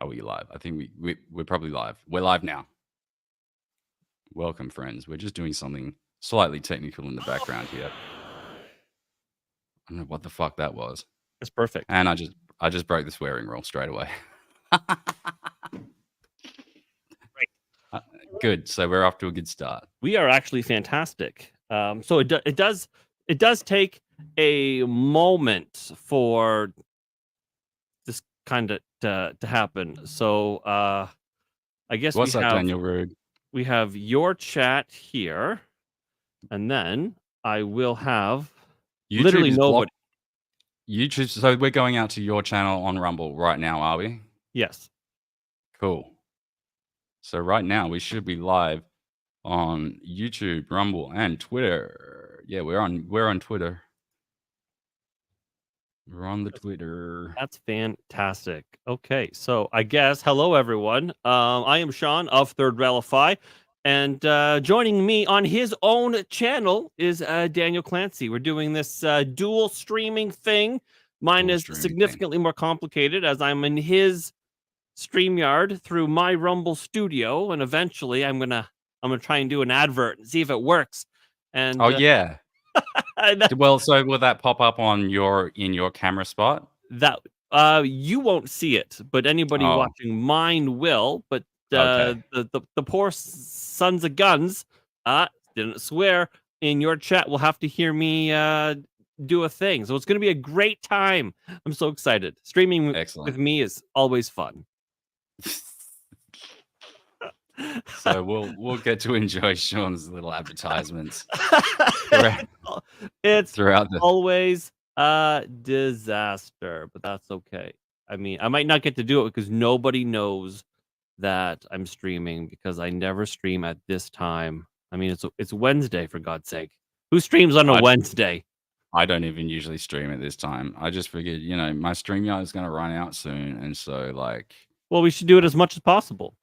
Are we live? I think we're probably live. We're live now. Welcome, friends. We're just doing something slightly technical in the background here. I don't know what the fuck that was. It's perfect. And I just broke the swearing rule straight away. Right. Good. So we're off to a good start. We are actually fantastic. So it does take a moment for this kind of to happen. So I guess What's up, Daniel Rude? We have your chat here, and then I will have YouTube literally nobody. YouTube. So we're going out to your channel on Rumble right now, are we? Yes. Cool. So right now we should be live on YouTube, Rumble, and Twitter. Yeah, we're on Twitter. We're on the Twitter. That's fantastic. Okay, so I guess hello everyone. I am Sean of Third Relify, and joining me on his own channel is Daniel Clancy. We're doing this dual streaming thing. Mine is significantly more complicated as I'm in his StreamYard through my Rumble Studio, and eventually I'm gonna try and do an advert and see if it works. And oh yeah. Well, so will that pop up on in your camera spot? That you won't see it, but anybody watching mine will. But okay. the poor sons of guns didn't swear in your chat will have to hear me do a thing. So it's going to be a great time. I'm so excited. Streaming with me is always fun. So we'll get to enjoy Sean's little advertisements. It's always a disaster, but that's okay. I mean, I might not get to do it because nobody knows that I'm streaming because I never stream at this time. I mean, it's Wednesday, for God's sake. Who streams on a Wednesday? I don't even usually stream at this time. I just figured, my StreamYard is going to run out soon, and so well, we should do it as much as possible.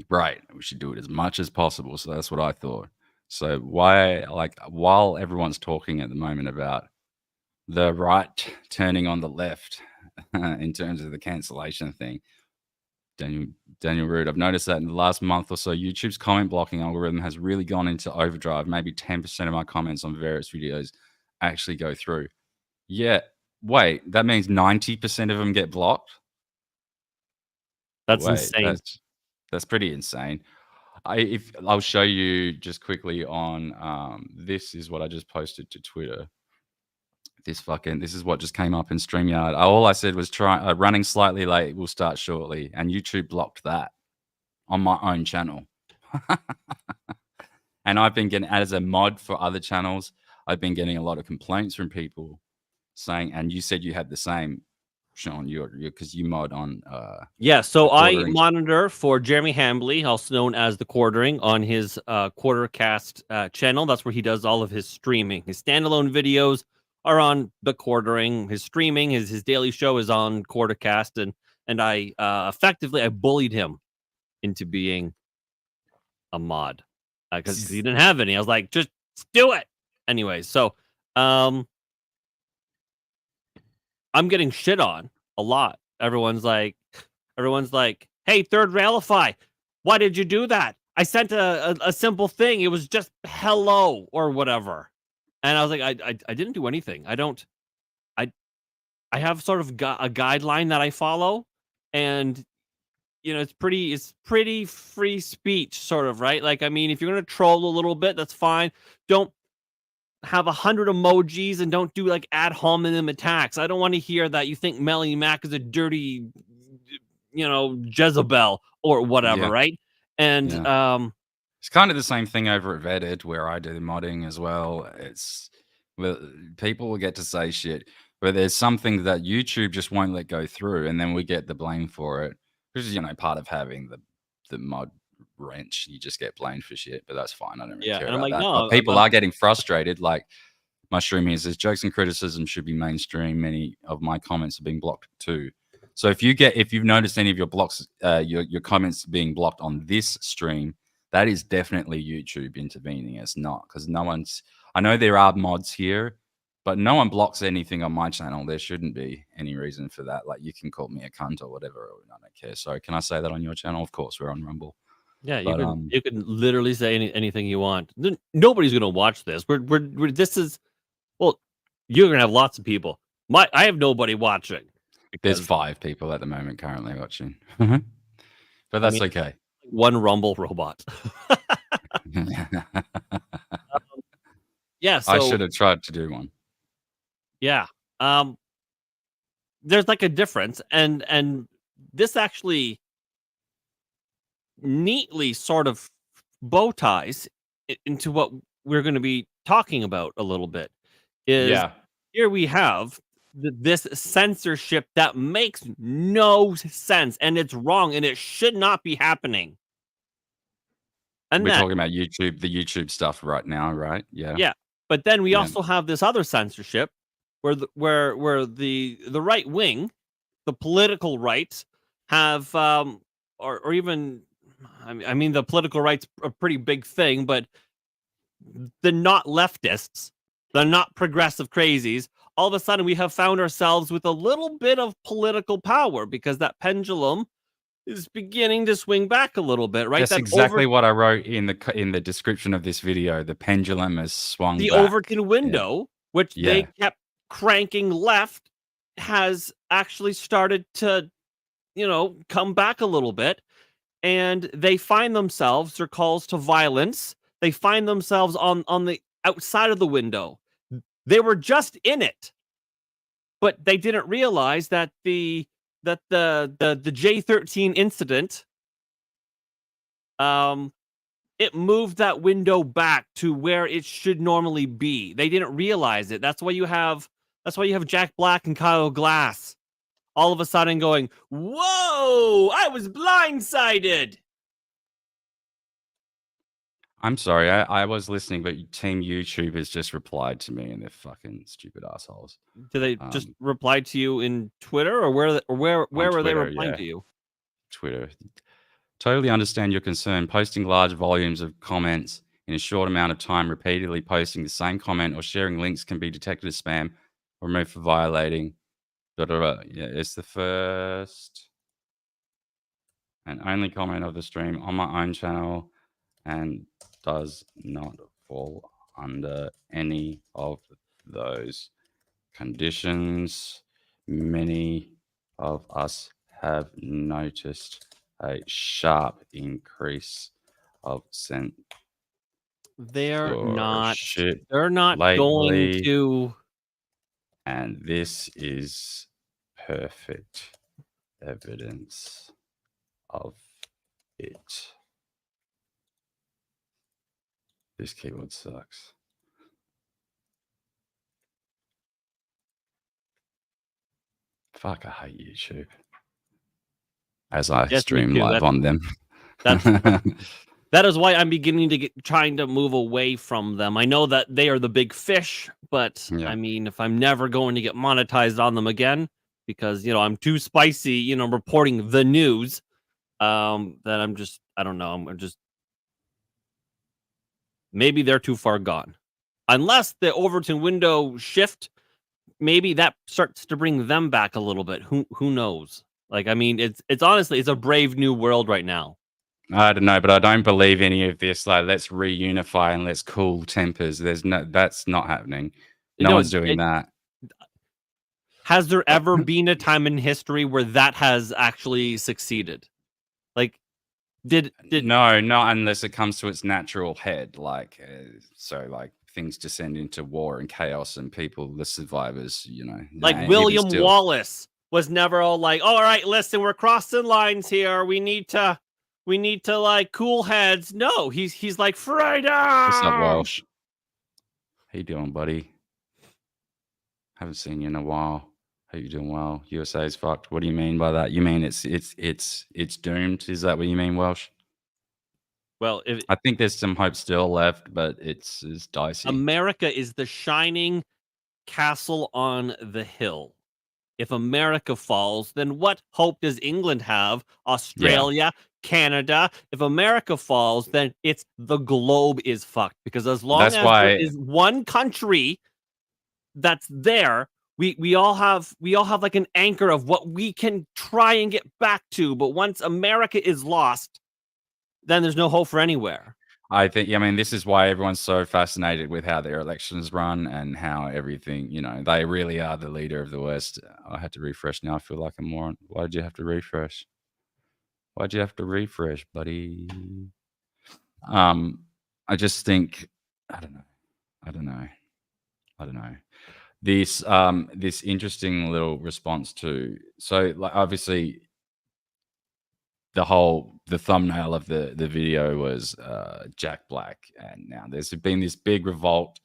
Right, we should do it as much as possible. So that's what I thought. So while everyone's talking at the moment about the right turning on the left in terms of the cancellation thing, Daniel Rude, I've noticed that in the last month or so, YouTube's comment blocking algorithm has really gone into overdrive. Maybe 10% of my comments on various videos actually go through. Yeah, wait, that means 90% of them get blocked? That's insane. That's pretty insane. I'll show you just quickly on this is what I just posted to Twitter. This is what just came up in StreamYard. All I said was running slightly late. We'll start shortly, and YouTube blocked that on my own channel. And I've been getting, as a mod for other channels, I've been getting a lot of complaints from people saying, and you said you had the same, Sean, because you mod on yeah, so I monitor for Jeremy Hambley, also known as the Quartering, on his Quartercast channel. That's where he does all of his streaming. His standalone videos are on the Quartering. His streaming, his daily show is on Quartercast, and I effectively bullied him into being a mod because he didn't have any. I was like, just do it anyway. So I'm getting shit on a lot. Everyone's like, hey, Third Relify, why did you do that? I sent a simple thing. It was just hello or whatever. And I was like, I didn't do anything. I have sort of a guideline that I follow, and it's pretty free speech, sort of, right? Like, I mean, if you're gonna troll a little bit, that's fine. Don't have 100 emojis and don't do like ad hominem attacks. I don't want to hear that you think Melly Mac is a dirty, Jezebel or whatever, right? And it's kind of the same thing over at Vetted where I do the modding as well. People will get to say shit, but there's something that YouTube just won't let go through, and then we get the blame for it, which is part of having the mod wrench. You just get blamed for shit, but that's fine. I don't really care about that. No, but people are getting frustrated. Like my streaming says, jokes and criticism should be mainstream. Many of my comments are being blocked too. So if you've noticed any of your blocks, your comments being blocked on this stream, that is definitely YouTube intervening. It's not because no one's. I know there are mods here But no one blocks anything on my channel. There shouldn't be any reason for that. Like, you can call me a cunt or whatever. I don't care. So can I say that on your channel? Of course, we're on Rumble. Yeah, you But can literally say anything you want. Nobody's gonna watch this. This is, well, you're gonna have lots of people. I have nobody watching. there's Because 5 people at the moment currently watching. But that's okay. one Rumble robot. Yeah, I so should have tried to do one. yeah. There's like a difference, and this actually neatly sort of bow ties into what we're going to be talking about a little bit. Is here we have this censorship that makes no sense, and it's wrong, and it should not be happening. And we're talking about YouTube, the YouTube stuff right now, right? Yeah. Yeah. But then we also have this other censorship where the right wing, the political right, have or even, I mean the political right's a pretty big thing, but the not leftists, the not progressive crazies, all of a sudden we have found ourselves with a little bit of political power because that pendulum is beginning to swing back a little bit, right? That's exactly what I wrote in the description of this video. The pendulum has swung the back. Overton window, which they kept cranking left, has actually started to, come back a little bit. And they find themselves, their calls to violence, they find themselves on the outside of the window. They were just in it, but they didn't realize that the J13 incident, it moved that window back to where it should normally be. They didn't realize it. That's why you have Jack Black and Kyle Glass all of a sudden going, "Whoa, I was blindsided." I'm sorry, I was listening, but Team YouTube has just replied to me, and they're fucking stupid assholes. Do they just reply to you in Twitter, or where were they replying to you? Twitter. Totally understand your concern. Posting large volumes of comments in a short amount of time, repeatedly posting the same comment or sharing links can be detected as spam or removed for violating. Yeah, it's the first and only comment of the stream on my own channel and does not fall under any of those conditions. Many of us have noticed a sharp increase of They're not lately, going to, and this is perfect evidence of it. This keyboard sucks. Fuck, I hate YouTube. As I stream live on them. That is why I'm beginning to trying to move away from them. I know that they are the big fish, but I mean, if I'm never going to get monetized on them again, because I'm too spicy, reporting the news, then I'm just, I don't know, I'm just, maybe they're too far gone. Unless the Overton window shift, maybe that starts to bring them back a little bit. Who knows? Like, I mean, it's honestly, it's a brave new world right now. I don't know, but I don't believe any of this. Like, let's reunify and let's cool tempers. That's not happening. No one's doing that. Has there ever been a time in history where that has actually succeeded? Like, did no, not unless it comes to its natural head. Like, so like things descend into war and chaos, and people, the survivors, like William Wallace was never all like, "All right, listen, we're crossing lines here. We need to like cool heads." No, he's like, "Freedom." What's up, Welsh? How you doing, buddy? Haven't seen you in a while. How you doing? Well, USA is fucked. What do you mean by that? You mean it's doomed? Is that what you mean, Welsh? Well, I think there's some hope still left, but it's dicey. America is the shining castle on the hill. If America falls, then what hope does England have? Australia, Canada. If America falls, then it's the globe is fucked. Because as long as there is one country that's there, we all have like an anchor of what we can try and get back to. But once America is lost, then there's no hope for anywhere. I think, I mean, this is why everyone's so fascinated with how their elections run and how everything, they really are the leader of the West. I had to refresh now. I feel like I'm more on. Why'd you have to refresh? Why'd you have to refresh, buddy? I just think, I don't know. This interesting little response to, so like obviously the thumbnail of the video was Jack Black, and now there's been this big revolt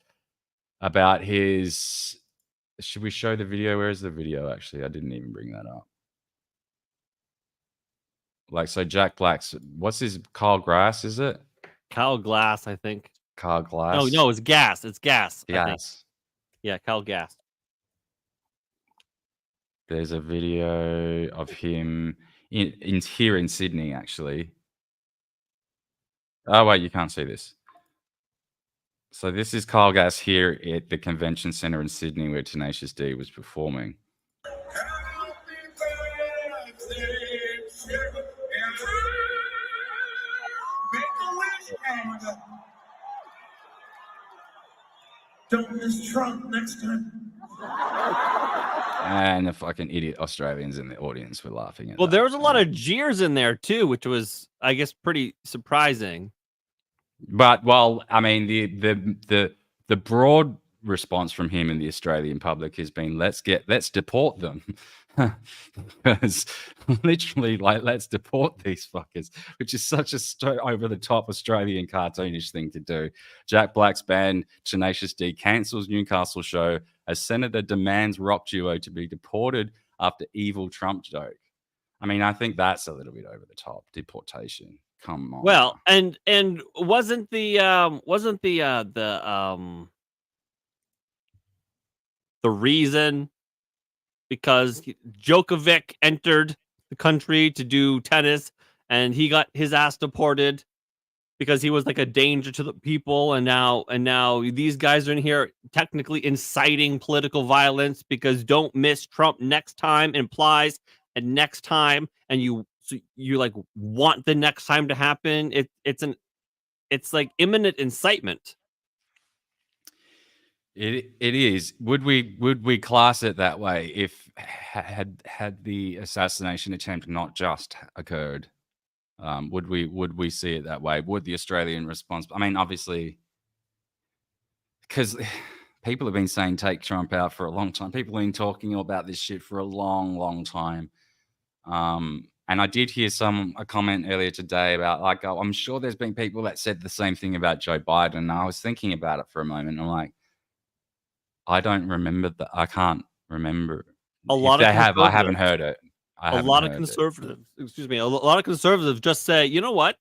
about his. Should we show the video? Where is the video? Actually, I didn't even bring that up. Like, so Jack Black's, what's his, Kyle Glass, is it? Kyle Glass, I think. Kyle Glass. No, it's Gas. It's Gas. Gas. Yeah, Kyle Gas. There's a video of him in here in Sydney, actually. Oh wait, you can't see this. So this is Kyle Gass here at the convention center in Sydney, where Tenacious D was performing. Don't miss Trump next time. And the fucking idiot Australians in the audience were laughing at Well, that. there was a lot of jeers in there too, which was, I guess, pretty surprising. But, well, I mean, the broad response from him in the Australian public has been, let's deport them. Because literally, like, let's deport these fuckers, which is such a over-the-top Australian cartoonish thing to do. Jack Black's band Tenacious D cancels Newcastle show as Senator demands rock duo to be deported after evil Trump joke. I mean, I think that's a little bit over the top. Deportation. Come on. Well, and wasn't the reason because Djokovic entered the country to do tennis and he got his ass deported because he was like a danger to the people, and now these guys are in here technically inciting political violence because don't miss Trump next time implies and next time, and you like want the next time to happen. It's like imminent incitement. It is. Would we class it that way if had the assassination attempt not just occurred? Would we see it that way? Would the Australian response? I mean, obviously, because people have been saying take Trump out for a long time. People have been talking about this shit for a long, long time. And I did hear a comment earlier today about, like, oh, I'm sure there's been people that said the same thing about Joe Biden. And I was thinking about it for a moment. I'm like, I don't remember that. I can't remember. A lot if of they have. I haven't heard it. A lot of conservatives just say, you know what?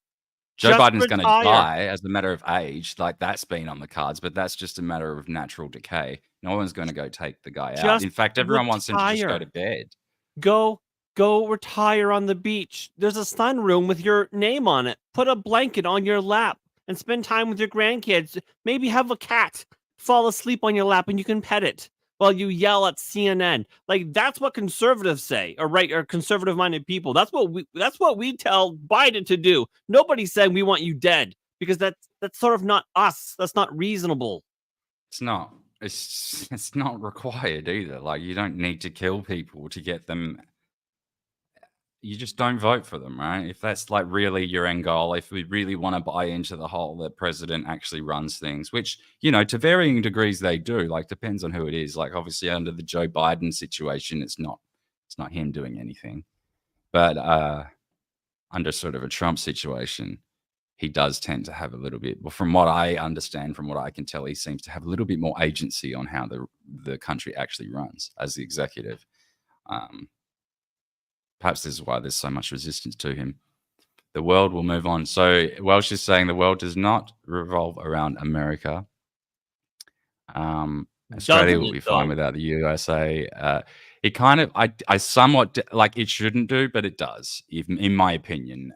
Joe Just Biden's going to retire. die as a matter of age. Like, that's been on the cards, but that's just a matter of natural decay. No one's going to go take the guy out. Just In fact, everyone wants him to just go retire. to bed. Go retire on the beach. There's a sunroom with your name on it. Put a blanket on your lap and spend time with your grandkids. Maybe have a cat fall asleep on your lap and you can pet it while you yell at CNN. Like, that's what conservatives say, or conservative-minded people. That's what we tell Biden to do. Nobody's saying we want you dead, because that's sort of not us. That's not reasonable. It's not. It's not required either. Like, you don't need to kill people to get them. You just don't vote for them, right? If that's like really your end goal, if we really want to buy into the whole that president actually runs things, which, to varying degrees they do, like, depends on who it is. Like, obviously under the Joe Biden situation, it's not him doing anything. But under sort of a Trump situation, he does tend to have a little bit, well, from what I understand, from what I can tell, he seems to have a little bit more agency on how the country actually runs as the executive. Perhaps this is why there's so much resistance to him. The world will move on. So Welsh is saying the world does not revolve around America. Australia will be fine without the USA. It kind of, I somewhat, like, it shouldn't do, but it does, in my opinion.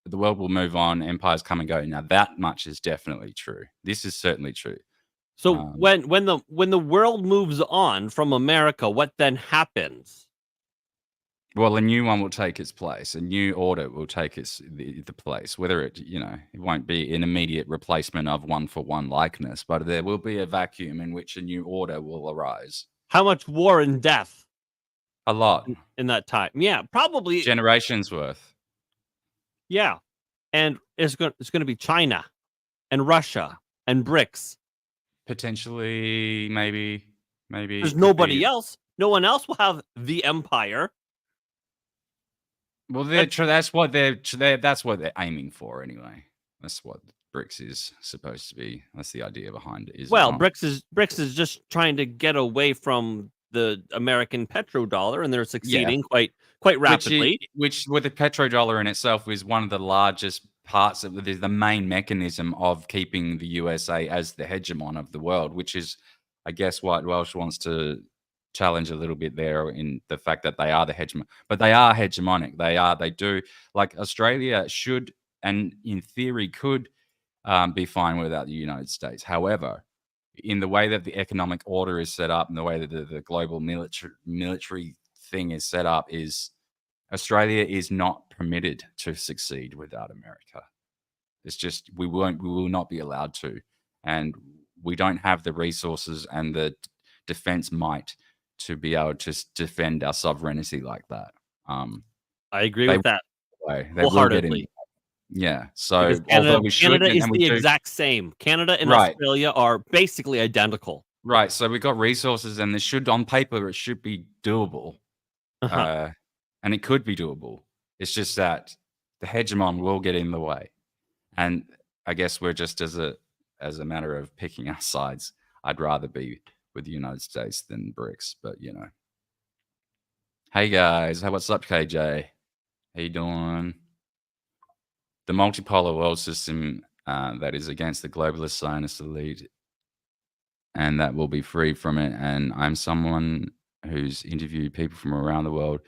The world will move on. Empires come and go. Now, that much is definitely true. This is certainly true. So when the world moves on from America, what then happens? Well, a new one will take its place. A new order will take the place. Whether it won't be an immediate replacement of one-for-one likeness, but there will be a vacuum in which a new order will arise. How much war and death A lot. in that time? Yeah, probably. Generations worth. Yeah, and it's going to be China and Russia and BRICS. Potentially, maybe. There's nobody else. No one else will have the empire. Well, that's what they're aiming for anyway. That's what BRICS is supposed to be. That's the idea behind it. Well, BRICS is just trying to get away from the American petrodollar, and they're succeeding quite rapidly. Which with the petrodollar in itself is one of the largest parts of the main mechanism of keeping the USA as the hegemon of the world, which is, I guess, what Welsh wants to challenge a little bit there in the fact that they are the hegemon, but they are hegemonic. They do, like Australia should, and in theory could be fine without the United States. However, in the way that the economic order is set up and the way that the global military thing is set up, is Australia is not permitted to succeed without America. It's just we will not be allowed to, and we don't have the resources and the defense might to be able to defend our sovereignty like that. I agree with that wholeheartedly. Yeah. So Canada is the exact same. Canada and Australia are basically identical. Right. So we've got resources, and on paper, it should be doable. And it could be doable. It's just that the hegemon will get in the way. And I guess we're just as a matter of picking our sides, I'd rather be with the United States than BRICS. But hey guys, what's up, KJ? How you doing? The multipolar world system that is against the globalist Zionist elite, and that will be free from it. And I'm someone who's interviewed people from around the world,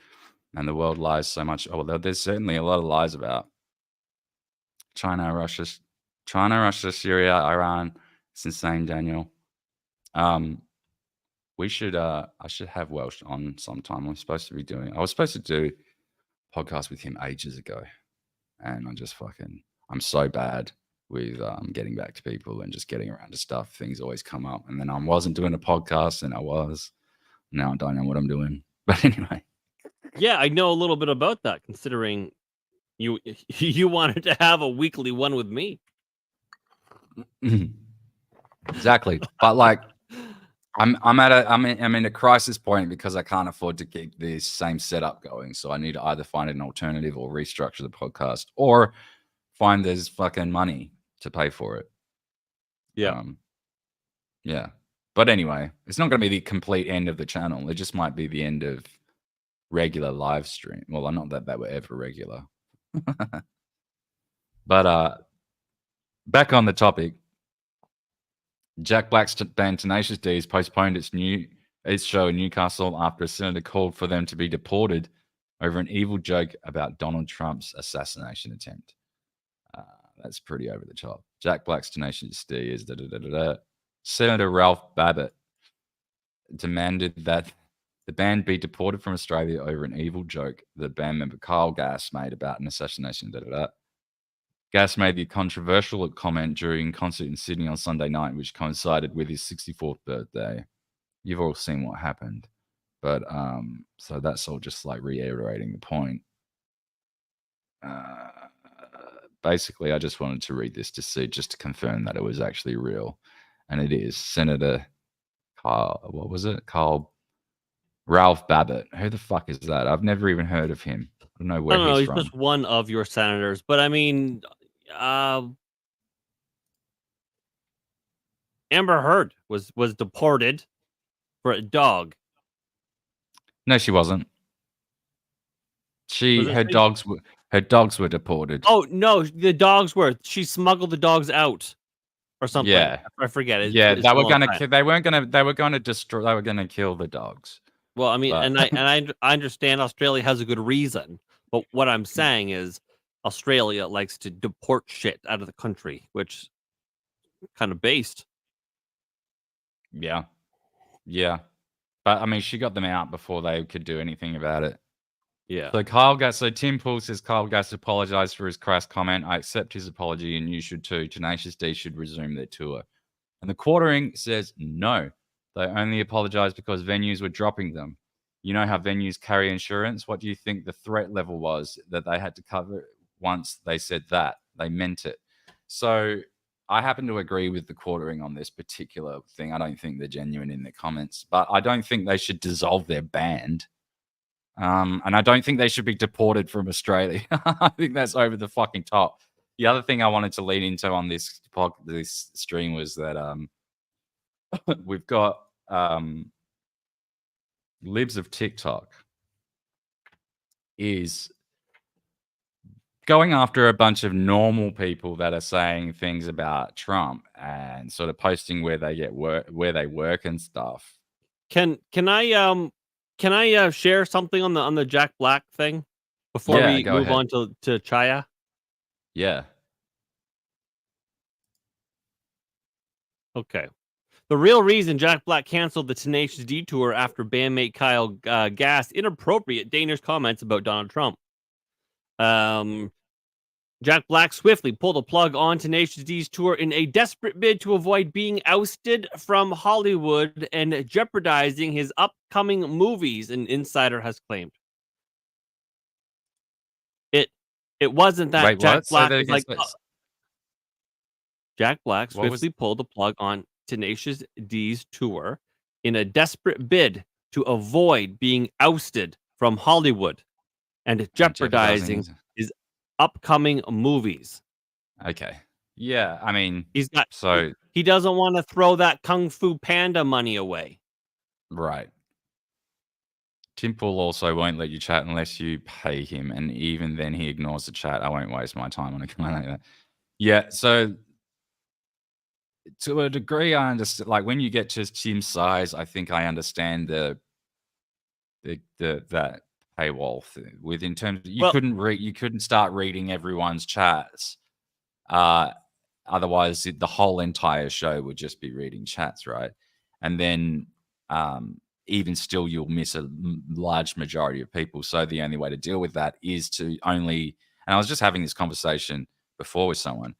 and the world lies so much. Oh, well, there's certainly a lot of lies about China, Russia, Syria, Iran. It's insane, Daniel. I should have Welsh on sometime. I was supposed to do a podcast with him ages ago, and I'm so bad with getting back to people and just getting around to stuff. Things always come up, and then I wasn't doing a podcast, and I was. Now I don't know what I'm doing. But anyway. Yeah, I know a little bit about that, considering you wanted to have a weekly one with me. Exactly. But I'm in a crisis point because I can't afford to keep this same setup going. So I need to either find an alternative or restructure the podcast, or find there's fucking money to pay for it. Yeah. Yeah. But anyway, it's not going to be the complete end of the channel. It just might be the end of regular live stream. Well, not that they were ever regular. But back on the topic, Jack Black's band Tenacious D has postponed its show in Newcastle after a senator called for them to be deported over an evil joke about Donald Trump's assassination attempt. That's pretty over the top. Jack Black's Tenacious D is Senator Ralph Babbitt demanded that the band be deported from Australia over an evil joke the band member Kyle Gass made about an assassination. Gass made the controversial comment during a concert in Sydney on Sunday night, which coincided with his 64th birthday. You've all seen what happened. But so that's all just reiterating the point. Basically, I just wanted to read this just to confirm that it was actually real. And it is. Senator Kyle Ralph Babbitt. Who the fuck is that? I've never even heard of him. I don't know where he's from. He's just one of your senators. But I mean, Amber Heard was deported for a dog. No, she wasn't. Her dogs were deported. Oh no, the dogs were. She smuggled the dogs out, or something. Yeah, I forget it. Yeah, they were gonna kill the dogs. Well, I mean, and I understand Australia has a good reason, but what I'm saying is Australia likes to deport shit out of the country, which is kind of based. Yeah. Yeah. But I mean, she got them out before they could do anything about it. Yeah. So Tim Pool says Kyle Gass apologized for his crass comment. I accept his apology and you should too. Tenacious D should resume their tour. And the quartering says no. They only apologized because venues were dropping them. You know how venues carry insurance? What do you think the threat level was that they had to cover once they said that? They meant it. So I happen to agree with the quartering on this particular thing. I don't think they're genuine in their comments, but I don't think they should dissolve their band. And I don't think they should be deported from Australia. I think that's over the fucking top. The other thing I wanted to lead into on this stream was that we've got Libs of TikTok is going after a bunch of normal people that are saying things about Trump and sort of posting where they get work, where they work and stuff. Can I share something on the Jack Black thing before Yeah, we go move ahead. on to Chaya? Yeah. Okay. The real reason Jack Black canceled the Tenacious D tour after bandmate Kyle Gass inappropriate dangerous comments about Donald Trump. Jack Black swiftly pulled a plug on Tenacious D's tour in a desperate bid to avoid being ousted from Hollywood and jeopardizing his upcoming movies, an insider has claimed. It wasn't that Wait, Jack what? Black Say that was like, again. Jack Black What was- swiftly pulled the plug on Tenacious D's tour in a desperate bid to avoid being ousted from Hollywood and jeopardizing his upcoming movies. Okay. Yeah, I mean, He's got so he doesn't want to throw that Kung Fu Panda money away. right. Tim Pool also won't let you chat unless you pay him, and even then he ignores the chat. I won't waste my time on a comment like that. Yeah, so to a degree, I understand. Like when you get to Tim's size, I think I understand the that paywall thing. With in terms, you couldn't start reading everyone's chats. Otherwise, the whole entire show would just be reading chats, right? And then even still, you'll miss a large majority of people. So the only way to deal with that is to only. And I was just having this conversation before with someone.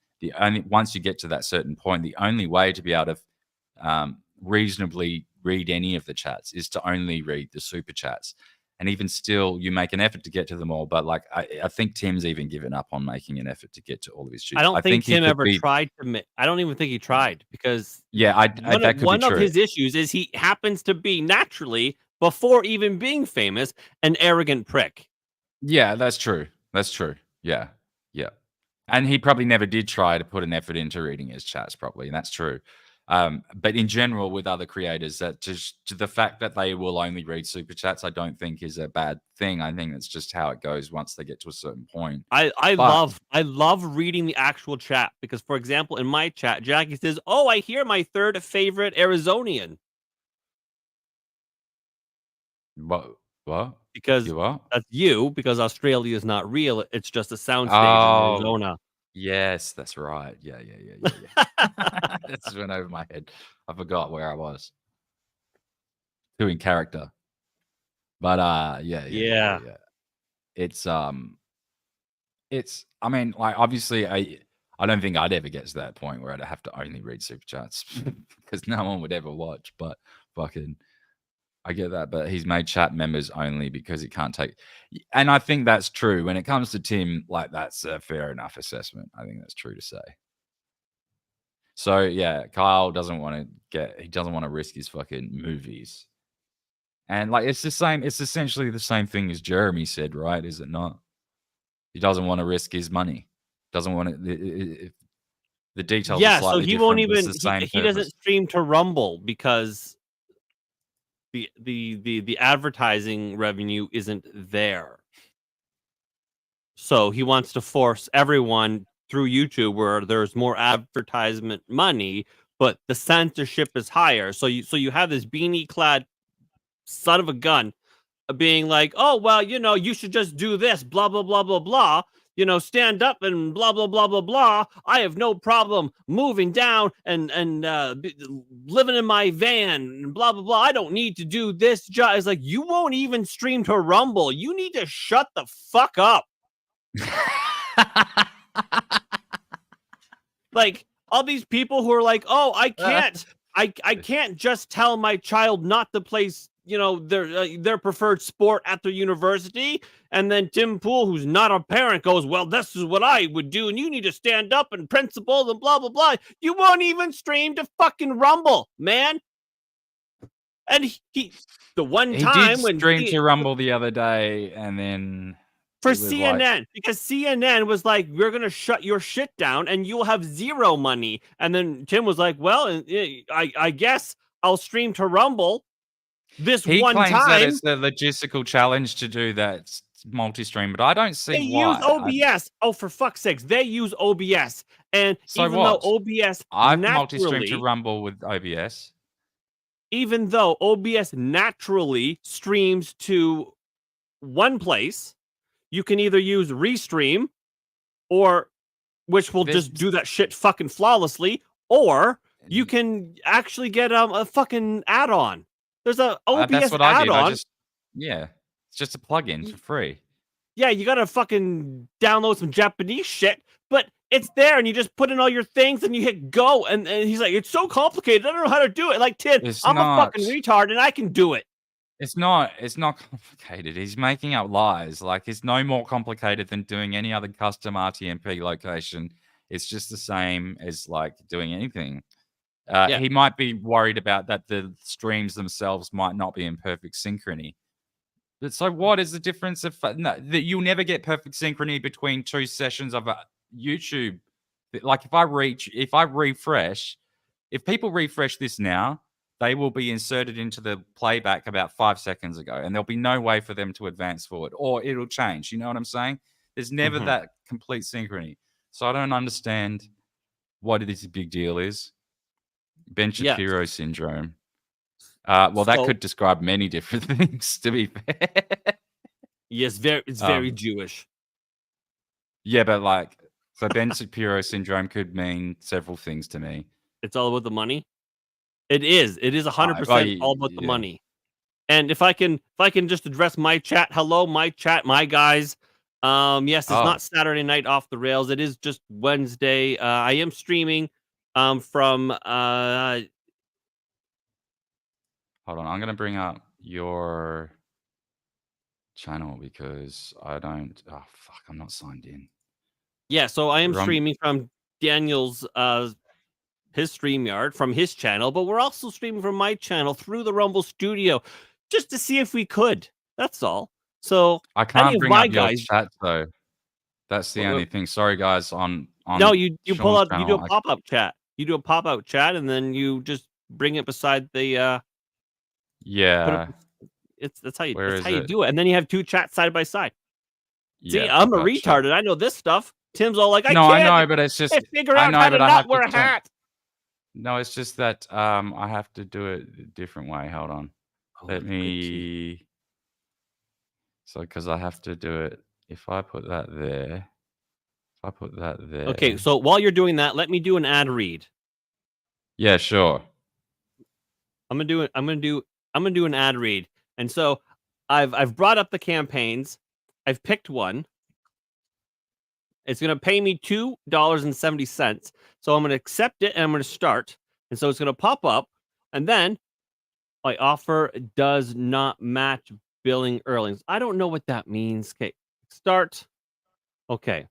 Once you get to that certain point, the only way to be able to reasonably read any of the chats is to only read the super chats. And even still, you make an effort to get to them all. But like, I think Tim's even given up on making an effort to get to all of his shoots. I don't think Tim ever tried to. I don't even think he tried because one of his issues is he happens to be naturally, before even being famous, an arrogant prick. Yeah, that's true. That's true. Yeah, yeah. And he probably never did try to put an effort into reading his chats properly, and that's true. But in general, with other creators, that just the fact that they will only read super chats, I don't think is a bad thing. I think it's just how it goes once they get to a certain point. I love reading the actual chat because, for example, in my chat, Jackie says, "Oh, I hear my third favorite Arizonian." What? Because that's you. Because Australia is not real; it's just a soundstage in Arizona. Yes, that's right. Yeah. That just went over my head. I forgot where I was. Too in character. But yeah. It's I mean, like obviously I don't think I'd ever get to that point where I'd have to only read super chats because no one would ever watch, but fucking I get that, but he's made chat members only because he can't take. And I think that's true. When it comes to Tim, like that's a fair enough assessment. I think that's true to say. So yeah, Kyle doesn't want to risk his fucking movies. And like it's the same, it's essentially the same thing as Jeremy said, right? Is it not? He doesn't want to risk his money. Doesn't want to. The details are slightly so he different. Won't even. He doesn't stream to Rumble because the advertising revenue isn't there. So he wants to force everyone through YouTube where there's more advertisement money, but the censorship is higher. So you have this beanie clad son of a gun being like, "Oh, well, you should just do this, blah, blah, blah, blah, blah." stand up and blah blah blah blah blah. I have no problem moving down and living in my van and blah blah blah. I don't need to do this job. It's like, you won't even stream to Rumble. You need to shut the fuck up. Like, all these people who are like, oh, I can't just tell my child not to play, their preferred sport at their university. And then Tim Pool, who's not a parent, goes, well, this is what I would do, and you need to stand up and principles and blah blah blah. You won't even stream to fucking Rumble, man. And he did stream to Rumble the other day, and then for CNN, because CNN was like, we're going to shut your shit down and you'll have zero money. And then Tim was like, well, I guess I'll stream to Rumble he one claims time. that it's a logistical challenge to do that multi-stream, but I don't see why. They use OBS. Oh, for fuck's sakes. They use OBS. And so even what? though OBS I've multi-streamed to Rumble with OBS. Even though OBS naturally streams to one place, you can either use Restream, which will just do that shit fucking flawlessly, or you can actually get a fucking add-on. There's a OBS that's what I add-on. did. It's just a plugin for free. Yeah, you gotta fucking download some Japanese shit, but it's there, and you just put in all your things, and you hit go, and he's like, it's so complicated, I don't know how to do it. Like, Tim, I'm a fucking retard, and I can do it. It's not complicated. He's making up lies. Like, it's no more complicated than doing any other custom RTMP location. It's just the same as like doing anything. He might be worried about that the streams themselves might not be in perfect synchrony. But so what is the difference of that you'll never get perfect synchrony between two sessions of YouTube? Like, if people refresh this now, they will be inserted into the playback about 5 seconds ago, and there'll be no way for them to advance forward, or it'll change. You know what I'm saying? There's never that complete synchrony. So I don't understand what this big deal is. Ben Shapiro syndrome. That could describe many different things, to be fair. Yes, it's very Jewish. Yeah, but so Ben Shapiro syndrome could mean several things to me. It's all about the money. It is 100% all about the money. And if I can just address my chat, hello, my chat, my guys. Yes, it's not Saturday night off the rails. It is just Wednesday. I am streaming from Hold on, I'm gonna bring up your channel because I don't. Oh fuck, I'm not signed in. Yeah, so I am streaming from Daniel's his StreamYard from his channel, but we're also streaming from my channel through the Rumble Studio, just to see if we could. That's all. So I can't bring up your chat though. That's the only thing. Sorry, guys. On no, you pull out. You do a pop-up chat. You do a pop-out chat, and then you just bring it beside the. Yeah. That's how you do it, and then you have two chats side by side. Yeah, see, I'm a retard, and I know this stuff. Tim's all like, I know, but it's just figure out how to not wear a hat. No, it's just that I have to do it a different way. Hold on. Let me. So, because I have to do it. If I put that there. Okay, so while you're doing that, let me do an ad read. Yeah, sure. I'm gonna do an ad read, and so I've brought up the campaigns. I've picked one. It's gonna pay me $2.70. So I'm gonna accept it and I'm gonna start. And so it's gonna pop up, and then my offer does not match billing earnings. I don't know what that means. Okay, start. Okay.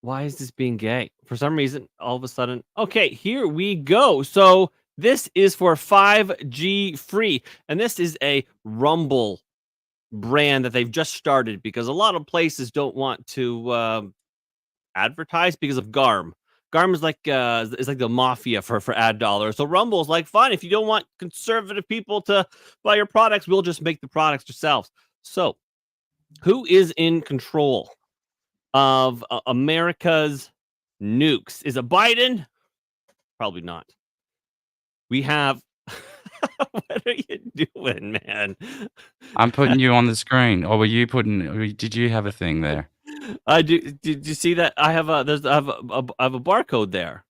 Why is this being gay? For some reason, all of a sudden. Okay, here we go. So this is for 5G free, and this is a Rumble brand that they've just started because a lot of places don't want to advertise because of GARM. GARM is like the mafia for ad dollars. So Rumble's like, fine, if you don't want conservative people to buy your products, we'll just make the products yourselves. So who is in control of America's nukes? Is it Biden? Probably not. We have what are you doing, man? I'm putting you on the screen. Or were you putting? Did you have a thing there? Did you see that? I have a barcode there.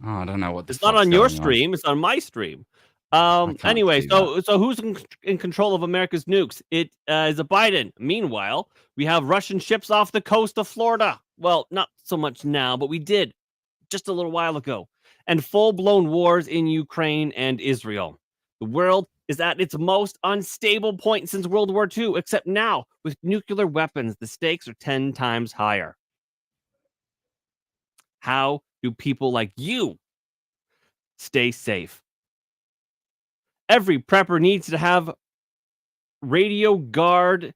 Oh, I don't know what the It's not fuck's on your going on. stream. It's on my stream. can't Anyway, see that. so who's in control of America's nukes? It is a Biden. Meanwhile, we have Russian ships off the coast of Florida. Well, not so much now, but we did just a little while ago. And full-blown wars in Ukraine and Israel. The world is at its most unstable point since World War II, except now with nuclear weapons, the stakes are 10 times higher. How do people like you stay safe? Every prepper needs to have Radio Guard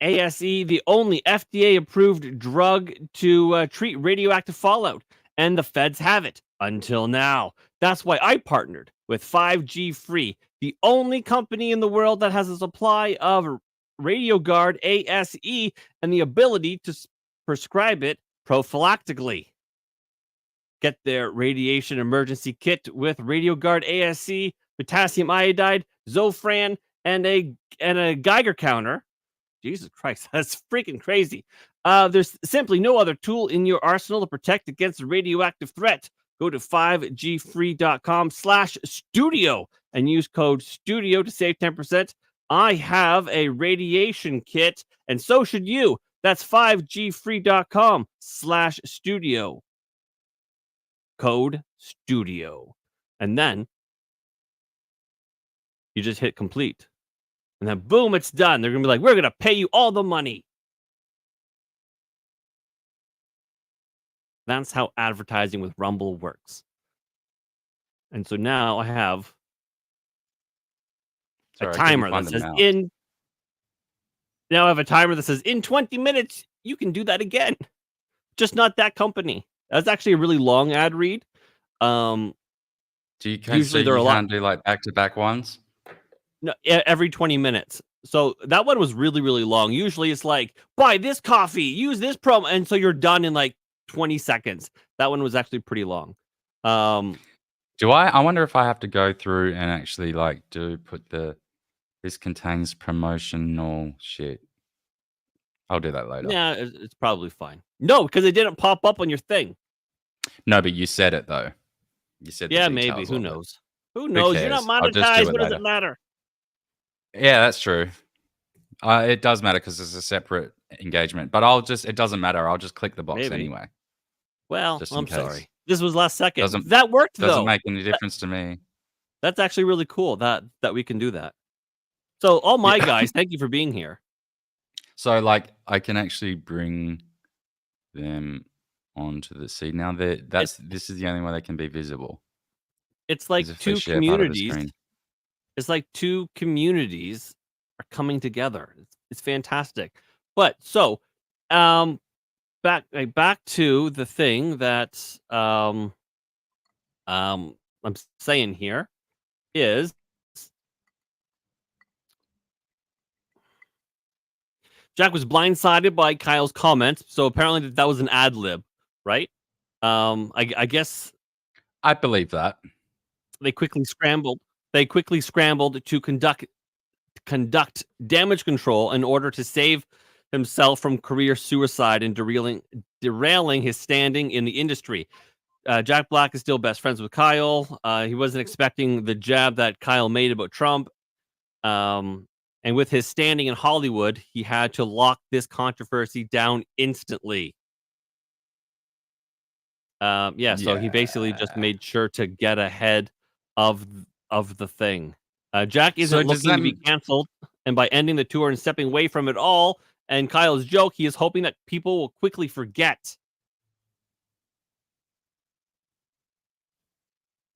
ASE, the only FDA-approved drug to treat radioactive fallout, and the feds have it until now. That's why I partnered with 5G Free, the only company in the world that has a supply of Radio Guard ASE and the ability to prescribe it prophylactically. Get their radiation emergency kit with Radio Guard ASE, potassium iodide, Zofran, and a Geiger counter. Jesus Christ, that's freaking crazy. There's simply no other tool in your arsenal to protect against the radioactive threat. Go to 5gfree.com/studio and use code STUDIO to save 10%. I have a radiation kit, and so should you. That's 5gfree.com/studio. Code STUDIO. And then you just hit complete. And then boom, it's done. They're going to be like, we're going to pay you all the money. That's how advertising with Rumble works. And so now I have a timer that says now I have a timer that says in 20 minutes, you can do that again. Just not that company. That's actually a really long ad read. Do you usually there are can't do like back-to-back ones? No, every 20 minutes. So that one was really, really long. Usually it's like, buy this coffee, use this promo. And so you're done in like 20 seconds. That one was actually pretty long. I wonder if I have to go through and actually like this contains promotional shit. I'll do that later. Yeah, it's probably fine. No, because it didn't pop up on your thing. No, but you said it though. You said yeah, maybe. Who knows? Who knows? You're not monetized. What does it matter? Yeah, that's true. It does matter because it's a separate engagement. But it doesn't matter. I'll just click the box anyway. Well, I'm sorry. This was last second. That worked though. Doesn't make any difference to me. That's actually really cool that we can do that. So all my guys, thank you for being here. So like I can actually bring them onto the seed. Now this is the only way they can be visible. It's like two communities. It's like two communities are coming together. It's fantastic. But so back to the thing that I'm saying here is Jack was blindsided by Kyle's comments, so apparently that was an ad lib, right? I guess I believe that. They quickly scrambled to conduct damage control in order to save himself from career suicide and derailing his standing in the industry. Jack Black is still best friends with Kyle. He wasn't expecting the jab that Kyle made about Trump. And with his standing in Hollywood, he had to lock this controversy down instantly. So he basically just made sure to get ahead of the thing. Jack isn't looking to be canceled, and by ending the tour and stepping away from it all, and Kyle's joke, he is hoping that people will quickly forget.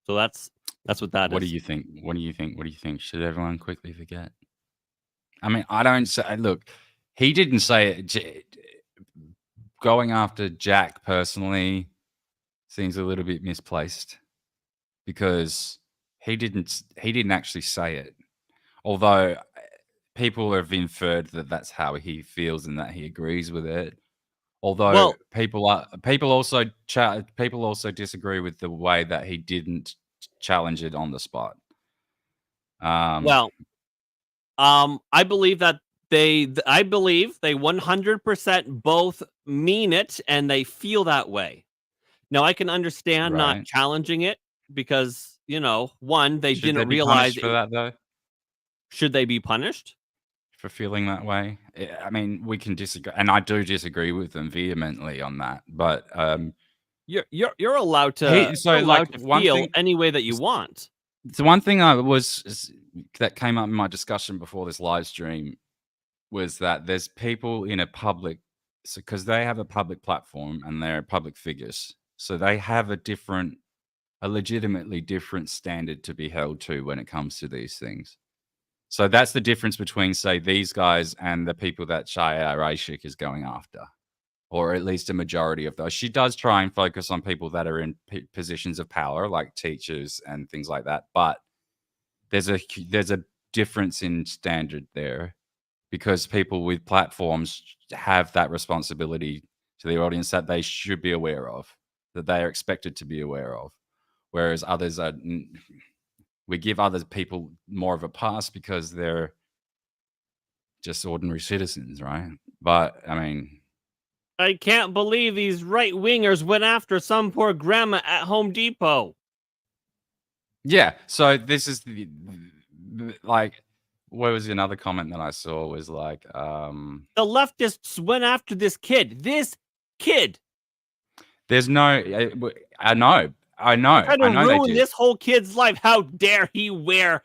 So that's what that is. What do you think? What do you think? Should everyone quickly forget? I mean, I don't say. Look, he didn't say it. Going after Jack personally seems a little bit misplaced because he didn't actually say it. Although people have inferred that that's how he feels and that he agrees with it. Although people also disagree with the way that he didn't challenge it on the spot. I believe that I believe they 100% both mean it and they feel that way. Now I can understand not Right. challenging it because, one, they Should they didn't be realize punished for that though? should they be punished? For feeling that way? I mean, we can disagree, and I do disagree with them vehemently on that. But You're allowed to one feel thing, any way that you want. the one thing that came up in my discussion before this live stream was that there's people in a public, because they have a public platform and they're public figures, so they have a legitimately different standard to be held to when it comes to these things. So that's the difference between, say, these guys and the people that Shaya Rashik is going after, or at least a majority of those. She does try and focus on people that are in positions of power, like teachers and things like that. But there's a difference in standard there, because people with platforms have that responsibility to their audience that they should be aware of, that they are expected to be aware of, whereas others are. We give other people more of a pass because they're just ordinary citizens, right? But I mean, I can't believe these right wingers went after some poor grandma at Home Depot. yeah. So this is like, what was another comment that I saw was like, The leftists went after this kid. there's no, I know, Tried to they ruin did. this whole kid's life. How dare he wear?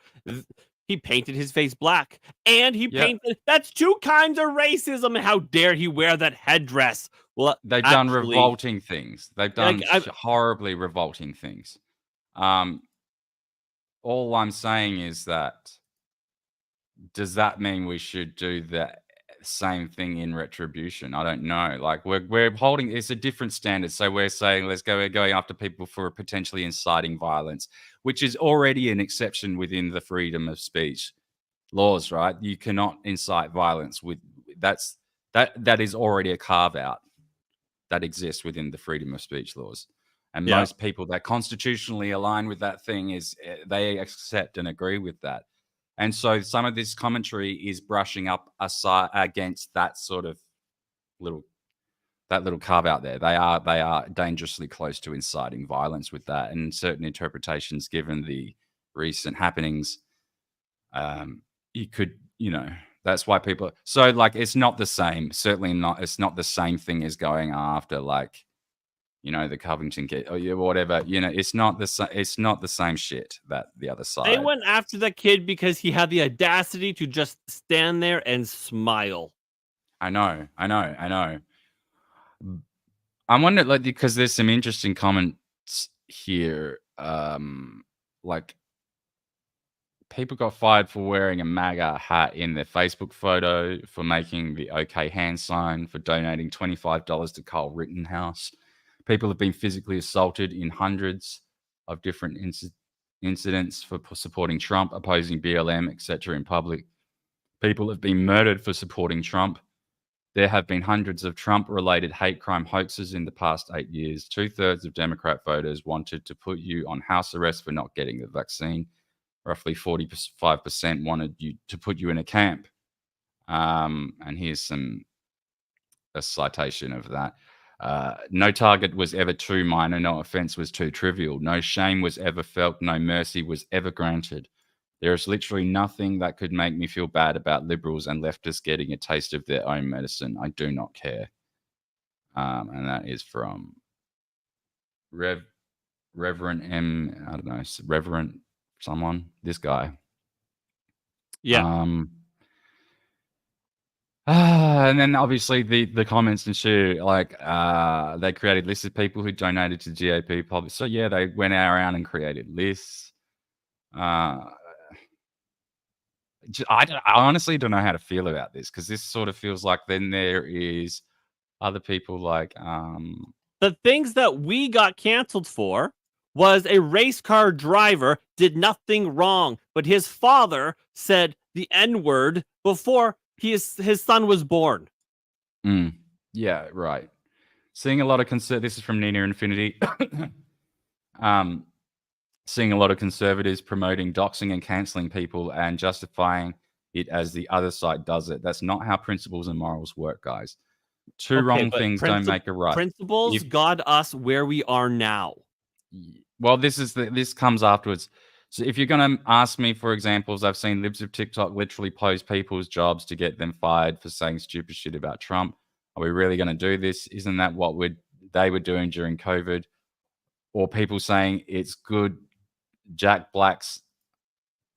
He painted his face black, and he painted. That's two kinds of racism. And how dare he wear that headdress? Well, They've done revolting things. They've done horribly revolting things. All I'm saying is that, does that mean we should do the same thing in retribution? I don't know. Like, we're holding, it's a different standard. So we're saying we're going after people for potentially inciting violence, which is already an exception within the freedom of speech laws, right? You cannot incite violence that is already a carve out that exists within the freedom of speech laws. And most people that constitutionally align with that thing they accept and agree with that. And so some of this commentary is brushing up aside against that sort of little carve out there. They are dangerously close to inciting violence with that, and certain interpretations given the recent happenings. You could, that's why people. So like, it's not the same. Certainly not. It's not the same thing as going after like, the Covington kid or whatever. It's not the same shit that the other side. They went after the kid because he had the audacity to just stand there and smile. I know. I'm wondering, like, because there's some interesting comments here. Like, people got fired for wearing a MAGA hat in their Facebook photo, for making the OK hand sign, for donating $25 to Carl Rittenhouse. People have been physically assaulted in hundreds of different incidents for supporting Trump, opposing BLM, etc. in public. People have been murdered for supporting Trump. There have been hundreds of Trump-related hate crime hoaxes in the past 8 years. 2/3 of Democrat voters wanted to put you on house arrest for not getting the vaccine. Roughly 45% wanted you to put you in a camp. And here's a citation of that. No target was ever too minor. No offense was too trivial. No shame was ever felt. No mercy was ever granted. There is literally nothing that could make me feel bad about liberals and leftists getting a taste of their own medicine. I do not care. And that is from Reverend M. I don't know, Reverend someone. This guy. Yeah. And then obviously the comments and shit, like, they created lists of people who donated to GOP public. So yeah, they went around and created lists. I honestly don't know how to feel about this, because this sort of feels like then there is other people like the things that we got canceled for was a race car driver did nothing wrong, but his father said the N-word before his son was born. Yeah, right. Seeing a lot of this is from Nina Infinity. Seeing a lot of conservatives promoting doxing and cancelling people and justifying it as the other side does it. That's not how principles and morals work, guys. Two Okay, wrong but things don't make a right. principles If got us where we are now. well, this comes afterwards. So if you're going to ask me for examples, I've seen libs of TikTok literally post people's jobs to get them fired for saying stupid shit about Trump. Are we really going to do this? Isn't that what they were doing during COVID? Or people saying it's good. Jack Black's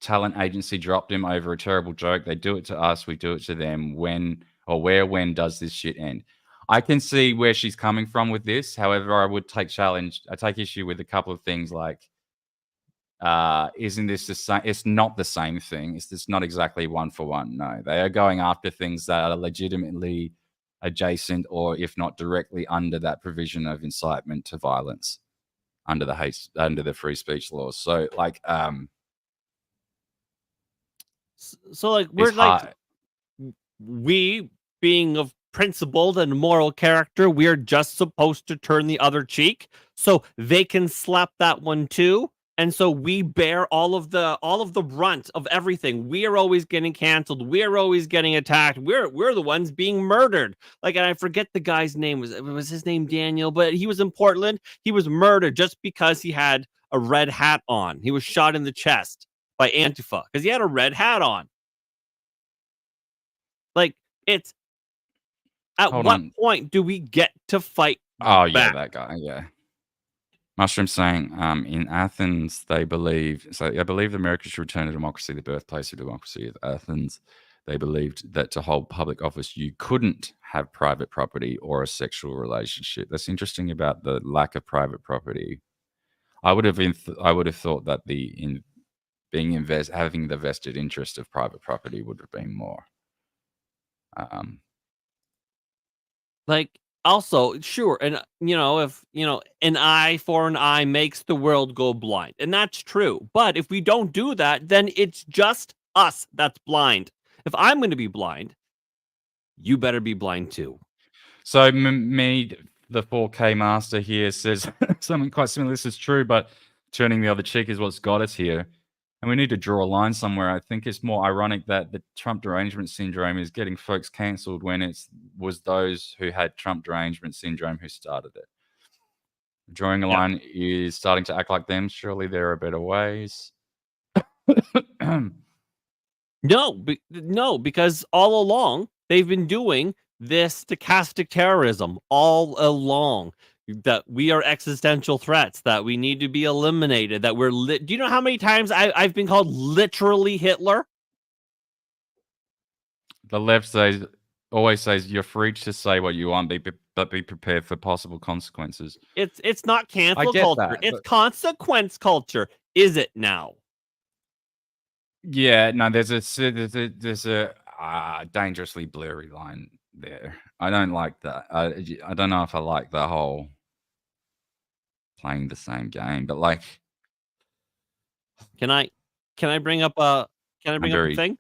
talent agency dropped him over a terrible joke. They do it to us. We do it to them. When does this shit end? I can see where she's coming from with this. However, I would take issue with a couple of things like, isn't this the same? It's not the same thing. It's not exactly one for one. No, they are going after things that are legitimately adjacent or if not directly under that provision of incitement to violence under the free speech laws. So like, So like we're it's like hard. we being of principled and moral character, we're just supposed to turn the other cheek so they can slap that one too. And so we bear all of the brunt of everything. We're always getting canceled. We're always getting attacked. We're the ones being murdered. Like, and I forget the guy's name. Was his name Daniel? But he was in Portland. He was murdered just because he had a red hat on. He was shot in the chest by Antifa because he had a red hat on. Like, it's at Hold what on. point do we get to fight Oh yeah, back? that guy. Yeah. Mushroom saying, in Athens, they believe America should return to democracy, the birthplace of democracy of Athens. They believed that to hold public office, you couldn't have private property or a sexual relationship. That's interesting about the lack of private property. I would have thought that having the vested interest of private property would have been more. Like, also, sure, and if an eye for an eye makes the world go blind, and that's true. But if we don't do that, then it's just us that's blind. If I'm going to be blind, you better be blind too. So me, the 4K master here, says something quite similar. This is true, but turning the other cheek is what's got us here. And we need to draw a line somewhere. I think it's more ironic that the Trump derangement syndrome is getting folks cancelled when it was those who had Trump derangement syndrome who started it. Drawing a line is starting to act like them. Surely there are better ways. No, because all along they've been doing this stochastic terrorism all along. That we are existential threats, that we need to be eliminated, that we're do you know how many times I've been called literally Hitler? The left always says you're free to say what you want, but be prepared for possible consequences. It's not cancel get culture. that, It's consequence culture. Is it now? Yeah, no, there's a dangerously blurry line there. I don't like that. I don't know if I like the whole playing the same game, but like, Can I bring up a thing?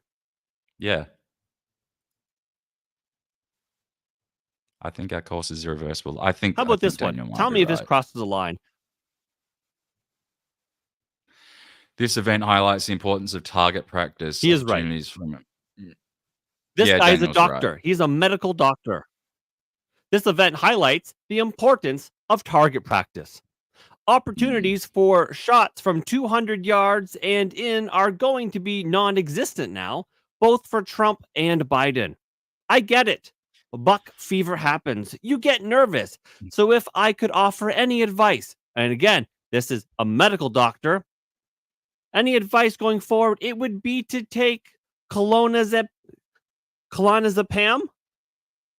Yeah. I think our course is irreversible. How about this one? Tell me if this crosses the line. This event highlights the importance of target practice. He is right. From it. This guy is a doctor. Right. He's a medical doctor. This event highlights the importance of target practice. Opportunities for shots from 200 yards and in are going to be non-existent now, both for Trump and Biden. I get it. Buck fever happens. You get nervous. So if I could offer any advice, and again, this is a medical doctor, any advice going forward, it would be to take clonazepam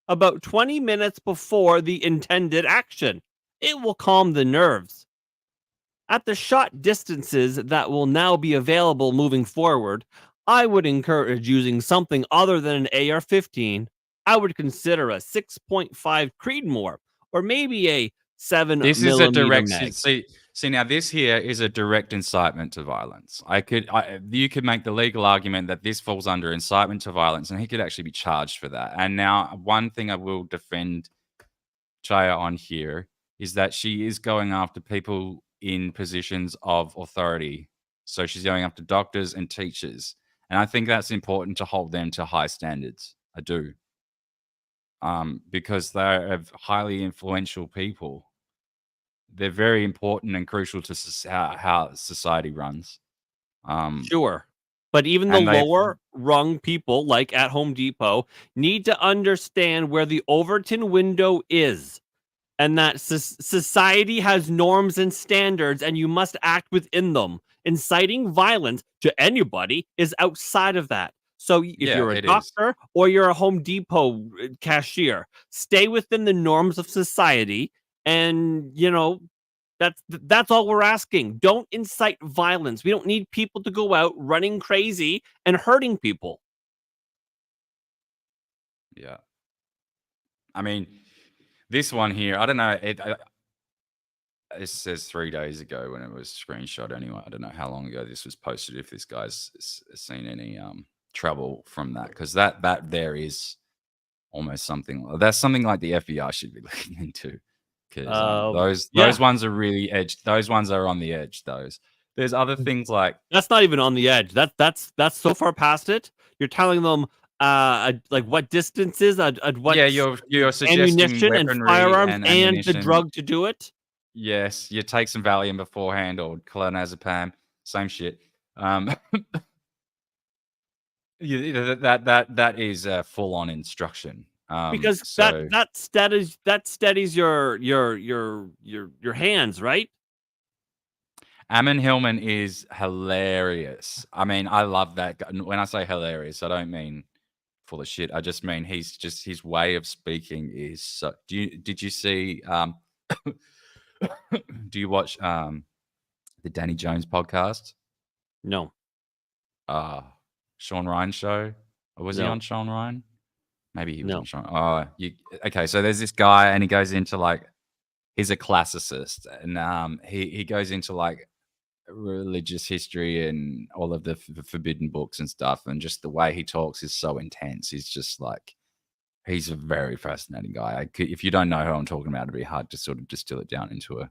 about 20 minutes before the intended action. It will calm the nerves. At the shot distances that will now be available moving forward, I would encourage using something other than an AR-15. I would consider a 6.5 Creedmoor or maybe a 7 This is a direct mag. See now this here is a direct incitement to violence. You could make the legal argument that this falls under incitement to violence, and he could actually be charged for that. And now one thing I will defend Chaya on here is that she is going after people in positions of authority. So she's going after doctors and teachers. And I think that's important to hold them to high standards. I do. Because they're highly influential people. They're very important and crucial to how society runs. Sure. But even the And they've lower rung people, like at Home Depot, need to understand where the Overton window is, and that society has norms and standards, and you must act within them. Inciting violence to anybody is outside of that. So if yeah, you're a it is. doctor or you're a Home Depot cashier, stay within the norms of society, and that's all we're asking. Don't incite violence. We don't need people to go out running crazy and hurting people. Yeah. I mean, this one here, I don't know. It says 3 days ago when it was screenshot. Anyway, I don't know how long ago this was posted. If this guy's seen any trouble from that, because that there is almost something that's something like the FBI should be looking into. Because Yeah. those ones are really edge. Those ones are on the edge. There's other things like That's not even on the edge. That's so far past it. You're telling them like what distances, at what yeah, you're suggesting ammunition and weaponry firearms and and the ammunition. drug to do it. Yes, you take some Valium beforehand or clonazepam, same shit. That is full on instruction. Because So that steadies your hands, right? Ammon Hillman is hilarious. I mean, I love that guy. When I say hilarious, I don't mean full of shit. I just mean his way of speaking is so. Did you see? Do you watch the Danny Jones podcast? No. Sean Ryan show? Or was he No. on Sean Ryan? Maybe he was No. on Sean. Okay. So there's this guy, and he goes into like he's a classicist, and he goes into like religious history and all of the forbidden books and stuff, and just the way he talks is so intense. He's just like he's a very fascinating guy. If you don't know who I'm talking about, it'd be hard to sort of distill it down into a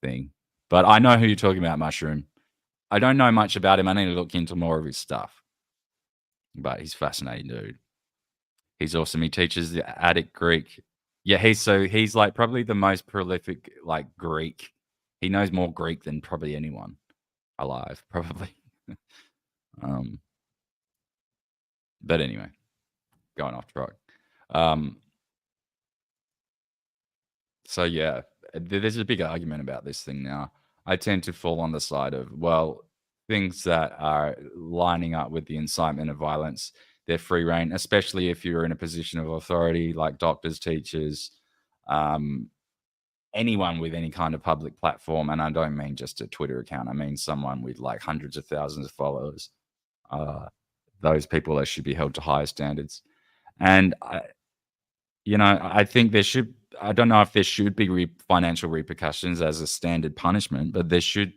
thing. But I know who you're talking about, Mushroom. I don't know much about him. I need to look into more of his stuff. But he's fascinating, dude. He's awesome. He teaches the Attic Greek. Yeah, he's like probably the most prolific like Greek. He knows more Greek than probably anyone alive, probably. But anyway, going off track. So yeah, there's a big argument about this thing now. I tend to fall on the side of, well, things that are lining up with the incitement of violence, they're free reign, especially if you're in a position of authority like doctors, teachers, anyone with any kind of public platform. And I don't mean just a Twitter account. I mean someone with like hundreds of thousands of followers. Those people should be held to higher standards. And I think there should. I don't know if there should be financial repercussions as a standard punishment, but there should.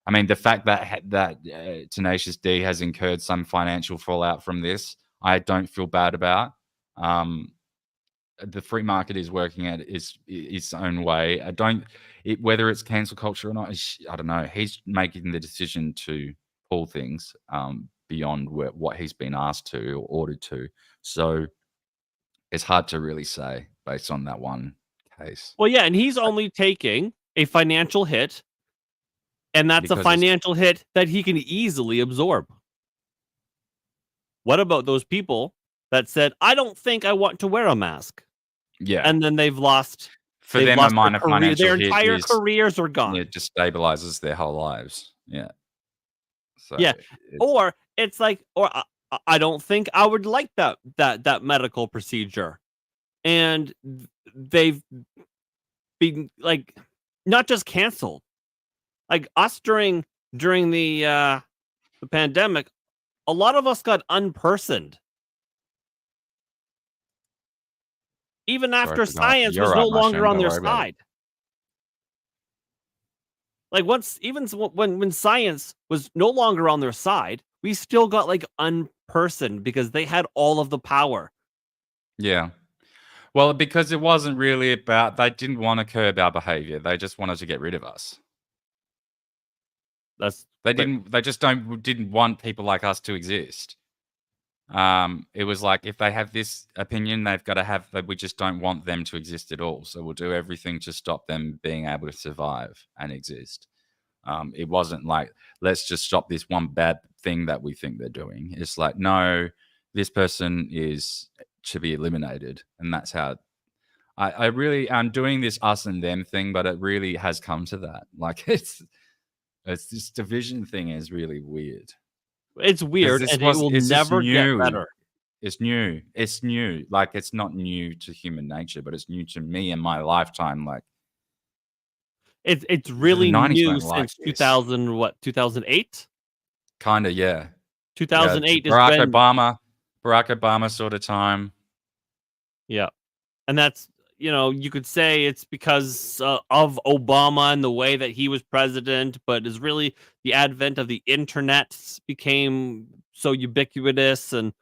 I mean, the fact that Tenacious D has incurred some financial fallout from this, I don't feel bad about. The free market is working at its own way. Whether it's cancel culture or not, I don't know. He's making the decision to pull things beyond what he's been asked to or ordered to. So it's hard to really say based on that one case. Well, yeah, and he's only taking a financial hit, and that's Because a financial hit that he can easily absorb. What about those people that said, "I don't think I want to wear a mask"? Yeah. And then they've lost For them, a minor their career. financial Their hit entire is, careers are gone. it just stabilizes their whole lives. Yeah. So Yeah. Or it's like, or I don't think I would like that medical procedure. And they've been like not just canceled. Like us during the pandemic, a lot of us got unpersoned. Even after science was no longer on their side. Like when science was no longer on their side, we still got like unpersoned because they had all of the power. Yeah. Well, because it wasn't really about, they didn't want to curb our behavior. They just wanted to get rid of us. That's They didn't want people like us to exist. It was like, if they have this opinion, they've got to have, we just don't want them to exist at all. So we'll do everything to stop them being able to survive and exist. It wasn't like, let's just stop this one bad thing that we think they're doing. It's like, no, this person is to be eliminated. And that's how I really am doing this us and them thing, but it really has come to that. Like, it's this division thing is really weird. It's weird, and it will never get better. It's new. It's new. Like, it's not new to human nature, but it's new to me in my lifetime. Like, it's really 90s new went like since this. 2008? Kind of, yeah. 2008 is Barack when Obama sort of time. Yeah. And that's, you could say it's because of Obama and the way that he was president, but it's really the advent of the internet became so ubiquitous and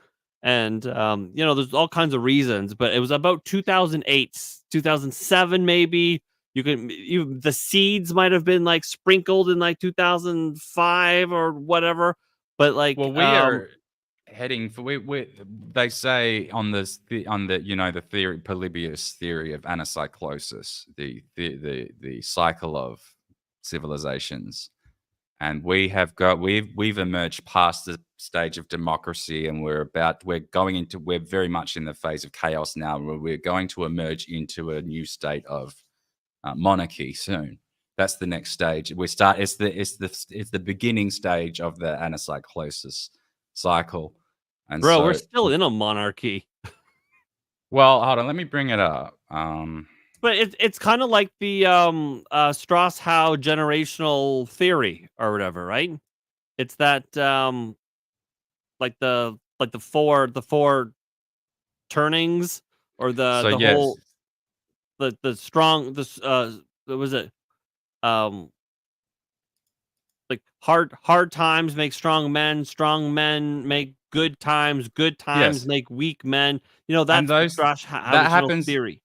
there's all kinds of reasons, but it was about 2008, 2007 maybe. The seeds might have been like sprinkled in like 2005 or whatever, but like Well, we are heading for they say on the the theory, Polybius theory of anacyclosis, the cycle of civilizations, and we've emerged past the stage of democracy, and we're very much in the phase of chaos now, where we're going to emerge into a new state of monarchy soon. That's the next stage. It's the beginning stage of the anacyclosis cycle. And bro, we're still in a monarchy. Well, hold on, let me bring it up. But it's kind of like the Strauss-Howe generational theory or whatever, right? It's that like the four turnings, or the strong what was it? Like hard times make strong men make good times Yes. make weak men. That's the Strauss-Howe theory.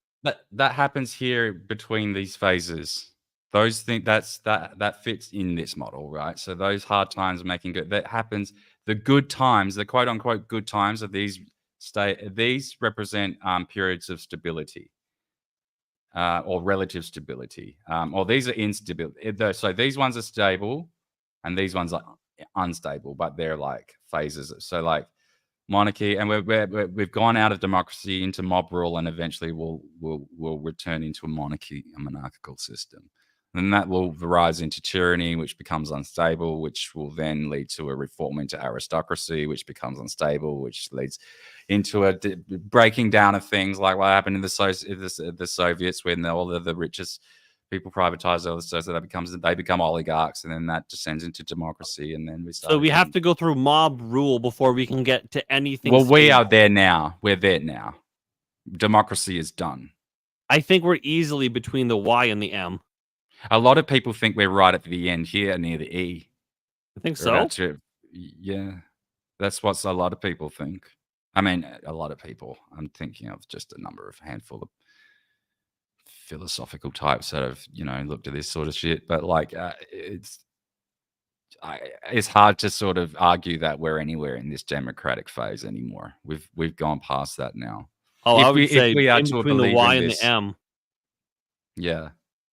That happens here between these phases. Those things that fits in this model, right? So those hard times making good, that happens. The good times, the quote unquote good times of these represent periods of stability. Or relative stability, or these are instability. So these ones are stable, and these ones are unstable, but they're like phases. So like monarchy, and we've gone out of democracy into mob rule, and eventually we'll return into a monarchical system. And that will rise into tyranny, which becomes unstable, which will then lead to a reform into aristocracy, which becomes unstable, which leads into a breaking down of things like what happened in the Soviets, when all of the richest people privatize all the stuff, so they become oligarchs, and then that descends into democracy, and then we have to go through mob rule before we can get to anything. Well, we are there now. We're there now. Democracy is done. I think we're easily between the Y and the M. A lot of people think we're right at the end here, near the E. I think so. Yeah, that's what a lot of people think. I mean, a lot of people. I'm thinking of just a handful of philosophical types that have, looked at this sort of shit. But like, it's hard to sort of argue that we're anywhere in this democratic phase anymore. We've gone past that now. Oh, I would say in between the Y and the M. Yeah.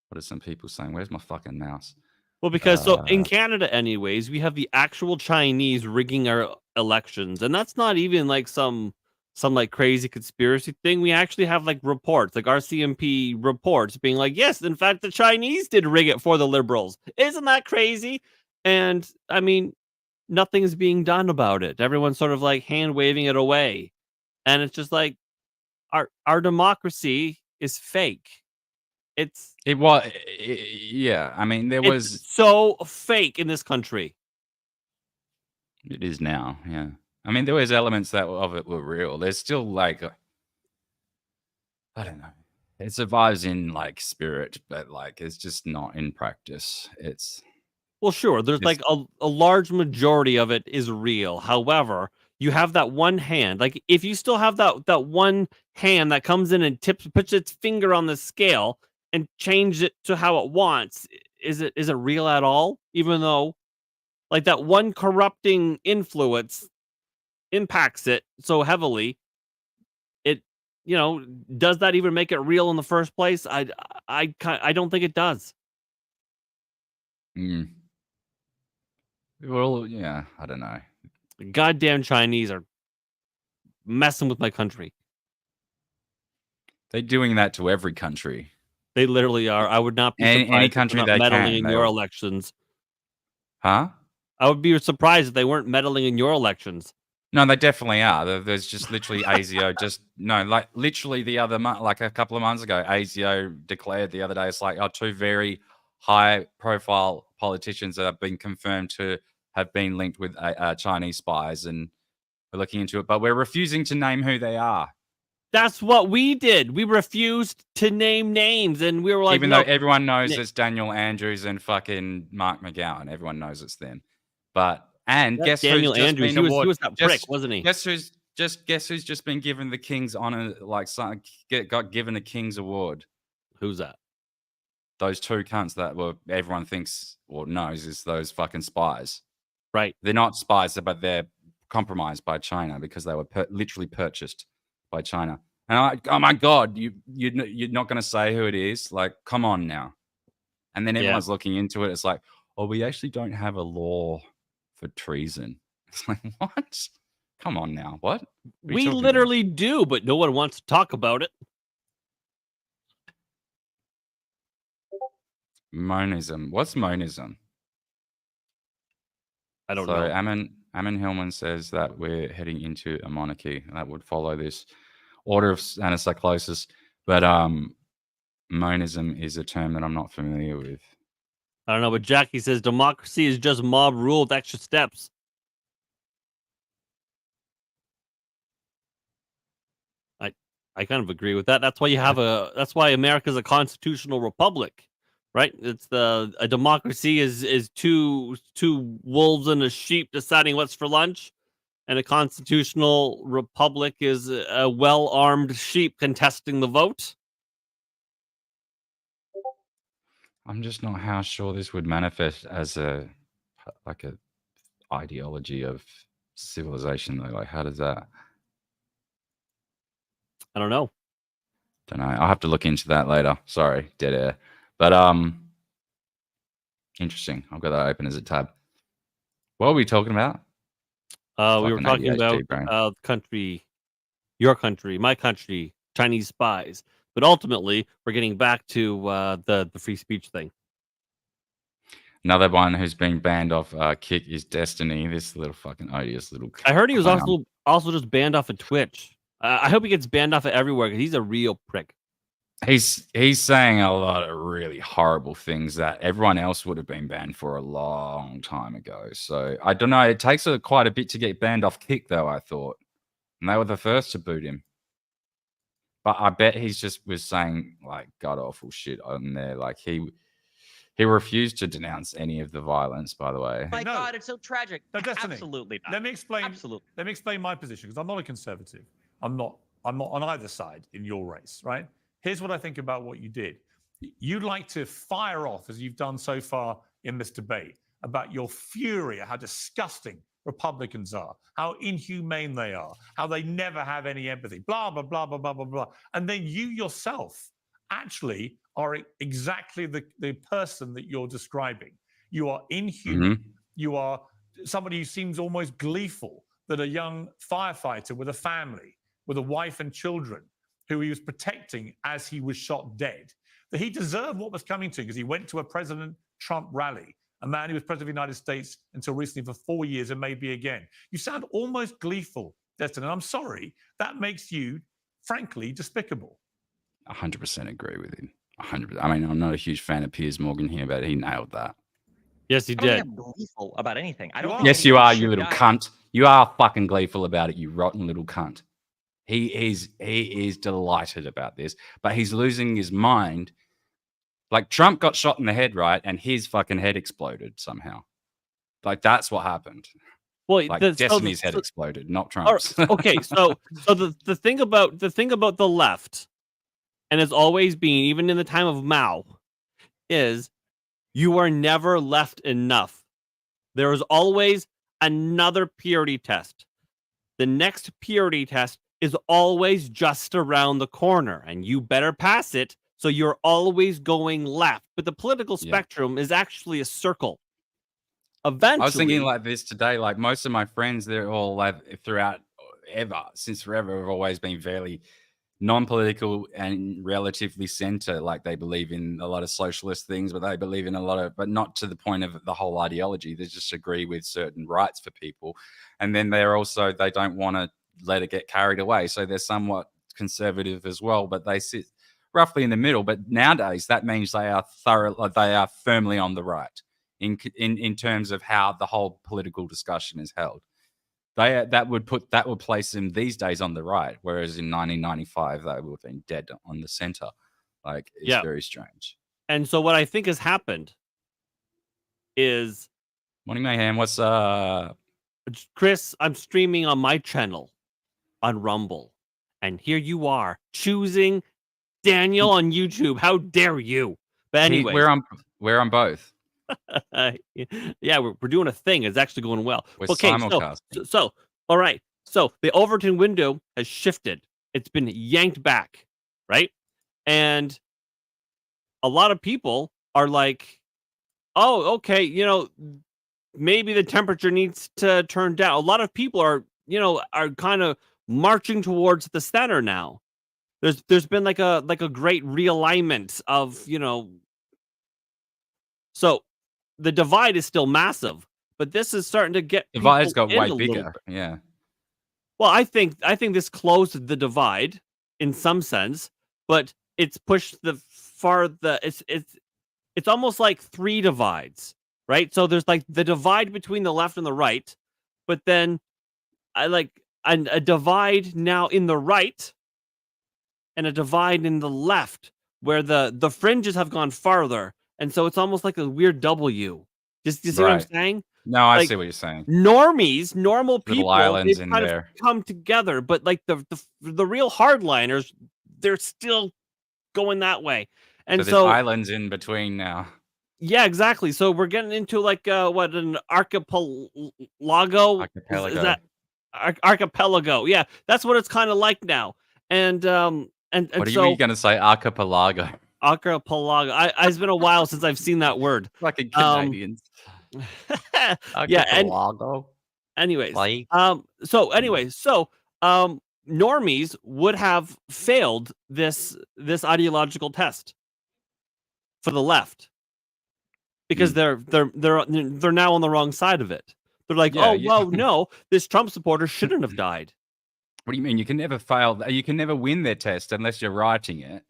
What are some people saying? Where's my fucking mouse? Well, because so in Canada, anyways, we have the actual Chinese rigging our elections, and that's not even like some like crazy conspiracy thing. We actually have like reports, like RCMP reports, being like, yes, in fact, the Chinese did rig it for the Liberals. Isn't that crazy? And I mean, nothing's being done about it. Everyone's sort of like hand waving it away, and it's just like our democracy is fake. Yeah. I mean, it's so fake in this country. It is now, yeah. I mean, there was elements of it were real. There's still like, I don't know. It survives in like spirit, but like it's just not in practice. Well, sure. There's like a large majority of it is real. However, you have that one hand. Like if you still have that one hand that comes in and puts its finger on the scale and change it to how it wants, is it real at all? Even though like that one corrupting influence impacts it so heavily. It, does that even make it real in the first place? I don't think it does. Mm. Well, yeah, I don't know. The goddamn Chinese are messing with my country. They're doing that to every country. They literally are. I would not be surprised Any if they're country not they meddling can. in your elections. Huh? I would be surprised if they weren't meddling in your elections. No, they definitely are. There's just literally ASIO. Like literally the other month, like a couple of months ago, ASIO declared the other day, it's like, two very high-profile politicians that have been confirmed to have been linked with Chinese spies, and we're looking into it, but we're refusing to name who they are. That's what we did. We refused to name names, and we were like, even though everyone knows it's Daniel Andrews and fucking Mark McGowan, everyone knows it's them. But guess Daniel who's just Andrews? been He was that prick, wasn't he? Guess who's just been given the King's honor? Like, got given a King's award. Who's that? Those two cunts that everyone thinks or knows is those fucking spies. Right? They're not spies, but they're compromised by China because they were literally purchased by China. And I'm like, oh my God, you're not going to say who it is? Like, come on now. And then everyone's looking into it. It's like, we actually don't have a law for treason. It's like, what? Come on now. What? We literally do, but no one wants to talk about it. Monism. What's monism? I don't know. Ammon Hillman says that we're heading into a monarchy. That would follow this order of anacyclosis. But monism is a term that I'm not familiar with. I don't know, but Jackie says democracy is just mob rule with extra steps. I kind of agree with that. That's why you have that's why America's a constitutional republic, right? It's a democracy is two wolves and a sheep deciding what's for lunch, and a constitutional republic is a well-armed sheep contesting the vote. I'm just not how sure this would manifest as a ideology of civilization though. Like, how does that? I don't know. I'll have to look into that later. Sorry, dead air. But interesting. I've got that open as a tab. What were we talking about? We were talking about country, your country, my country, Chinese spies. But ultimately, we're getting back to the free speech thing. Another one who's been banned off Kick is Destiny. This little fucking odious little. I heard he was also just banned off of Twitch. I hope he gets banned off of everywhere because he's a real prick. He's saying a lot of really horrible things that everyone else would have been banned for a long time ago. So I don't know. It takes quite a bit to get banned off Kick, though, I thought. And they were the first to boot him. But I bet he's just was saying like god awful shit on there. Like he refused to denounce any of the violence, by the way. My God, it's so tragic. No, Destiny. Absolutely not. Let me explain. Absolutely. Let me explain my position because I'm not a conservative. I'm not on either side in your race, right? Here's what I think about what you did. You'd like to fire off, as you've done so far in this debate, about your fury at how disgusting Republicans are, how inhumane they are, how they never have any empathy, blah, blah, blah, blah, blah, blah, blah. And then you yourself actually are exactly the person that you're describing. You are inhuman. Mm-hmm. You are somebody who seems almost gleeful that a young firefighter with a family, with a wife and children, who he was protecting as he was shot dead, that he deserved what was coming to him because he went to a President Trump rally, a man who was president of the United States until recently for 4 years and maybe again. You sound almost gleeful, Destin, and I'm sorry. That makes you, frankly, despicable. 100% agree with him. 100%. I mean, I'm not a huge fan of Piers Morgan here, but he nailed that. Yes, he I don't did. think I'm gleeful about anything. I don't. Yes, you are, you little cunt. You are fucking gleeful about it, you rotten little cunt. He is delighted about this, but he's losing his mind. Like Trump got shot in the head, right? And his fucking head exploded somehow. Like that's what happened. Well, like Destiny's head exploded, not Trump's. Okay, so the thing about the left, and has always been, even in the time of Mao, is you are never left enough. There is always another purity test. The next purity test is always just around the corner, and you better pass it, so you're always going left. But the political Yeah. spectrum is actually a circle. I was thinking Eventually, like this today. Like most of my friends, they're all like throughout since forever, have always been fairly non-political and relatively center. Like they believe in a lot of socialist things, but they believe in a lot of, but not to the point of the whole ideology. They just agree with certain rights for people, and then they're also they don't want to let it get carried away. So they're somewhat conservative as well, but they sit roughly in the middle. But nowadays, that means they are they are firmly on the right in terms of how the whole political discussion is held. That would place them these days on the right, whereas in 1995 they would have been dead on the center. Like it's Yeah. very strange. and so what I think has happened is, Morning Mayhem, what's up? Chris, I'm streaming on my channel on Rumble, and here you are choosing Daniel on YouTube. How dare you? But anyway, We're on both. yeah, we're doing a thing. It's actually going well. We're Okay, simulcasting. so all right. So the Overton window has shifted. It's been yanked back, right? And a lot of people are like, "Oh, okay, maybe the temperature needs to turn down." A lot of people are kind of marching towards the center now. There's been like a great realignment of, so the divide is still massive, but this is starting to get Divide's people got in way a little bigger. bit. Yeah. Well, I think this closed the divide in some sense, but it's pushed it's almost like three divides, right? So there's like the divide between the left and the right, but then a divide now in the right and a divide in the left where the fringes have gone farther, and so it's almost like a weird W. Just you see what I'm Right. saying? No, I Like, see what you're saying. normal Little people, islands they've in kind of there. come together, but like the real hardliners, they're still going that way. And So there's islands in between now. yeah, exactly. So we're getting into like what, an archipelago? Is Archipelago. that archipelago? Yeah, that's what it's kind of like now. And and What are so you going to say? Archipelago. archipelago. It's been a while since I've seen that word. Fucking Canadians. Yeah, and Archipelago. anyways, Like, so normies would have failed this ideological test for the left because they're now on the wrong side of it. They're like, Yeah, oh, yeah. well, no, this Trump supporter shouldn't have died. what do you mean? You can never fail. You can never win their test unless you're writing it.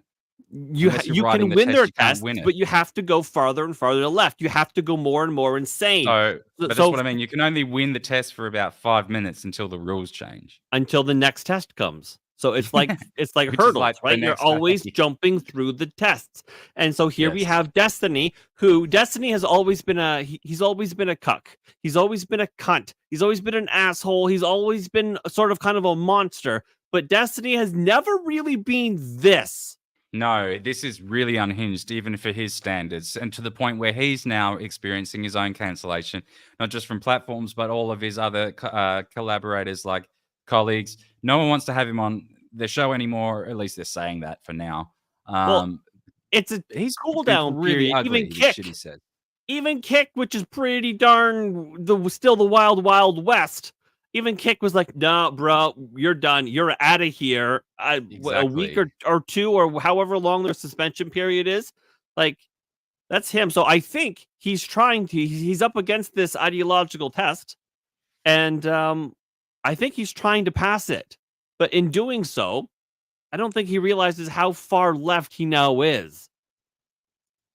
You Unless you're you writing can the win test, their you can't tests, win it. but you have to go farther and farther to the left. You have to go more and more insane. So, but So- that's what I mean. You can only win the test for about 5 minutes until the rules change. until the next test comes. So it's like Which is hurdles, like the right? You're next always day. jumping through the tests. And so here we Yes. have Destiny, Destiny has always been he's always been a cuck. He's always been a cunt. He's always been an asshole. He's always been sort of kind of a monster. But Destiny has never really been this. No, this is really unhinged, even for his standards, and to the point where he's now experiencing his own cancellation, not just from platforms, but all of his other collaborators, like colleagues. No one wants to have him on the show anymore. At least they're saying that for now. Well, it's a He's cooldown really period. ugly. Even This Kick, shit he said. which is pretty darn still the wild, wild west. Even Kick was like, "Nah, bro, you're done. You're out of here." A week Exactly. or two, or however long their suspension period is. Like, that's him. So I think he's he's up against this ideological test, and I think he's trying to pass it. But in doing so, I don't think he realizes how far left he now is.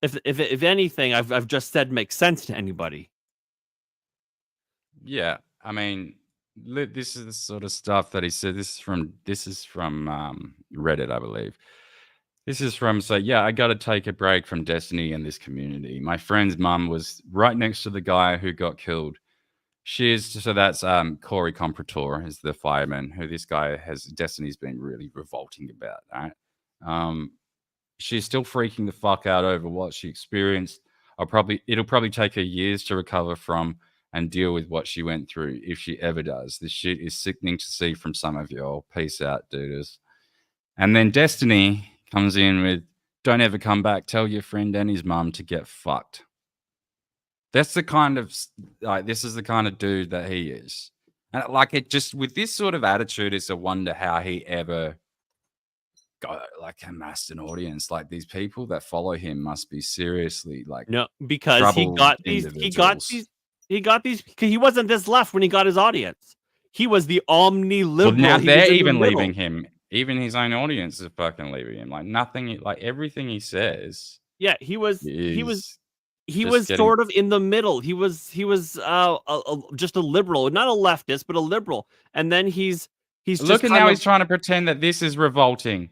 If anything, I've just said makes sense to anybody. Yeah, I mean, this is the sort of stuff that he said. This is from Reddit, I believe. This is from, so yeah, I got to take a break from Destiny and this community. My friend's mum was right next to the guy who got killed. That's Corey Comprator is the fireman who this guy Destiny's been really revolting about, right? She's still freaking the fuck out over what she experienced. It'll probably take her years to recover from, and deal with what she went through if she ever does. This shit is sickening to see from some of y'all. Peace out, dudes. And then Destiny comes in with, don't ever come back. Tell your friend and his mum to get fucked. That's the kind of, like, this is the kind of dude that he is. And like, it just, with this sort of attitude, it's a wonder how he ever got, like, amassed an audience. Like, these people that follow him must be seriously, like, No, because he troubled got these. individuals. Because he wasn't this left when he got his audience. He was the omni-liberal. Well, now He was they're in the even middle. leaving him. Even his own audience is fucking leaving him. Like, nothing, like, everything he says Yeah, he was is getting... sort of in the middle. He was just a liberal, not a leftist, but a liberal. And then he's Look just at kind now of... he's trying to pretend that this is revolting.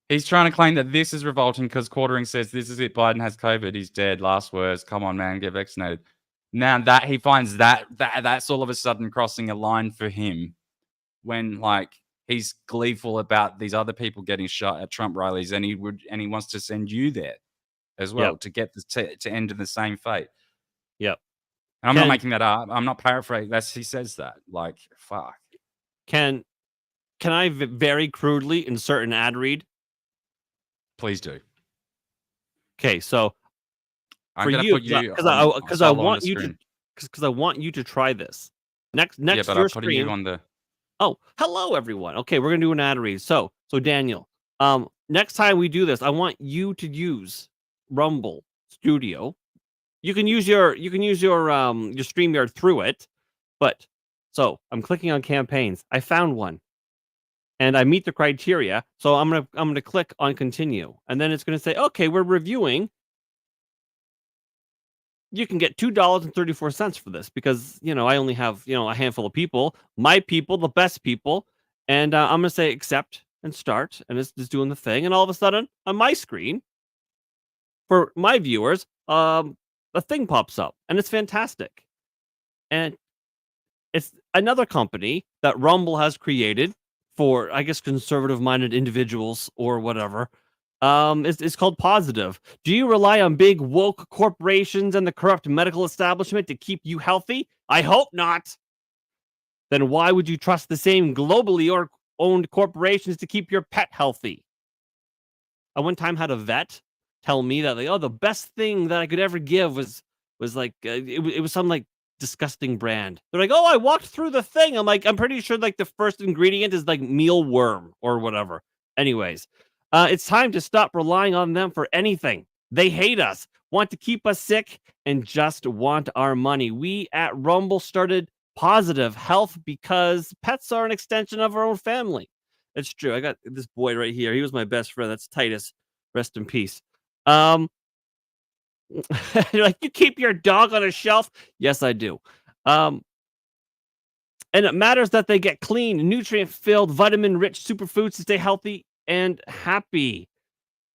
He's trying to claim that this is revolting because Quartering says this is it. Biden has COVID. He's dead. Last words. Come on, man, get vaccinated. Now that he finds that's all of a sudden crossing a line for him, when like he's gleeful about these other people getting shot at Trump rallies, and he wants to send you there as well to get this to end in the same fate. Yep. And I'm not making that up. I'm not paraphrasing. He says that. Like, fuck. Can I very crudely insert an ad read? Please do. Okay, so I'm for gonna you, put you because I want you to try this next yeah, to but your I'm putting stream. you on the. Oh, hello everyone. Okay, we're gonna do an ad read. So Daniel, next time we do this, I want you to use Rumble Studio. You can use your StreamYard through it, but so I'm clicking on campaigns. I found one, and I meet the criteria. So I'm gonna click on continue, and then it's gonna say, okay, we're reviewing. You can get $2.34 for this because I only have a handful of people, my people, the best people, and I'm gonna say accept and start, and it's just doing the thing, and all of a sudden on my screen for my viewers, a thing pops up, and it's fantastic, and it's another company that Rumble has created for, I guess, conservative-minded individuals or whatever. It's called Positive. Do you rely on big woke corporations and the corrupt medical establishment to keep you healthy? I hope not. Then why would you trust the same globally owned corporations to keep your pet healthy? I one time had a vet tell me that the best thing that I could ever give was like it was some like disgusting brand. They're like, oh, I walked through the thing. I'm like, I'm pretty sure like the first ingredient is like mealworm or whatever. Anyways. It's time to stop relying on them for anything. They hate us, want to keep us sick, and just want our money. We at Rumble started Positive Health because pets are an extension of our own family. It's true. I got this boy right here. He was my best friend. That's Titus. Rest in peace. You're like, you keep your dog on a shelf? Yes, I do. And it matters that they get clean, nutrient-filled, vitamin-rich superfoods to stay healthy and happy.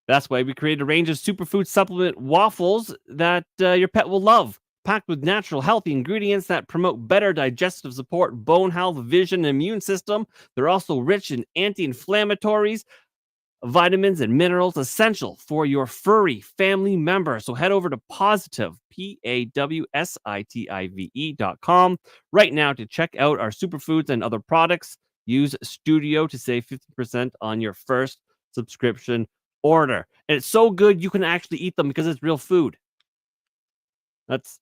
That's why we created a range of superfood supplement waffles that your pet will love, packed with natural, healthy ingredients that promote better digestive support, bone health, vision, and immune system. They're also rich in anti-inflammatories, vitamins, and minerals essential for your furry family member. So head over to Positive, PAWSITIVE.com right now to check out our superfoods and other products. Use Studio to save 50% on your first subscription order. And it's so good you can actually eat them because it's real food. That's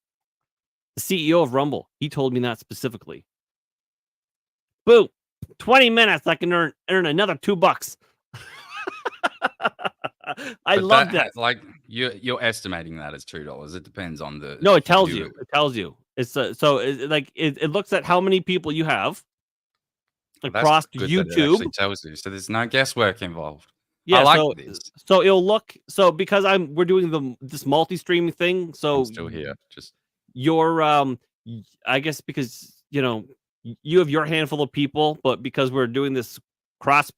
the CEO of Rumble. He told me that specifically. Boom. 20 minutes. I can earn another $2. I love that. Like you're estimating that as $2. It depends on the. No, it tells you. It tells you. It's it looks at how many people you have across YouTube. That it actually tells you. So there's no guesswork involved. Yeah, I like this. So it'll look because we're doing this multi-streaming thing. So I'm still here. Just your I guess because you have your handful of people, but because we're doing this cross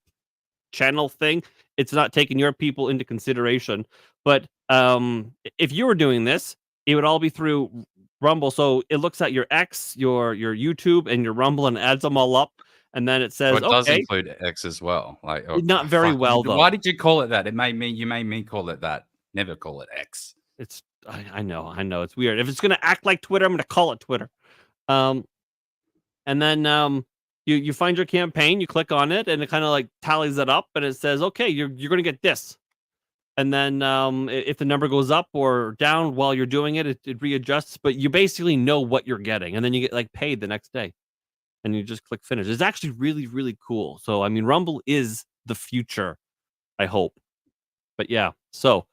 channel thing, it's not taking your people into consideration. But if you were doing this, it would all be through Rumble. So it looks at your X, your YouTube, and your Rumble, and adds them all up. And then it says, it does include X as well. Like not very well though. Why did you call it that? You made me call it that. Never call it X. I know it's weird. If it's gonna act like Twitter, I'm gonna call it Twitter. And then you find your campaign, you click on it, and it kind of like tallies it up, and it says, okay, you're going to get this. And then if the number goes up or down while you're doing it, it readjusts. But you basically know what you're getting, and then you get like paid the next day, and you just click finish. It's actually really, really cool. So I mean, Rumble is the future, I hope. But yeah, so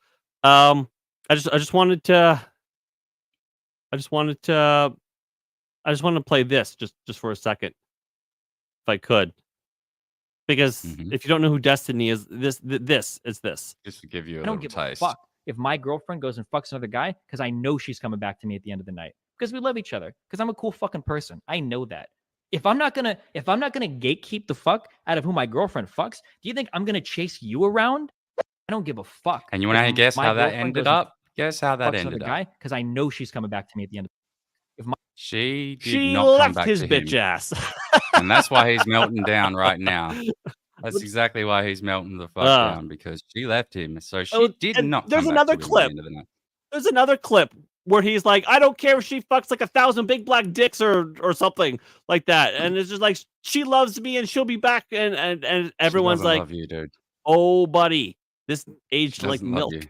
I just wanted to play this just for a second, if I could, because if you don't know who Destiny is, this is this. Just to give you a I don't little give a taste. fuck if my girlfriend goes and fucks another guy because I know she's coming back to me at the end of the night because we love each other because I'm a cool fucking person. I know that. If I'm not gonna gatekeep the fuck out of who my girlfriend fucks, do you think I'm gonna chase you around? I don't give a fuck. And you want to guess how that ended up? Guess how that Fucks ended another up. guy because I know she's coming back to me at the end. She did She not come left back his to bitch him. ass. And that's why he's melting down right now. That's exactly why he's melting the fuck down, because she left him. So she did and not there's come another back to him clip. at the end of the night. There's another clip where he's like, I don't care if she fucks like 1,000 big black dicks or something like that. And it's just like, she loves me and she'll be back. And everyone's She doesn't like, love you, dude. oh, buddy, this aged She like doesn't love milk. you.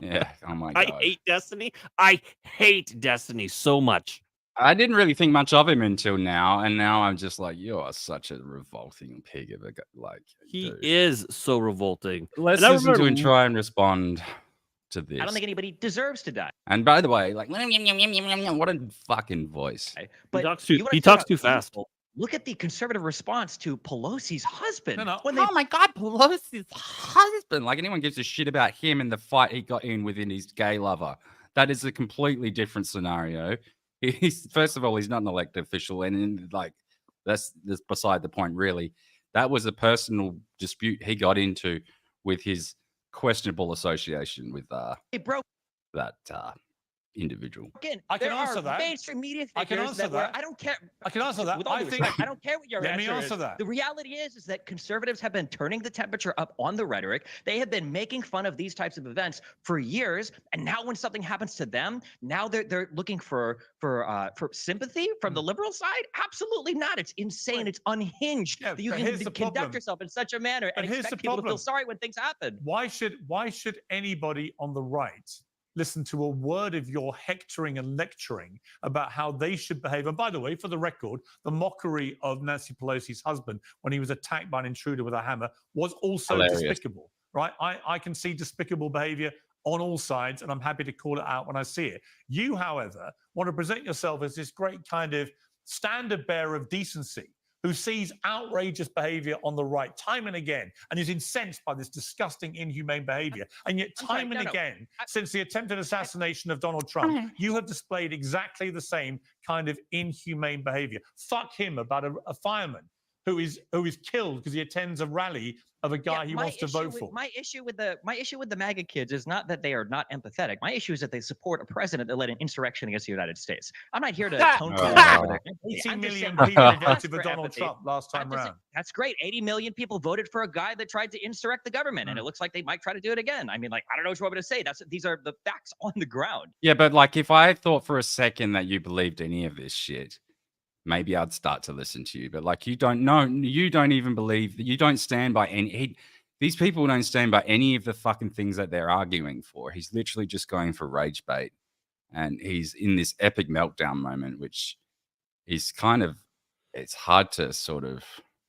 Yeah. Oh my God. I hate Destiny. I hate Destiny so much. I didn't really think much of him until now, and now I'm just like, you are such a revolting pig of a guy. Like, He dude. is so revolting. Let's And I listen to remember- him try and respond to this. I don't think anybody deserves to die. And by the way, like, what a fucking voice. But talks you too- wanna he talk talks about too fast. evil? Look at the conservative response to Pelosi's husband. No. When they Oh my God, Pelosi's husband. Like, anyone gives a shit about him and the fight he got in within his gay lover. That is a completely different scenario. He's, first of all, he's not an elected official, and like that's beside the point, really. That was a personal dispute he got into with his questionable association with broke that individual. in, I can there answer are that. mainstream media I can figures answer that were- that. I don't care. I can answer that. With all I due think. respect, I don't care what your Let me answer answer is. that. The reality is that conservatives have been turning the temperature up on the rhetoric. They have been making fun of these types of events for years, and now when something happens to them, now they're looking for sympathy from the liberal side. Absolutely not. It's insane. It's unhinged Yeah, that you but can here's the conduct problem. yourself in such a manner But and here's expect the people to feel problem. sorry when things happen. Why should anybody on the right listen to a word of your hectoring and lecturing about how they should behave? And by the way, for the record, the mockery of Nancy Pelosi's husband when he was attacked by an intruder with a hammer was also Hilarious. despicable, right? I can see despicable behavior on all sides, and I'm happy to call it out when I see it. You, however, want to present yourself as this great kind of standard bearer of decency who sees outrageous behavior on the right time and again and is incensed by this disgusting, inhumane behavior. And yet, I'm sorry, time and no. again, since the attempted assassination of Donald Trump, you have displayed exactly the same kind of inhumane behavior. Fuck him about a fireman who is killed because he attends a rally of a guy he wants to vote for. My issue with the MAGA kids is not that they are not empathetic. My issue is that they support a president that led an insurrection against the United States. I'm not here to atone for Wow. their 80 I'm just million saying people that voted for for Donald empathy. Trump last time I'm just saying, around. that's great. 80 million people voted for a guy that tried to insurrect the government, and it looks like they might try to do it again. I mean, like, I don't know what you want me to say. These are the facts on the ground. Yeah, but like, if I thought for a second that you believed any of this shit, maybe I'd start to listen to you. But like, you don't know, you don't even believe that, you don't stand by any. These people don't stand by any of the fucking things that they're arguing for. He's literally just going for rage bait, and he's in this epic meltdown moment, which is kind of, it's hard to sort of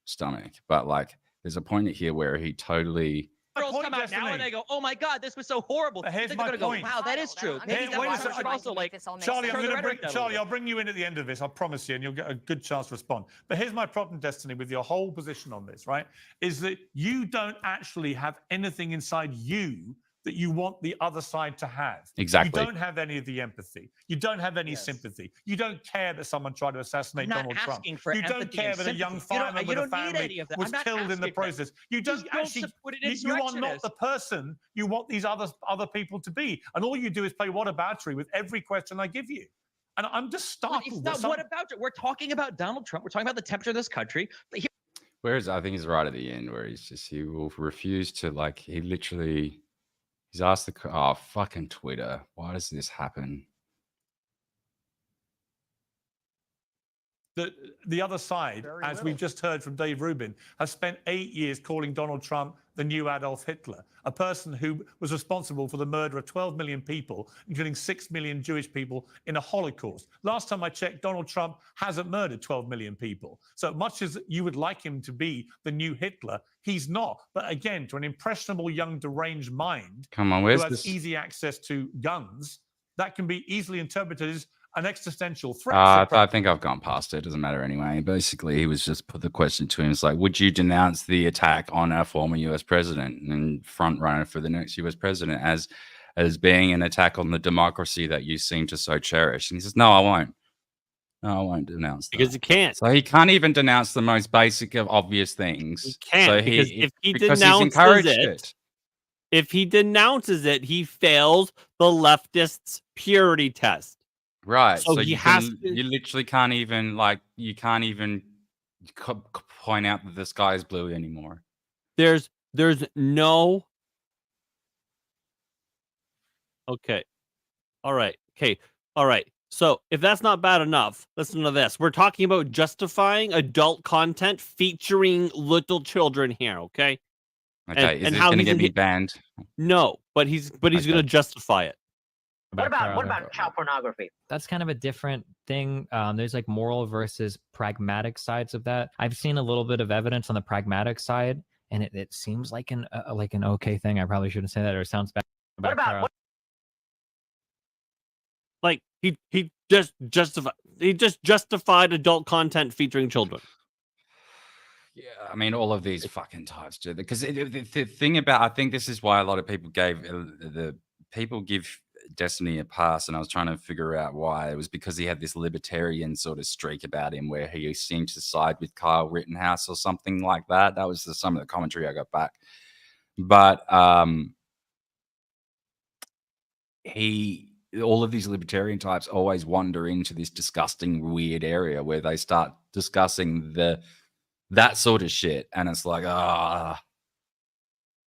stomach. But like, there's a point here where he totally. Girls point, come out now Destiny. and they go, "Oh my God, this was so horrible." But here's They're my gonna go, point. "Wow, that is true." Maybe Here- that wait a was second. also like Charlie, I'm turn the going to rhetoric down a little Charlie, I'll bring you in at the end of this. I promise you, and you'll get a good chance to respond. But here's my problem, Destiny, with your whole position on this, right? Is that you don't actually have anything inside you that you want the other side to have. Exactly. You don't have any of the empathy. You don't have any sympathy. You don't care that someone tried to assassinate I'm not Donald Trump. asking for You don't empathy care and that a young sympathy. You don't- fireman you with a don't need family any of that. was I'm not killed in the asking for that. process. You don't Just don't actually. support an You are not insurrectionist. the person you want these other people to be, and all you do is play whataboutery with every question I give you. And I'm just Well, startled. it's that not some- what about it. We're talking about Donald Trump. We're talking about the temperature of this country. But Whereas I think he's right at the end, where he will refuse to, like, he's asked oh, fucking Twitter, why does this happen? the other side, as we've just heard from Dave Rubin, has spent 8 years calling Donald Trump the new Adolf Hitler, a person who was responsible for the murder of 12 million people, including 6 million Jewish people in a Holocaust. Last time I checked, Donald Trump hasn't murdered 12 million people. So much as you would like him to be the new Hitler, he's not. But again, to an impressionable, young, deranged mind Come on, who where's has this? easy access to guns, that can be easily interpreted as an existential threat. I think I've gone past it. It doesn't matter anyway. Basically, he was just put the question to him. It's like, would you denounce the attack on a former US president and front runner for the next US president as being an attack on the democracy that you seem to so cherish? And he says, no, I won't. No, I won't denounce that. Because you can't. So he can't even denounce the most basic of obvious things. He can't, So because if he because he's denounces encouraged it, if he denounces it, he fails the leftists' purity test. Right. So So he you has can, to- you literally can't even point out that the sky is blue anymore. There's no. Okay. All right. Okay. All right. So if that's not bad enough, listen to this. We're talking about justifying adult content featuring little children here. Okay. Okay, is and it how going to he's get in me here- banned? No, but he's going to Okay. justify it. What about child pornography? That's kind of a different thing. There's like moral versus pragmatic sides of that. I've seen a little bit of evidence on the pragmatic side, and it seems like an okay thing. I probably shouldn't say that, or it sounds bad. What about Like he just justified adult content featuring children. Yeah, I mean, all of these fucking types do that. Because the thing about, I think this is why a lot of people give Destiny a pass, and I was trying to figure out why. It was because he had this libertarian sort of streak about him where he seemed to side with Kyle Rittenhouse or something like that. That was some of the commentary I got back. But all of these libertarian types always wander into this disgusting, weird area where they start discussing that sort of shit, and it's like,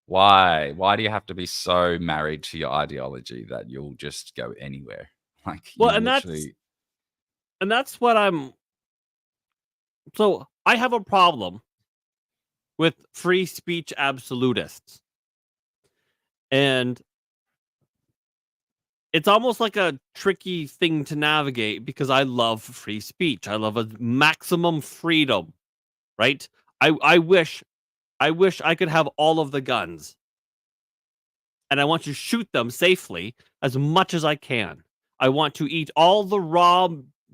why do you have to be so married to your ideology that you'll just go anywhere? Like, Well, you and literally- that's what I'm. So I have a problem with free speech absolutists, and it's almost like a tricky thing to navigate because I love free speech. I love a maximum freedom, right? I wish I could have all of the guns, and I want to shoot them safely as much as I can. I want to eat all the raw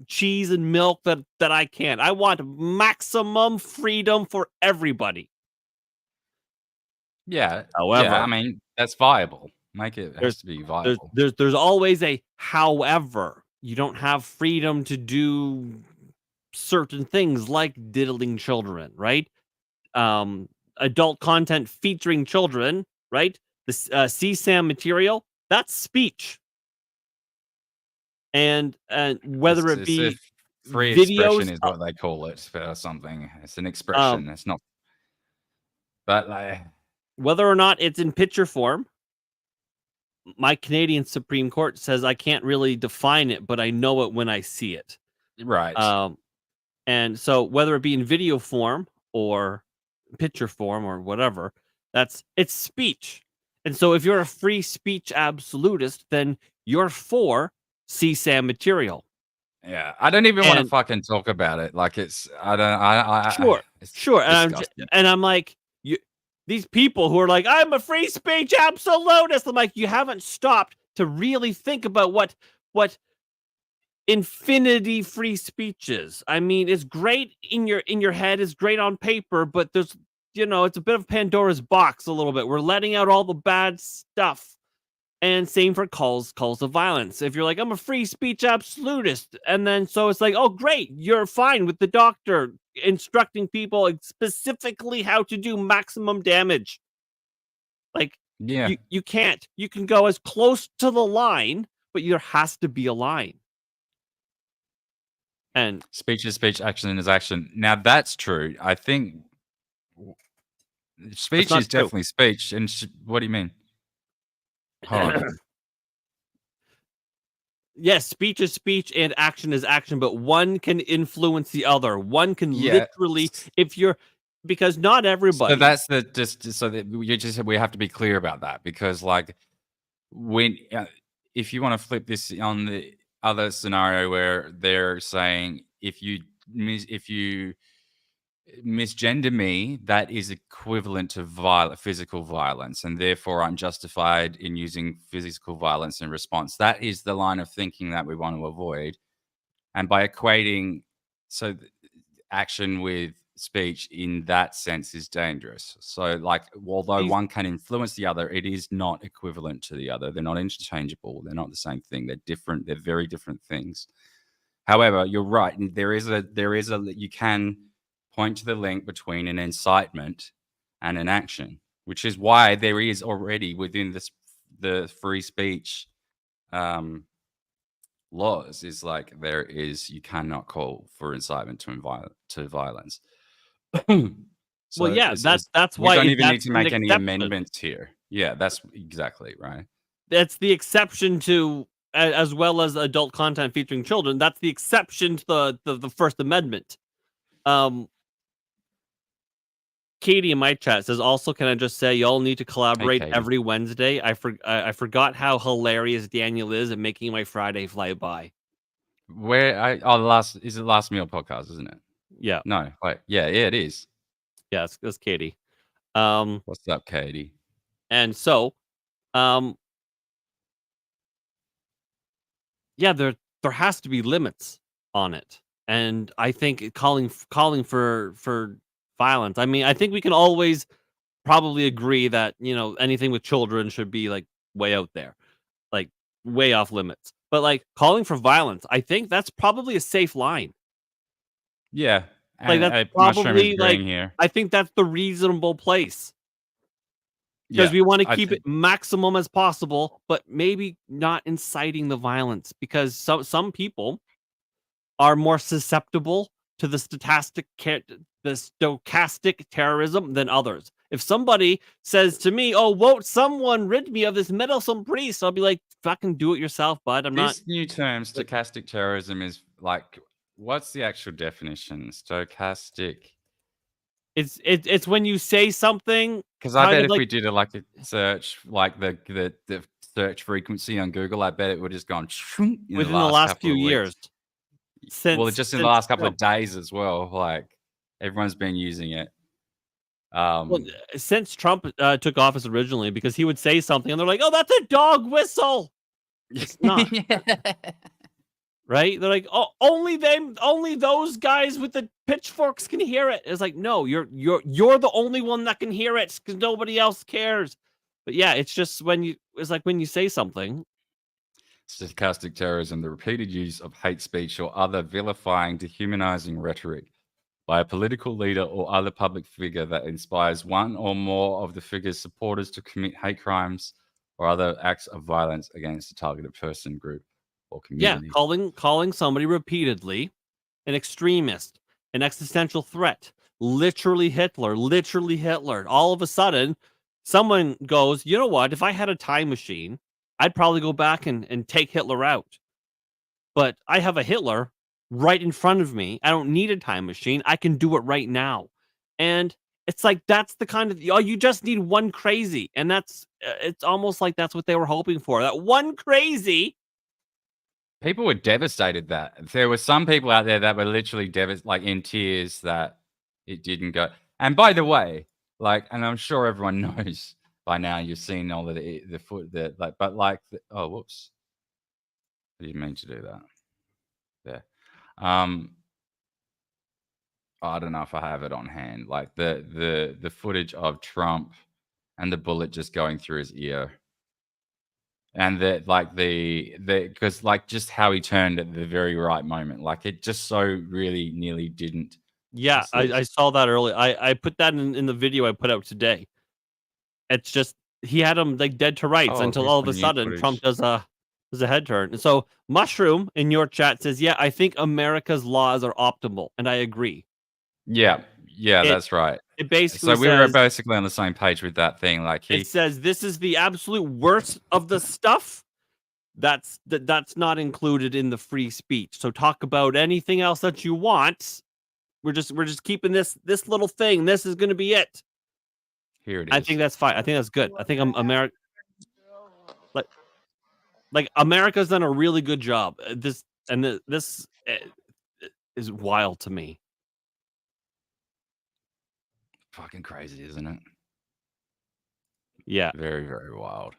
cheese and milk that I can. I want maximum freedom for everybody. yeah. However, I mean, that's viable. It has to be viable. There's always a however. You don't have freedom to do certain things like diddling children, right? Adult content featuring children, right? The CSAM material, that's speech. And whether it be free videos, expression is what they call it or something. It's an expression. It's not. But like, whether or not it's in picture form, my Canadian Supreme Court says I can't really define it, but I know it when I see it. right. And so whether it be in video form or picture form or whatever, it's speech. And so if you're a free speech absolutist, then you're for CSAM material. Yeah, I don't even want to And- fucking talk about it. Like, it's I it's Sure. And disgusting. I'm like, these people who are like, I'm a free speech absolutist. I'm like, you haven't stopped to really think about what infinity free speech is. I mean, it's great in your head, it's great on paper, but there's, it's a bit of Pandora's box a little bit. We're letting out all the bad stuff. And same for calls to violence. If you're like, I'm a free speech absolutist, and then so it's like, oh great, you're fine with the doctor instructing people specifically how to do maximum damage. Like, Yeah, you can't. You can go as close to the line, but there has to be a line. And speech is speech, action is action. Now that's true. I think speech not is true. definitely speech. And what do you mean? Hold on. yes, speech is speech and action is action, but one can influence the other. One can Yeah. literally, because not So everybody. that's just so that we have to be clear about that, because like when if you want to flip this on the other scenario where they're saying if you misgender me, that is equivalent to physical violence, and therefore I'm justified in using physical violence in response. That is the line of thinking that we want to avoid. And by equating action with speech in that sense is dangerous. So, like, although one can influence the other, it is not equivalent to the other. They're not interchangeable. They're not the same thing. They're different. They're very different things. However, you're right. There is a you can point to the link between an incitement and an action, which is why there is already within the free speech laws is like you cannot call for incitement to violence. Well, yeah, that's we why don't even need that's to an make any exception. amendments here. Yeah, that's exactly right. That's the exception to, as well as adult content featuring children. That's the exception to the First Amendment. Katie in my chat says, also, can I just say, y'all need to collaborate Katie. every Wednesday. I forgot how hilarious Daniel is at making my Friday fly by. Is it Last Meal podcast, isn't it? Yeah. No, wait. Yeah, it is. Yeah, it's Katie. What's up, Katie? And so, yeah, there has to be limits on it. And I think calling for violence. I mean, I think we can always probably agree that, anything with children should be like way out there, like way off limits. But like calling for violence, I think that's probably a safe line. Yeah. Like that's probably like here. I think that's the reasonable place. Because we want to keep it maximum as possible, but maybe not inciting the violence, because some people are more susceptible to the stochastic terrorism than others. If somebody says to me, "Oh, won't someone rid me of this meddlesome priest?" I'll be like, "Fucking do it yourself, bud." This new term, stochastic terrorism, is like, what's the actual definition? Stochastic. It's when you say something. Because I bet if we did a search, like the search frequency on Google, I bet it would just gone within the last few years. Just in the last couple of days as well. Like everyone's been using it. Well, since Trump took office originally, because he would say something and they're like, "Oh, that's a dog whistle." It's not. Right? They're like, "Oh, only those guys with the pitchforks can hear it." It's like, no, you're the only one that can hear it because nobody else cares. But yeah, it's just when you say something. Stochastic terrorism, the repeated use of hate speech or other vilifying, dehumanizing rhetoric by a political leader or other public figure that inspires one or more of the figure's supporters to commit hate crimes or other acts of violence against a targeted person, group, or community. Yeah, calling somebody repeatedly an extremist, an existential threat, literally Hitler. All of a sudden, someone goes, "You know what? If I had a time machine, I'd probably go back and take Hitler out. But I have a Hitler right in front of me. I don't need a time machine. I can do it right now." And it's like, that's the kind of, you just need one crazy. And it's almost like that's what they were hoping for. That one crazy. People were devastated that there were some people out there that were literally like in tears that it didn't go. And by the way, and I'm sure everyone knows by now, you've seen all of oh, whoops. I didn't mean to do that. There. I don't know if I have it on hand. Like the footage of Trump and the bullet just going through his ear. And because just how he turned at the very right moment, like it just so really nearly didn't. Yeah, I saw that earlier. I put that in the video I put out today. It's just, he had him like dead to rights until all of a sudden Trump does a head turn. And so Mushroom in your chat says, "Yeah, I think America's laws are optimal," and I agree. Yeah, that's right. It basically we were basically on the same page with that thing. Like it says, this is the absolute worst of the stuff, that's not included in the free speech. So talk about anything else that you want. We're just keeping this little thing. This is going to be it. Here it is. I think that's fine. I think that's good. I think America, like America's done a really good job. This is wild to me. Fucking crazy, isn't it? Yeah, Very, very wild.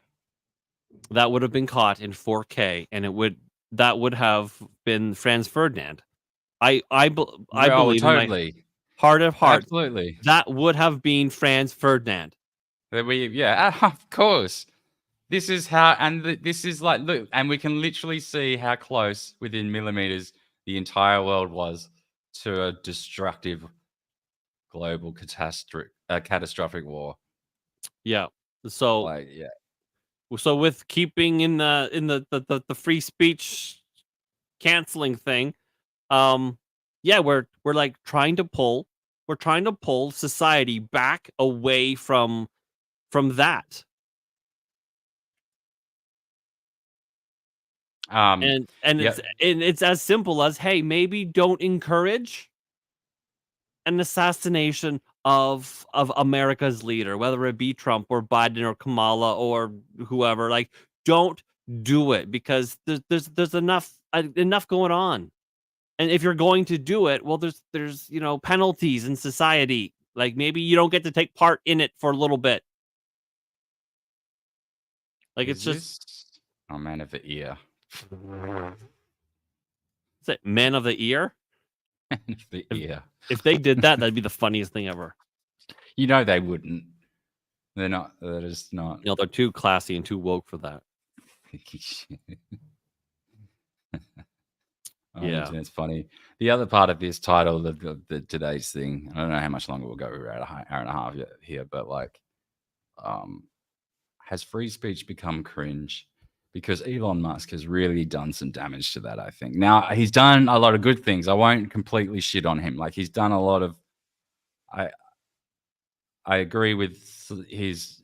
that would have been caught in 4K, and that would have been Franz Ferdinand. I believe in my totally. heart of hearts Absolutely. that would have been Franz Ferdinand. Of course. This is how, and this is like, look, and we can literally see how close within millimeters the entire world was to a destructive global catastrophic war. Yeah. So Like, yeah. So with keeping in the free speech canceling thing, yeah, we're like trying to pull society back away from that. And Yep. it's as simple as, hey, maybe don't encourage an assassination of America's leader, whether it be Trump or Biden or Kamala or whoever. Like, don't do it, because there's enough going on. And if you're going to do it, well, there's penalties in society. Like, maybe you don't get to take part in it for a little bit. Like, it's just oh, man of the ear. Is it man of the ear? Man of the ear. If they did that, that'd be the funniest thing ever. You know they wouldn't. They're not. They're just not. They're too classy and too woke for that. Yeah, it's funny. The other part of this title, the today's thing, I don't know how much longer we'll go. We're at an hour and a half here, but like, has free speech become cringe? Because Elon Musk has really done some damage to that, I think. Now, he's done a lot of good things. I won't completely shit on him. Like, he's done a lot of. I agree with his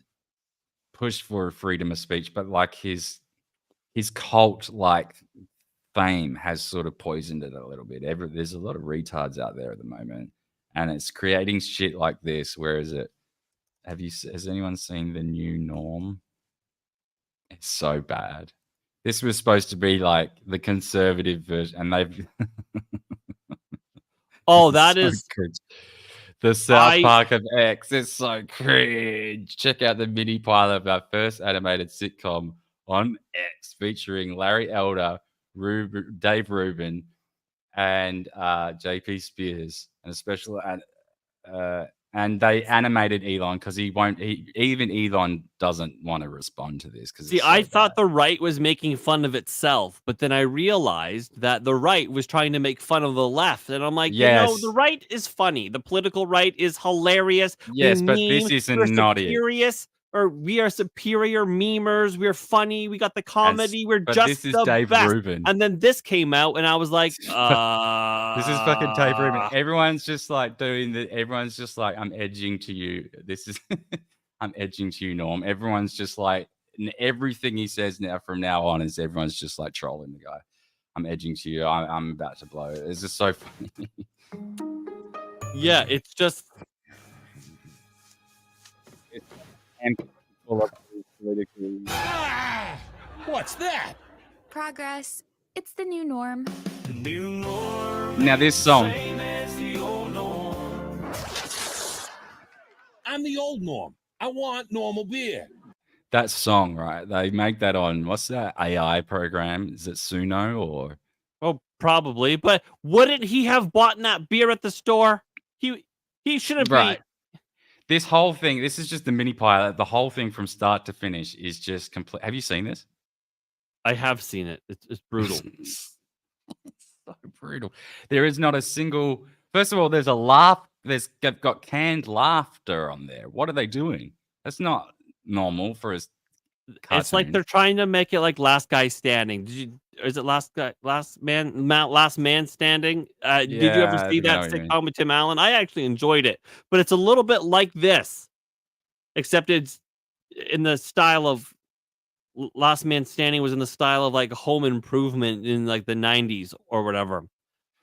push for freedom of speech, but like his cult like fame has sort of poisoned it a little bit. There's a lot of retards out there at the moment, and it's creating shit like this. Where is it? Has anyone seen The New Norm? It's so bad. This was supposed to be like the conservative version, and they've. Oh, that is cringe. The South Park of X is so cringe. Check out the mini pilot of our first animated sitcom on X, featuring Larry Elder, Dave Rubin, and JP Spears, and a special and they animated Elon because even Elon doesn't want to respond to this. Because I thought the right was making fun of itself, but then I realized that the right was trying to make fun of the left, and I'm like, the right is funny. The political right is hilarious. Yes, but this isn't not it. Or we are superior memers. We're funny. We got the comedy. We're just this is the Dave best. Rubin. And then this came out, and I was like, this is fucking Dave Rubin. Everyone's just like everyone's just like, I'm edging to you. This is I'm edging to you, Norm. Everyone's just like, everything he says from now on is everyone's just like trolling the guy. I'm edging to you. I'm about to blow. It's just so funny. Yeah, it's just. What's that? Progress. It's the new norm. Now this song. I'm the old Norm. I want normal beer. That song, right? They make that on, what's that AI program? Is it Suno or? Oh, probably. But wouldn't he have bought that beer at the store? He shouldn't right. be. This whole thing, this is just the mini pilot. The whole thing from start to finish is just complete. Have you seen this? I have seen it. It's brutal. It's so brutal. There is not a single. First of all, there's a laugh. They've got canned laughter on there. What are they doing? That's not normal for us. It's like they're trying to make it like Last Guy Standing. Is it Last Man Standing? Did you ever see that sitcom with Tim Allen? I actually enjoyed it, but it's a little bit like this, except it's in the style of Last Man Standing was in the style of like Home Improvement in like the 90s or whatever.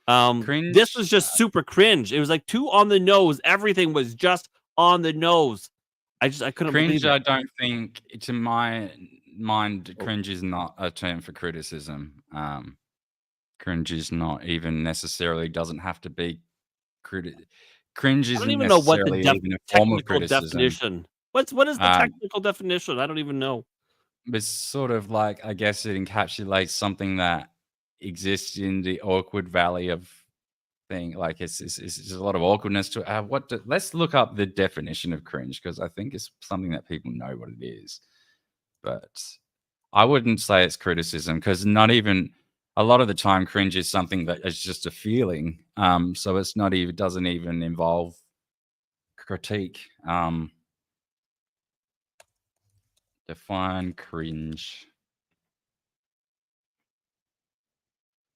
This Cringe. was just super cringe. It was like too on the nose. Everything was just on the nose. I couldn't Cringe, believe it. I don't think, to my mind, cringe is not a term for criticism. Cringe is not even necessarily doesn't have to be cringe I don't isn't even know what the necessarily even a form of technical criticism. definition. What is the Um, technical definition? I don't even know. It's sort of like, I guess it encapsulates something that exists in the awkward valley of thing. Like it's a lot of awkwardness to it. Let's look up the definition of cringe, because I think it's something that people know what it is. But I wouldn't say it's criticism, because not even a lot of the time cringe is something that is just a feeling. So it's not even doesn't even involve critique. Define cringe.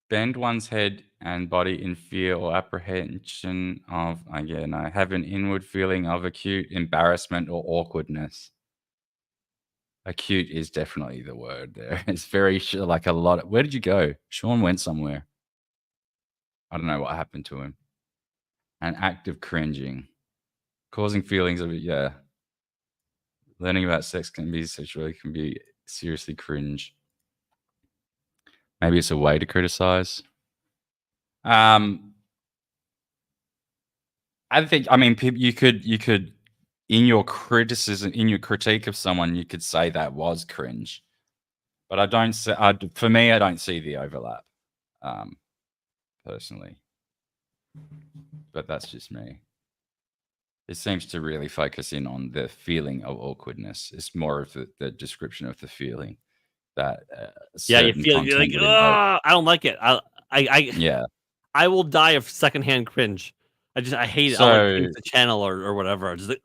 Bend one's head and body in fear or apprehension of, again, I have an inward feeling of acute embarrassment or awkwardness. Acute is definitely the word there. It's very like a lot. Where did you go? Sean went somewhere. I don't know what happened to him. An act of cringing. Causing feelings of, yeah. Learning about sex can be seriously cringe. Maybe it's a way to criticize. I think, I mean, you could in your criticism, in your critique of someone, you could say that was cringe, but I don't see. For me, I don't see the overlap, personally. But that's just me. It seems to really focus in on the feeling of awkwardness. It's more of the description of the feeling that Yeah, you certain feel you're like, content would invoke. I don't like it. Yeah. I will die of secondhand cringe. I hate it. I'll like change the channel or whatever. Just like,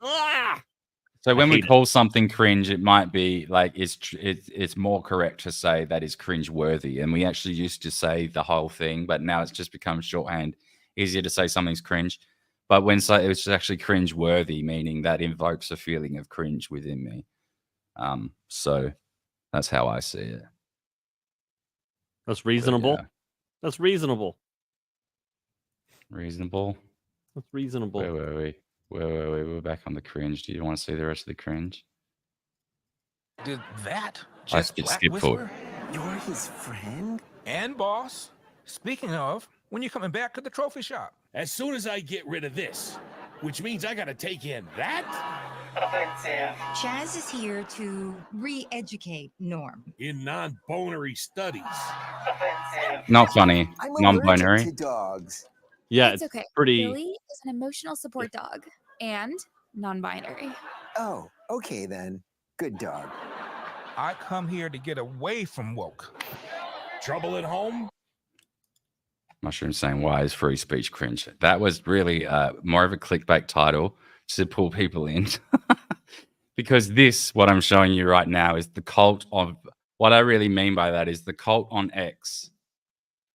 So when we hate it. call something cringe, it might be like it's more correct to say that is cringe worthy. And we actually used to say the whole thing, but now it's just become shorthand. Easier to say something's cringe. But when it's actually cringe worthy, meaning that invokes a feeling of cringe within me. So that's how I see it. That's reasonable. yeah. That's reasonable. Reasonable. That's reasonable. Where were we? We're back on the cringe. Do you want to see the rest of the cringe? Did that I just skip Black forward. Whisper? You're his friend? And boss? Speaking of, when you coming back to the trophy shop? As soon as I get rid of this, which means I gotta take in that? Chaz is here to re-educate Norm. In non-bonery studies. Not funny. I'm Non-binary. allergic to dogs. Yeah, It's okay. pretty. Billy is an emotional support dog and non-binary. Oh, okay then. Good dog. I come here to get away from woke. Trouble at home? Mushroom saying, why is free speech cringe? That was really more of a clickbait title to pull people in. Because what I'm showing you right now is the cult of, what I really mean by that is the cult on X.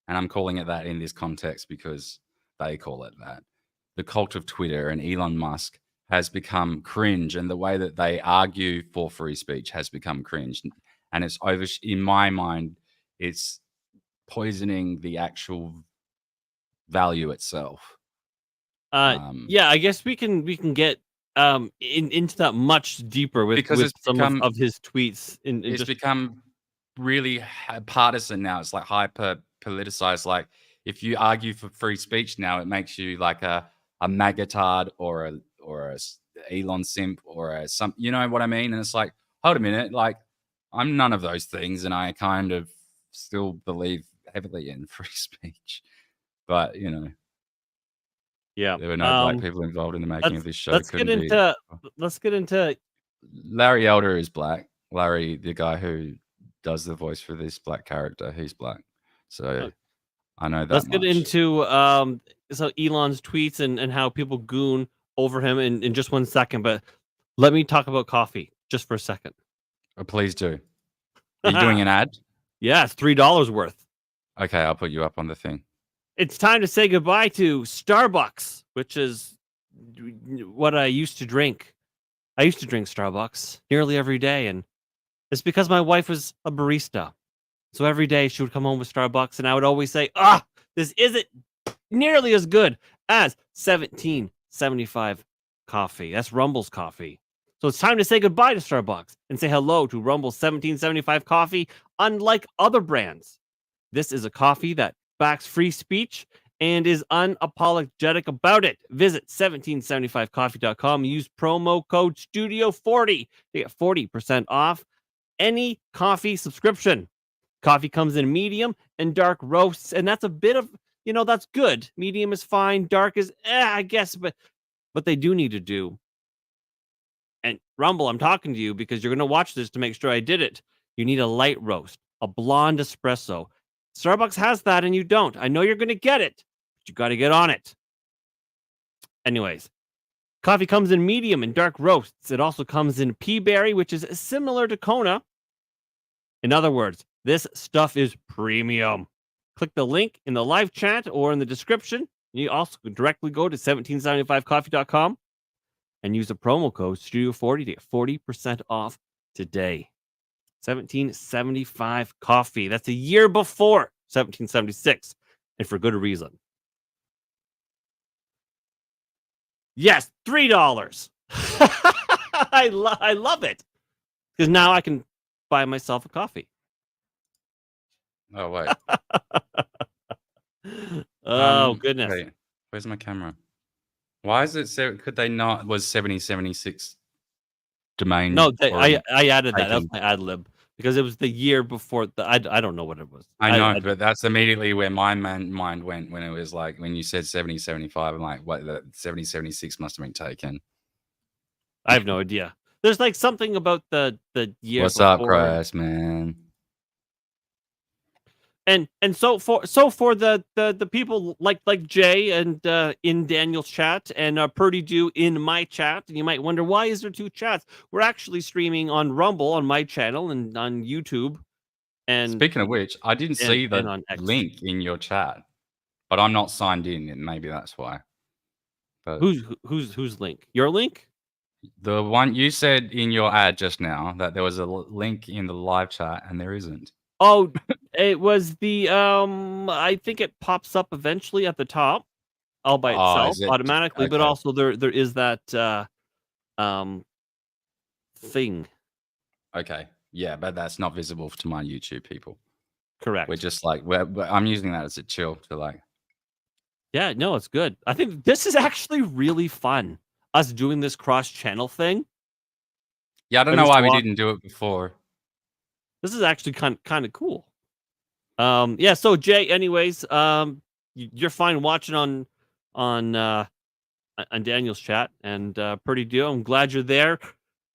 And I'm calling it that in this context because they call it that. The cult of Twitter and Elon Musk has become cringe, and the way that they argue for free speech has become cringe. And it's in my mind, it's poisoning the actual value itself. Yeah, I guess we can get into that much deeper with some of his tweets. It's become really partisan now. It's like hyper politicized. Like if you argue for free speech now, it makes you like a magatard or a Elon simp or some, you know what I mean? And it's like, hold a minute, like I'm none of those things, and I kind of still believe heavily in free speech. But yeah, there were no black people involved in the making of this show. Let's get into. Larry Elder is black. Larry, the guy who does the voice for this black character, he's black. So I know that. Let's get into so Elon's tweets and how people goon over him in just 1 second. But let me talk about coffee just for a second. Oh, please do. Are you doing an ad? Yeah, it's $3 worth. Okay, I'll put you up on the thing. It's time to say goodbye to Starbucks, which is what I used to drink. I used to drink Starbucks nearly every day, and It's because my wife was a barista. So every day she would come home with Starbucks, and I would always say, this isn't nearly as good as 1775 coffee. That's Rumble's coffee. So it's time to say goodbye to Starbucks and say hello to Rumble's 1775 coffee, unlike other brands. This is a coffee that backs free speech and is unapologetic about it. Visit 1775coffee.com. Use promo code STUDIO40 to get 40% off any coffee subscription. Coffee comes in medium and dark roasts, and that's a bit of, that's good. Medium is fine. Dark is, I guess, but what they do need to do, and Rumble, I'm talking to you because you're going to watch this to make sure I did it. You need a light roast, a blonde espresso. Starbucks has that and you don't. I know you're going to get it, but you got to get on it. Anyways, coffee comes in medium and dark roasts. It also comes in pea berry, which is similar to Kona. In other words, this stuff is premium. Click the link in the live chat or in the description. You also can directly go to 1775coffee.com and use the promo code STUDIO40 to get 40% off today. 1775 coffee. That's a year before 1776, and for good reason. Yes, $3. I love it because now I can buy myself a coffee. Oh wait. Goodness. Wait, where's my camera? Why is it? Could they not? Was 7076 domain? No, I added that. That was taken? my ad lib because it was the year before. I don't know what it was. I know, but that's immediately where my mind went when it was like when you said 7075. I'm like, what? The 7076 must have been taken. I have no idea. There's like something about the year. What's up, Chris, man? And so for the people like Jay and in Daniel's chat and Purdy Do in my chat, and you might wonder why is there two chats? We're actually streaming on Rumble on my channel and on YouTube. And speaking of which, I didn't see the link in your chat, but I'm not signed in, and maybe that's why. But whose link? Your link? The one you said in your ad just now that there was a link in the live chat, and there isn't. Oh, it was the I think it pops up eventually at the top, all by itself automatically, okay. but also there is that thing. Okay, yeah, but that's not visible to my YouTube people. Correct. We're just like I'm using that as a chill to like. Yeah, no, it's good. I think this is actually really fun. Us doing this cross-channel thing. Yeah, I don't know why we didn't do it before. This is actually kind of cool. Yeah. So Jay, anyways, you're fine watching on Daniel's chat and Purdy Do. I'm glad you're there.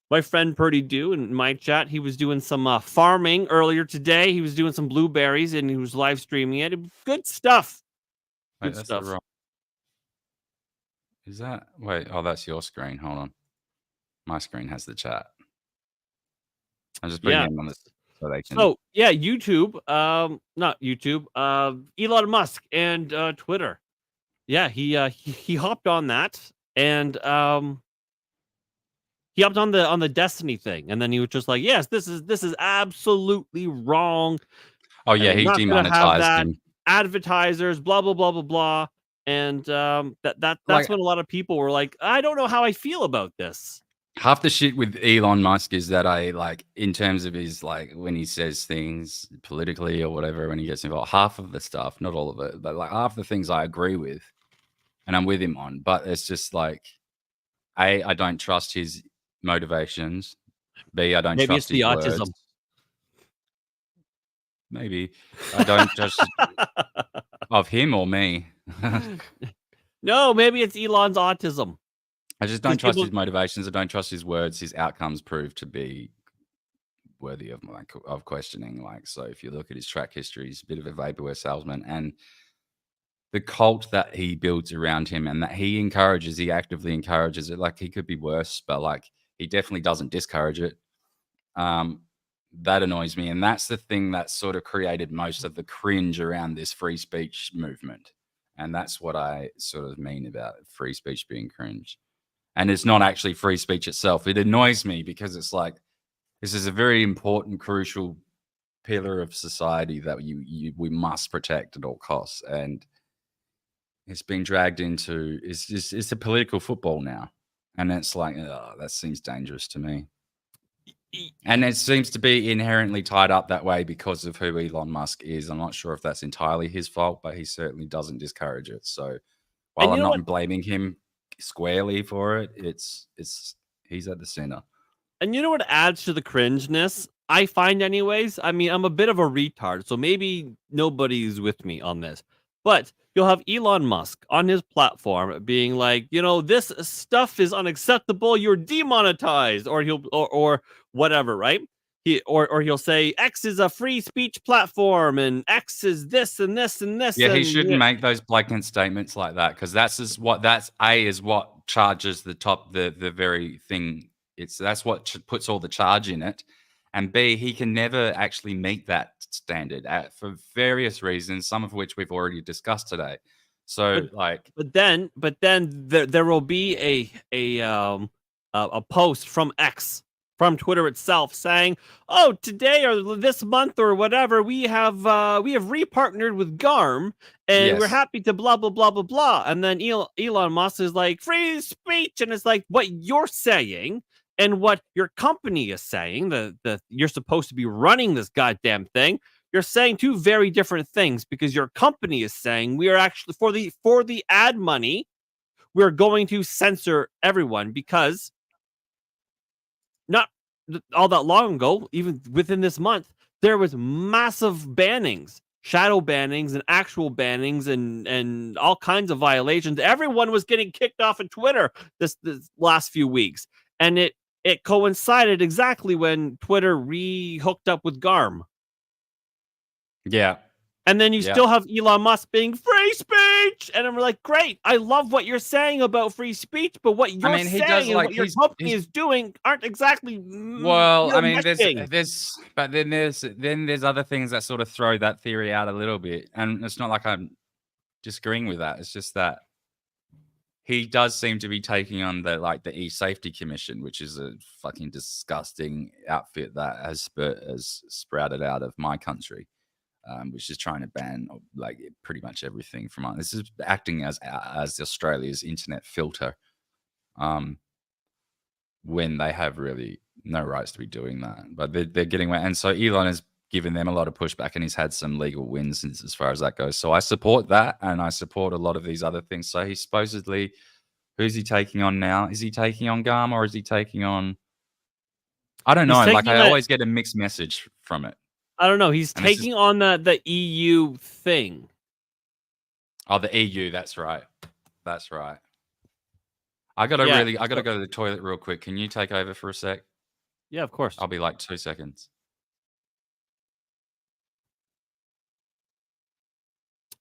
My friend Purdy Do in my chat, he was doing some farming earlier today. He was doing some blueberries and he was live streaming it. Good stuff. Wait, that's stuff. Is that wait? Oh, that's your screen. Hold on. My screen has the chat. I'm just putting them on this. So yeah, YouTube, not YouTube, Elon Musk and Twitter. Yeah, he hopped on that and he hopped on the Destiny thing, and then he was just like, yes, this is absolutely wrong. Oh yeah, he demonetized him. Advertisers, blah blah blah blah blah, and that's like, when a lot of people were like, I don't know how I feel about this. Half the shit with Elon Musk is that I like, in terms of his like when he says things politically or whatever, when he gets involved, half of the stuff, not all of it, but like half the things I agree with, and I'm with him on. But it's just like, A, I don't trust his motivations. B, I don't trust his words. Maybe it's the autism. Maybe I don't trust of him or me. No, maybe it's Elon's autism. I just don't trust his motivations. I don't trust his words. His outcomes prove to be worthy of questioning. Like, so if you look at his track history, he's a bit of a vaporware salesman, and the cult that he builds around him and that he encourages, he actively encourages it. Like, he could be worse, but like he definitely doesn't discourage it. That annoys me, and that's the thing that sort of created most of the cringe around this free speech movement, and that's what I sort of mean about free speech being cringe. And it's not actually free speech itself. It annoys me because it's like, This is a very important, crucial pillar of society that we must protect at all costs, and it's being dragged into it's a political football now, and it's like that seems dangerous to me. And it seems to be inherently tied up that way because of who Elon Musk is. I'm not sure if that's entirely his fault, but he certainly doesn't discourage it. So while I'm not blaming him squarely for it, it's he's at the center. And you know what adds to the cringeness? I find anyways, I mean, I'm a bit of a retard, so maybe nobody's with me on this. But you'll have Elon Musk on his platform being like, this stuff is unacceptable, you're demonetized, or or whatever, right? He'll say X is a free speech platform and X is this and this and this. Yeah, he and, shouldn't make those blatant statements like that, because is what charges the very thing. That's what puts all the charge in it. And B, he can never actually meet that standard for various reasons, some of which we've already discussed today. So, but then there will be a post from X, from Twitter itself, saying, "Oh, today or this month or whatever, we have repartnered with GARM, and we're happy to blah blah blah blah blah." And then Elon Musk is like, "Free speech," and it's like, what you're saying and what your company is saying, the you're supposed to be running this goddamn thing, you're saying two very different things, because your company is saying we are actually for the ad money, we're going to censor everyone, because not all that long ago, even within this month, there was massive bannings, shadow bannings and actual bannings and all kinds of violations. Everyone was getting kicked off of Twitter this last few weeks, and it coincided exactly when Twitter re-hooked up with GARM. Yeah. And then you still have Elon Musk being free speech. And I'm like, great. I love what you're saying about free speech, but what you're saying and what your company is doing aren't exactly. Well, I mean, there's other things that sort of throw that theory out a little bit. And it's not like I'm disagreeing with that. It's just that he does seem to be taking on the E-Safety Commission, which is a fucking disgusting outfit that has sprouted out of my country, which is trying to ban pretty much everything from this is acting as Australia's internet filter, when they have really no rights to be doing that. But they're getting away, and so Elon has given them a lot of pushback, and he's had some legal wins as far as that goes. So I support that, and I support a lot of these other things. So he's supposedly, who's he taking on now? Is he taking on GARM, or is he taking on? I don't know. I always get a mixed message from it. I don't know. He's taking on the EU thing. Oh, the EU. That's right. That's right. I gotta go to the toilet real quick. Can you take over for a sec? Yeah, of course. I'll be like 2 seconds.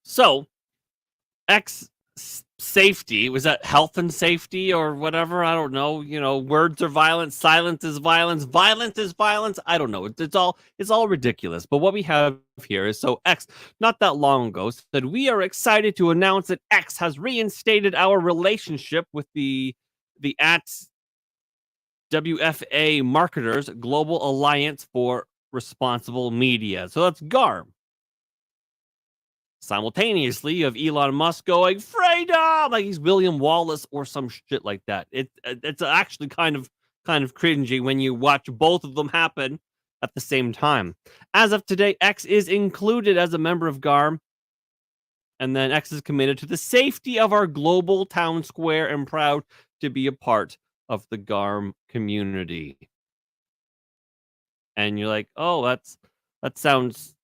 So, X safety, was that health and safety or whatever? I don't know. Words are violence, silence is violence, violence is violence. I don't know. It's all ridiculous. But what we have here is, so X, not that long ago, said, "We are excited to announce that X has reinstated our relationship with the at WFA Marketers Global Alliance for Responsible Media." So that's GARM. Simultaneously, you have Elon Musk going, "Freedom!" like he's William Wallace or some shit like that. It's actually kind of cringy when you watch both of them happen at the same time. As of today, X is included as a member of GARM, and then X is committed to the safety of our global town square and proud to be a part of the GARM community. And you're like, oh, that sounds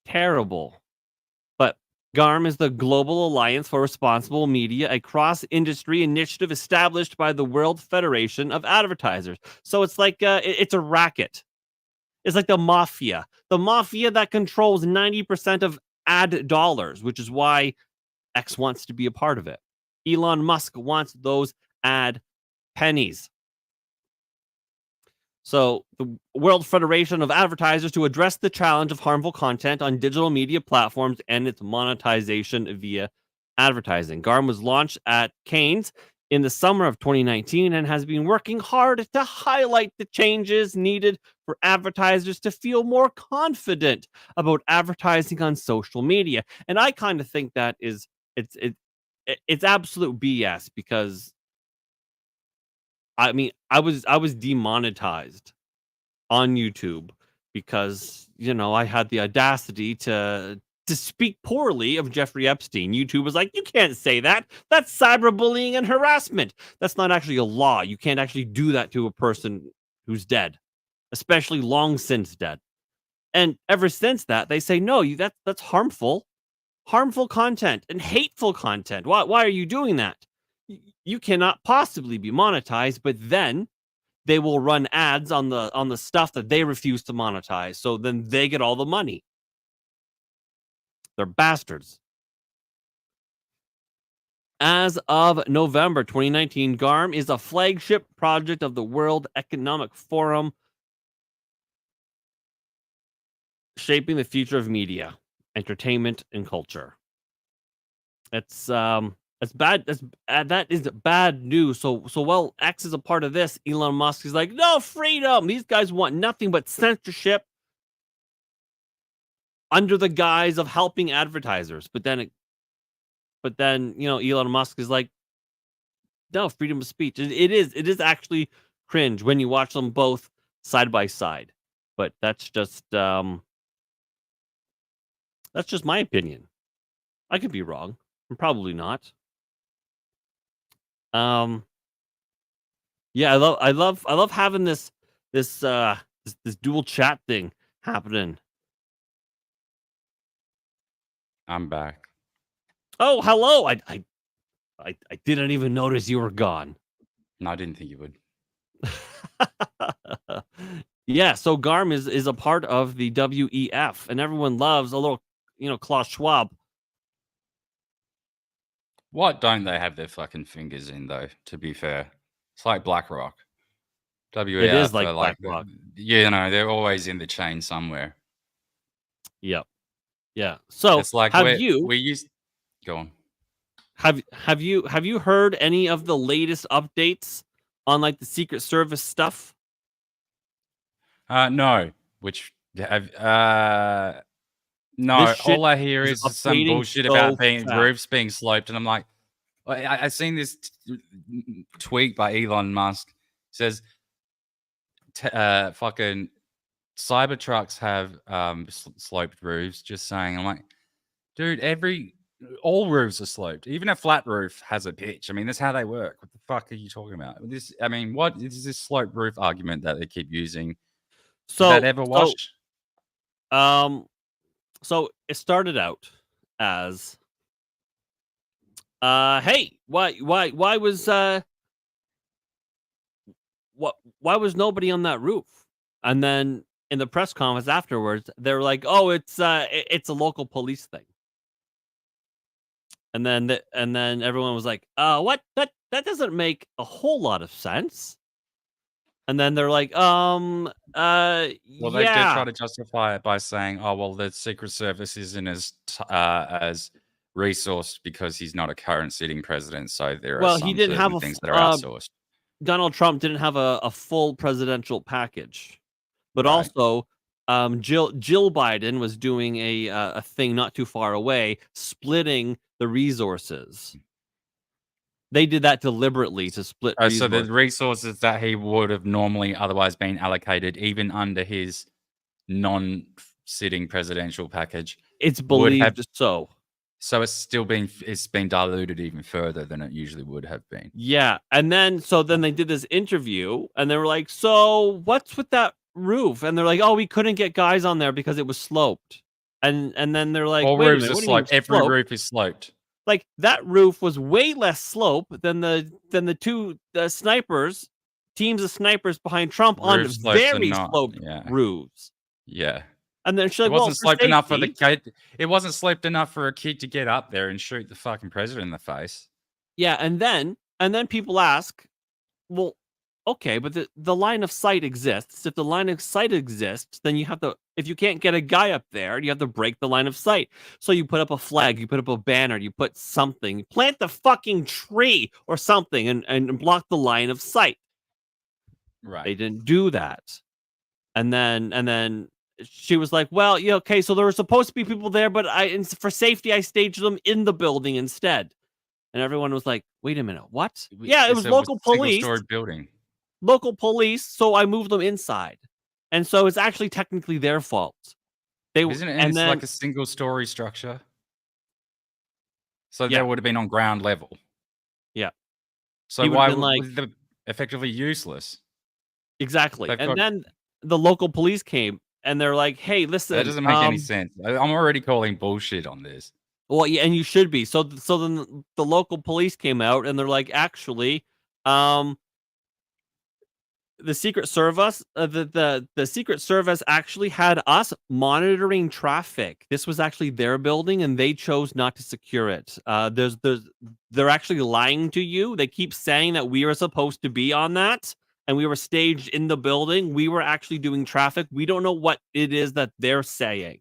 terrible. GARM is the Global Alliance for Responsible Media, a cross-industry initiative established by the World Federation of Advertisers. So it's like it's a racket. It's like the mafia that controls 90% of ad dollars, which is why X wants to be a part of it. Elon Musk wants those ad pennies. So the World Federation of Advertisers, to address the challenge of harmful content on digital media platforms and its monetization via advertising. GARM was launched at Cannes in the summer of 2019 and has been working hard to highlight the changes needed for advertisers to feel more confident about advertising on social media. And I kind of think that is it's absolute BS, because I mean, I was demonetized on YouTube because, I had the audacity to speak poorly of Jeffrey Epstein. YouTube was like, you can't say that. That's cyberbullying and harassment. That's not actually a law. You can't actually do that to a person who's dead, especially long since dead. And ever since that, they say, no, that's harmful content and hateful content. Why are you doing that? You cannot possibly be monetized, but then they will run ads on the stuff that they refuse to monetize. So then they get all the money. They're bastards. As of November 2019, GARM is a flagship project of the World Economic Forum, shaping the future of media, entertainment, and culture. It's bad. That is bad news. So while X is a part of this, Elon Musk is like, no freedom. These guys want nothing but censorship under the guise of helping advertisers. But then Elon Musk is like, no, freedom of speech. It is actually cringe when you watch them both side by side. But that's just my opinion. I could be wrong. I'm probably not. Yeah, I love having this dual chat thing happening. I'm back. Oh, hello. I didn't even notice you were gone. No, I didn't think you would. Yeah, so GARM is a part of the WEF, and everyone loves a little, Klaus Schwab. What don't they have their fucking fingers in, though, to be fair? It's like BlackRock. WEF It is like are BlackRock. they're always in the chain somewhere. Yep. Yeah. So It's like we used. Go on. Have you heard any of the latest updates on like the Secret Service stuff? No. No. This shit All I hear is is some updating bullshit so about fast. roofs being sloped, and I'm like, I seen this tweet by Elon Musk. Says, fucking Cybertrucks have sloped roofs. Just saying. I'm like, dude, all roofs are sloped. Even a flat roof has a pitch. I mean, that's how they work. What the fuck are you talking about? What is this sloped roof argument that they keep using? So Did that ever wash? So it started out as hey, why was nobody on that roof? And then in the press conference afterwards, they were like, oh, it's a local police thing. And then everyone was like, what? That doesn't make a whole lot of sense. And then they're like, Well, they did yeah. try to justify it by saying, "Oh, well, the Secret Service isn't as resourced because he's not a current sitting president, so there are some he didn't have things that are outsourced." Donald Trump didn't have a full presidential package, but Right. also Jill Biden was doing a thing not too far away, splitting the resources. They did that deliberately to split So resources. the resources that he would have normally otherwise been allocated, even under his non-sitting presidential package, It's would have. believed so. So it's been diluted even further than it usually would have been. Yeah, and then they did this interview, and they were like, "So what's with that roof?" And they're like, "Oh, we couldn't get guys on there because it was sloped." And then they're like, All "Wait a roofs minute, are what do you mean sloped. Every sloped?" roof is sloped. Like that roof was way less slope than the two snipers, teams of snipers behind Trump on Roofs sloped very are not, sloped yeah. roofs. Yeah. And then she's It like, "Well, wasn't for sloped enough for the safety." kid. It wasn't sloped enough for a kid to get up there and shoot the fucking president in the face. Yeah, and then people ask, "Well, okay, but the line of sight exists. If the line of sight exists, then you have to, if you can't get a guy up there, you have to break the line of sight. So you put up a flag, you put up a banner, you put something, plant the fucking tree or something and block the line of sight. Right. They didn't do that. And then she was like, well, yeah, okay, so there were supposed to be people there, but for safety, I staged them in the building instead. And everyone was like, wait a minute, what? Yeah, it was local police. Single-story building. Local police, so I moved them inside. And so it's actually technically their fault. Isn't it? It's like a single-story structure. So that would have been on ground level. Yeah. So why was they effectively useless? Exactly. And then the local police came and they're like, hey, listen. That doesn't make any sense. I'm already calling bullshit on this. Well, yeah, and you should be. So then the local police came out and they're like, actually, the Secret Service, the Secret Service actually had us monitoring traffic. This was actually their building, and they chose not to secure it. They're actually lying to you. They keep saying that we were supposed to be on that, and we were staged in the building. We were actually doing traffic. We don't know what it is that they're saying.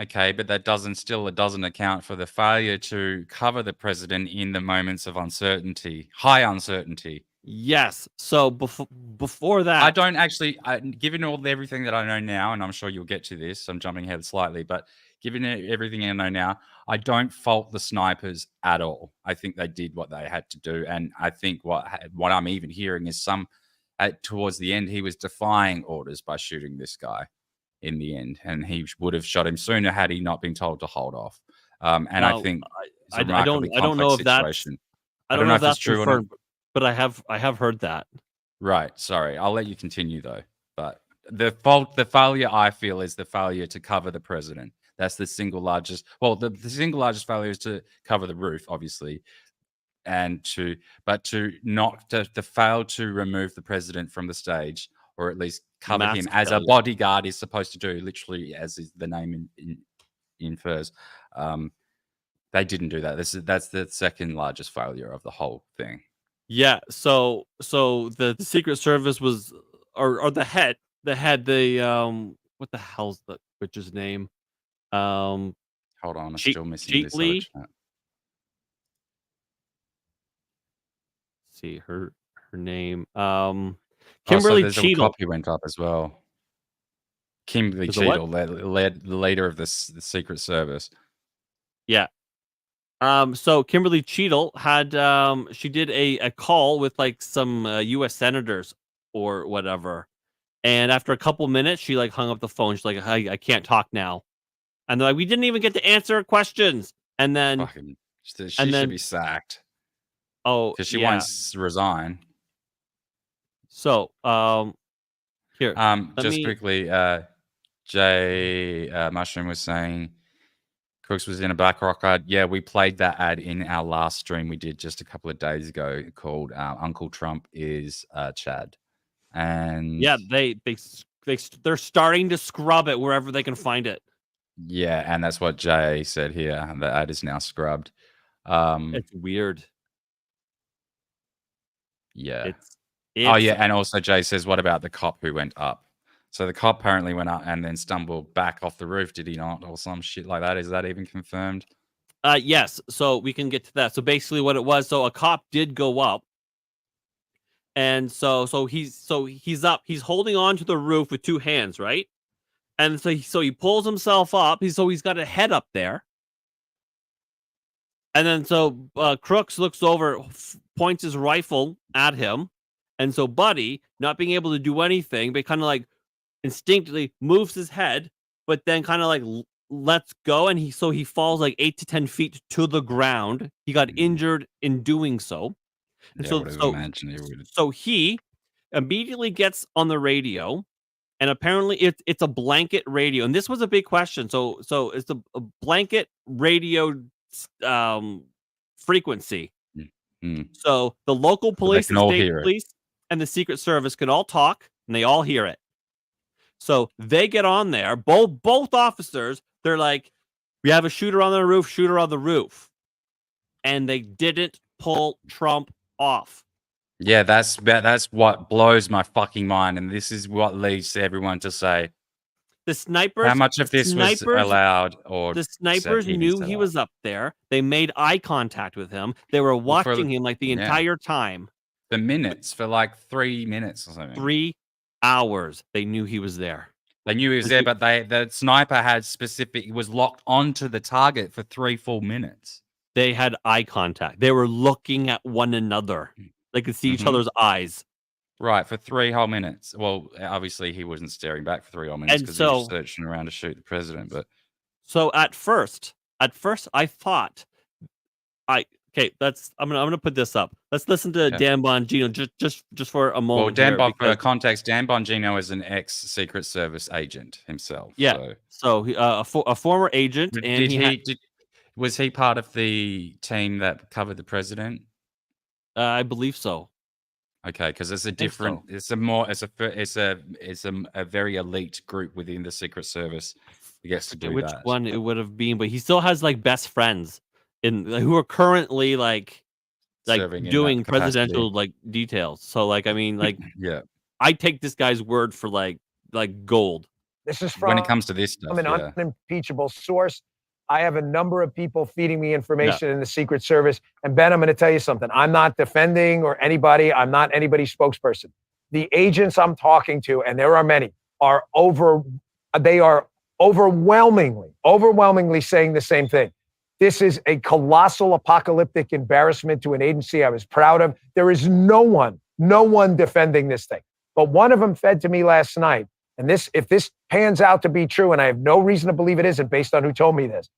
Okay, but that doesn't account for the failure to cover the president in the moments of uncertainty, high uncertainty. Yes. So before that, I don't actually, given everything that I know now, and I'm sure you'll get to this, I'm jumping ahead slightly, but given everything I know now, I don't fault the snipers at all. I think they did what they had to do, and I think what I'm even hearing is towards the end, he was defying orders by shooting this guy in the end, and he would have shot him sooner had he not been told to hold off. I think I don't know if that's I don't know if that's true or not. But I have heard that. Right. Sorry. I'll let you continue though. But the failure I feel is the failure to cover the president. That's the single largest. Well, the single largest failure is to cover the roof, obviously, and to fail to remove the president from the stage, or at least cover him as a bodyguard is supposed to do, literally as the name infers. They didn't do that. That's the second largest failure of the whole thing. Yeah, so the Secret Service was, or the head, what the hell's the witch's name? Hold on, I'm still missing this other chat. See her name. Kimberly there's Cheadle. A copy went up as well. Kimberly Cheadle, the leader of the Secret Service. Yeah. So Kimberly Cheadle had she did a call with like some US senators or whatever. And after a couple minutes, she like hung up the phone. She's like, I can't talk now. And they're like, we didn't even get to answer questions. And then she should be sacked. Oh, because she won't resign. So here. Quickly, Jay Mushroom was saying Crooks was in a Black Rock ad. Yeah, we played that ad in our last stream we did just a couple of days ago called Uncle Trump is Chad. And yeah, they're starting to scrub it wherever they can find it. Yeah, and that's what Jay said here. The ad is now scrubbed. It's weird. Yeah. Oh, yeah, and also Jay says, what about the cop who went up? So the cop apparently went up and then stumbled back off the roof, did he not? Or some shit like that. Is that even confirmed? Yes. So we can get to that. So basically what it was, so a cop did go up. And so he's up. He's holding on to the roof with two hands, right? And so he pulls himself up. He's got a head up there. And then so Crooks looks over, points his rifle at him. And so Buddy, not being able to do anything, but kind of like instinctively moves his head, but then kind of like lets go. And he falls like 8 to 10 feet to the ground. He got injured in doing so. And so he immediately gets on the radio, and apparently it's a blanket radio. And this was a big question. So it's a blanket radio frequency. So the local police, the state police, and the Secret Service can all talk, and they all hear it. So they get on there. Both officers, they're like, we have a shooter on the roof, and they didn't pull Trump off. Yeah, that's what blows my fucking mind, and this is what leads to everyone to say The snipers. how much of this was allowed or The snipers even knew set he up. was up there. They made eye contact with him. They were Well, for- watching him like the yeah. entire time. For minutes, for like 3 minutes or something. 3 hours. They knew he was there. They knew he was there, but the sniper had was locked onto the target for 3 full minutes. They had eye contact. They were looking at one another. They could see each other's eyes. Right, for 3 whole minutes. Well, obviously he wasn't staring back for 3 whole minutes And because he was searching around to shoot the president. But so at first I thought okay, I'm gonna put this up. Let's listen to Dan Bongino just for a moment. Well, for context, Dan Bongino is an ex-Secret Service agent himself. Yeah. So he, a former agent, and was he part of the team that covered the president? I believe so. Okay, because it's a different. It's a very elite group within the Secret Service. He gets to do which that. one it would have been, but he still has like best friends who are currently like doing presidential like details. So like I mean like yeah, I take this guy's word for like gold. This is from when it comes to this stuff. I'm an unimpeachable source. I have a number of people feeding me information in the Secret Service. And Ben, I'm going to tell you something. I'm not defending or anybody. I'm not anybody's spokesperson. The agents I'm talking to, and there are many, they are overwhelmingly saying the same thing. This is a colossal apocalyptic embarrassment to an agency I was proud of. There is no one defending this thing. But one of them fed to me last night. And if this pans out to be true, and I have no reason to believe it isn't based on who told me this,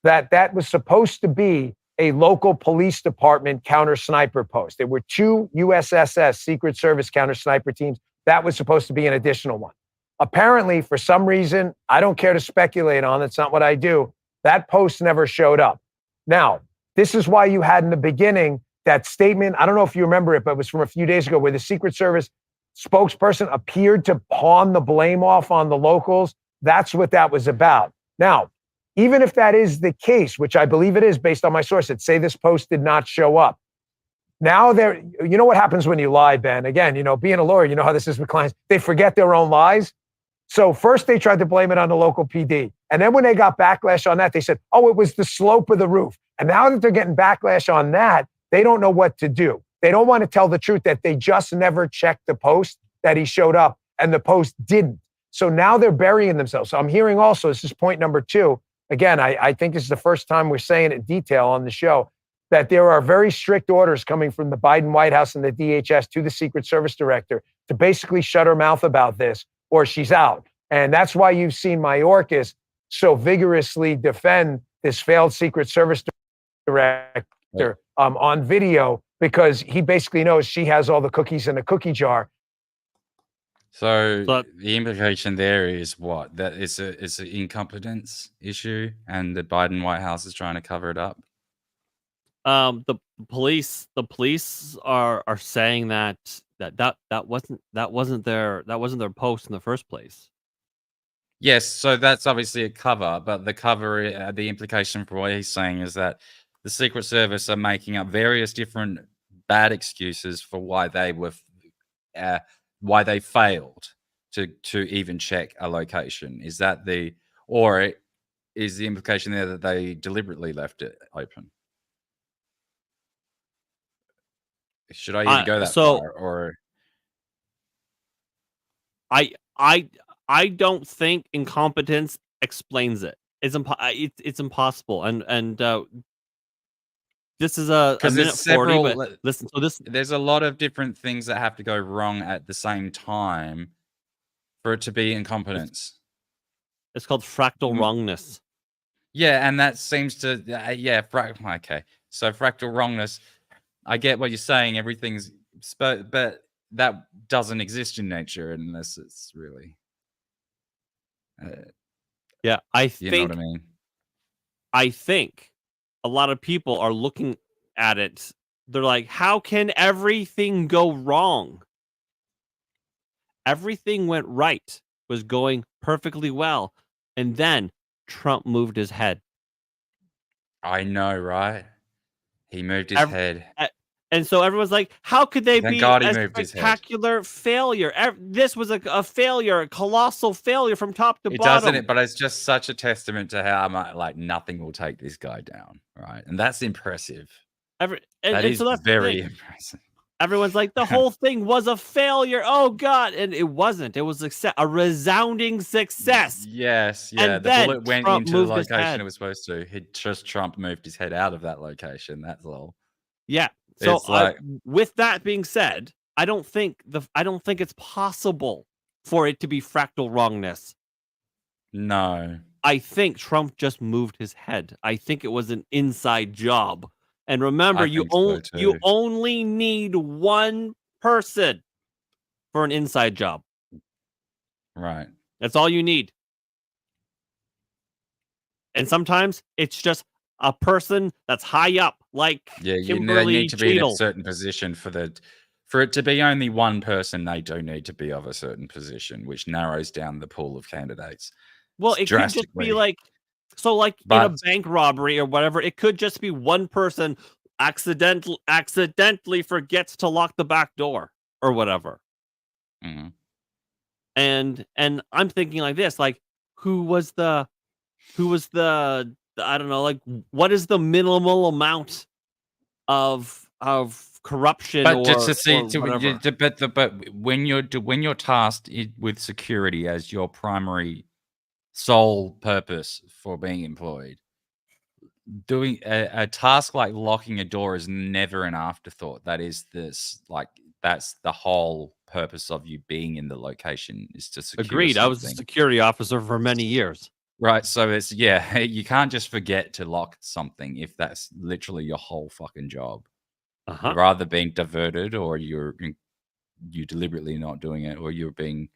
that was supposed to be a local police department counter sniper post. There were 2 USSS Secret Service counter sniper teams. That was supposed to be an additional one. Apparently, for some reason, I don't care to speculate on, that's not what I do, that post never showed up. Now, this is why you had in the beginning that statement, I don't know if you remember it, but it was from a few days ago, where the Secret Service spokesperson appeared to pawn the blame off on the locals. That's what that was about. Now, even if that is the case, which I believe it is based on my sources, say this post did not show up. Now you know what happens when you lie, Ben? Again, being a lawyer, you know how this is with clients. They forget their own lies. So first they tried to blame it on the local PD. And then when they got backlash on that, they said, oh, it was the slope of the roof. And now that they're getting backlash on that, they don't know what to do. They don't want to tell the truth that they just never checked the post, that he showed up, and the post didn't. So now they're burying themselves. So I'm hearing also, this is point number 2. Again, I think this is the first time we're saying it in detail on the show, that there are very strict orders coming from the Biden White House and the DHS to the Secret Service director to basically shut her mouth about this, or she's out. And that's why you've seen Mayorkas so vigorously defend this failed Secret Service director on video, because he basically knows she has all the cookies in a cookie jar. So the implication there is what? That it's an incompetence issue, and the Biden White House is trying to cover it up. The police are saying that wasn't their post in the first place. Yes, so that's obviously a cover, but the implication for what he's saying is that the Secret Service are making up various different bad excuses for why they failed to even check a location. Is that or is the implication there that they deliberately left it open? Should I even go that far? Or I don't think incompetence explains it. It's impossible. And this is a minute 40. But listen, so there's a lot of different things that have to go wrong at the same time for it to be incompetence. It's called fractal wrongness. Yeah, and that seems to okay. So fractal wrongness. I get what you're saying. Everything's but that doesn't exist in nature unless it's really. Yeah, you know what I mean. I think a lot of people are looking at it. They're like, how can everything go wrong? Everything went right, was going perfectly well. And then Trump moved his head. I know, right? He moved his head. And so everyone's like, how could they Thank be God he a moved his head. spectacular failure? This was a failure, a colossal failure from top to It bottom. doesn't, but it's just such a testament to how much, like, nothing will take this guy down, right? And that's impressive. That is So that's the very thing. impressive. Everyone's like, the whole thing was a failure. Oh God. And it wasn't. It was a resounding success. Yes, yeah. And The then bullet went Trump into the moved his location head. it was supposed to. Trump moved his head out of that location. That's all. Yeah. So It's like, with that being said, I don't think it's possible for it to be fractal wrongness. no. I think Trump just moved his head. I think it was an inside job. And remember, I you think so too. only need one person for an inside job. Right. That's all you need. And sometimes it's just a person that's high up, like Yeah, they Kimberly need to be in a Cheadle. certain position for it to be only one person. They do need to be of a certain position, which narrows down the pool of candidates. Well, it could just be like, so like in a bank robbery or whatever, it could just be one person accidentally forgets to lock the back door or whatever. Mm-hmm. And I'm thinking like this, like who was the I don't know, like what is the minimal amount of corruption But or just to see, whatever? but when you're tasked with security as your primary sole purpose for being employed, doing a task like locking a door is never an afterthought. That is that's the whole purpose of you being in the location, is to secure Agreed. something. I was a security officer for many years. Right, so it's you can't just forget to lock something if that's literally your whole fucking job. Uh-huh. You're either being diverted, or you deliberately not doing it, or you're being,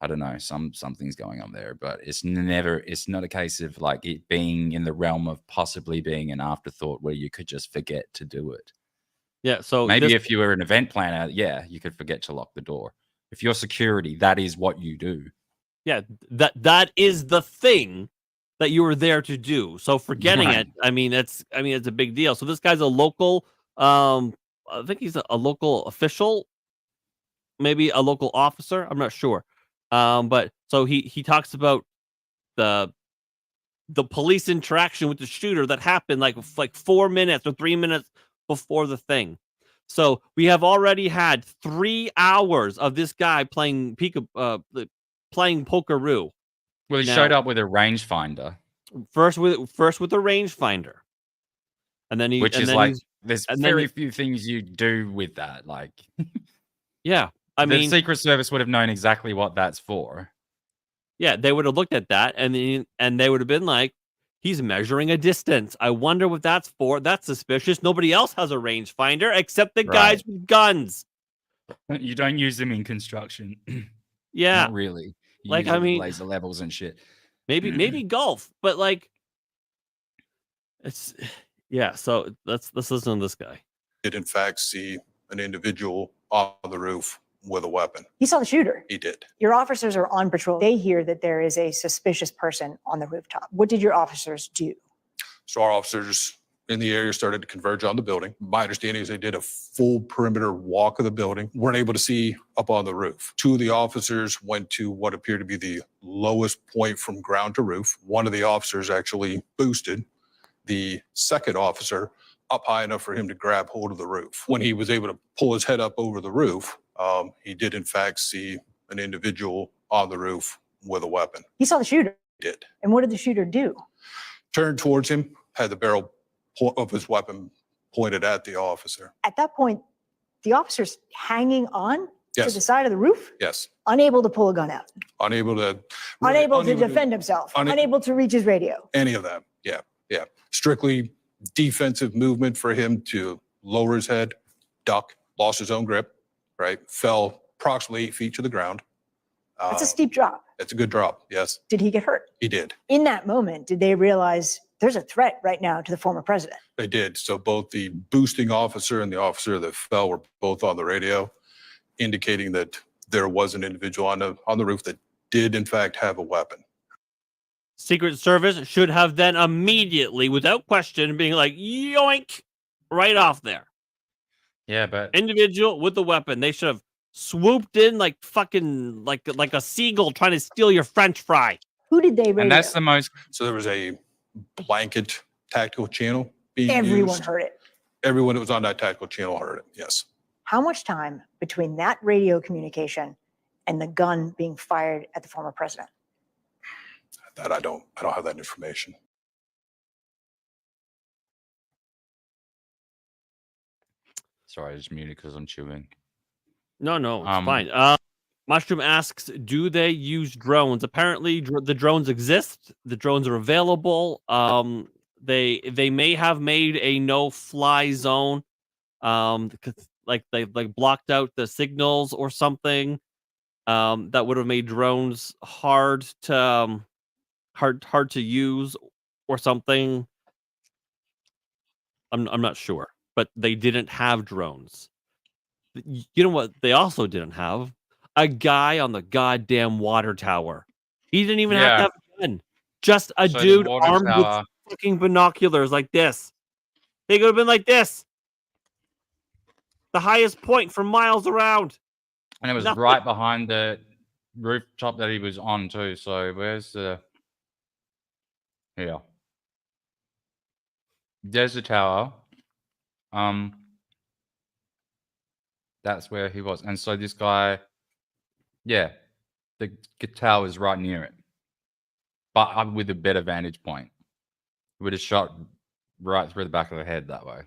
I don't know, something's going on there. But it's not a case of like it being in the realm of possibly being an afterthought where you could just forget to do it. Yeah, so maybe if you were an event planner, you could forget to lock the door. If you're security, that is what you do. Yeah, that is the thing that you were there to do. So forgetting it, I mean, it's a big deal. So this guy's a local, I think he's a local official, maybe a local officer. I'm not sure. But so he talks about the police interaction with the shooter that happened like 4 minutes or 3 minutes before the thing. So we have already had 3 hours of this guy playing pokeroo. Well, he showed up with a rangefinder. First with a rangefinder, and then there's very few things you do with that. Like, yeah, the Secret Service would have known exactly what that's for. Yeah, they would have looked at that, and they would have been like, he's measuring a distance. I wonder what that's for. That's suspicious. Nobody else has a rangefinder except the guys with guns. You don't use them in construction. Yeah, not really. You like, use laser levels and shit. Maybe golf, but like, it's So let's listen to this guy. Did in fact see an individual on the roof with a weapon. He saw the shooter. He did. Your officers are on patrol. They hear that there is a suspicious person on the rooftop. What did your officers do? So our officers in the area started to converge on the building. My understanding is they did a full perimeter walk of the building. Weren't able to see up on the roof. 2 of the officers went to what appeared to be the lowest point from ground to roof. One of the officers actually boosted the second officer up high enough for him to grab hold of the roof. When he was able to pull his head up over the roof, he did in fact see an individual on the roof with a weapon. He saw the shooter. He did. And what did the shooter do? Turned towards him, had the barrel of his weapon pointed at the officer. At that point, the officer's hanging on to Yes. the side of the roof, Yes. unable to pull a gun out, Unable to defend himself, unable to reach his radio. any of that. Yeah. Yeah. Strictly defensive movement for him to lower his head, duck, lost his own grip, right? Fell approximately 8 feet to the ground. That's a steep drop. It's a good drop. Yes. Did he get hurt? He did. In that moment, did they realize there's a threat right now to the former president? They did. So both the boosting officer and the officer that fell were both on the radio, indicating that there was an individual on the roof that did in fact have a weapon. Secret Service should have then immediately, without question, being like, yoink, right off there. Yeah, but Individual with the weapon. They should have swooped in like fucking like a seagull trying to steal your French fry. Who did they radio? and that's the most. So there was a blanket tactical channel being Everyone used. heard it. Everyone that was on that tactical channel heard it. Yes. How much time between that radio communication and the gun being fired at the former president? That I don't have that information. Sorry, I just muted because I'm chewing. No, it's fine. Mushroom asks, do they use drones? Apparently, the drones exist. The drones are available. They may have made a no-fly zone, like they blocked out the signals or something. That would have made drones hard to use or something. I'm not sure, but they didn't have drones. You know what they also didn't have? A guy on the goddamn water tower. He didn't even have to have a gun. Just a So the dude water armed tower- with fucking binoculars like this. They could have been like this. The highest point for miles around. And it was Nothing. right behind the rooftop that he was on too. So where's the? Here. There's the tower. That's where he was. And so this guy, yeah, the tower is right near it, but with a better vantage point. He would have shot right through the back of the head that way.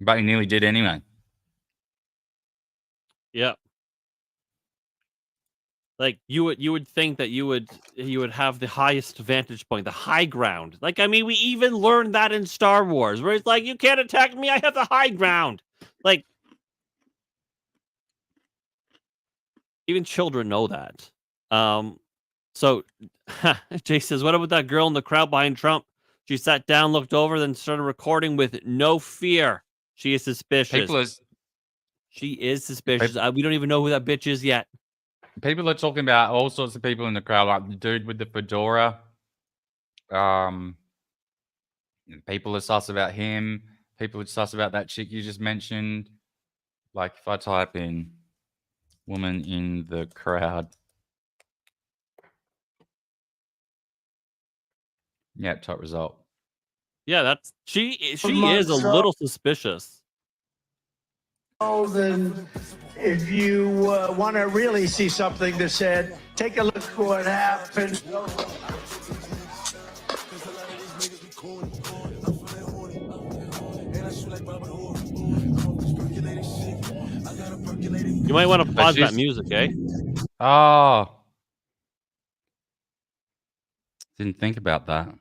But he nearly did anyway. Yeah. Like you would think that you would have the highest vantage point, the high ground. Like, I mean, we even learned that in Star Wars, where it's like, you can't attack me, I have the high ground. Like, even children know that. So Jay says, what about that girl in the crowd behind Trump? She sat down, looked over, then started recording with no fear. She is suspicious. She is suspicious. We don't even know who that bitch is yet. People are talking about all sorts of people in the crowd, like the dude with the fedora. People are sus about him. People are sus about that chick you just mentioned. Like, if I type in woman in the crowd. Yeah, top result. Yeah, that's she is a little suspicious. Then, if you want to really see something that said, take a look at what happened. You might want to pause that music, eh? Oh. Didn't think about that.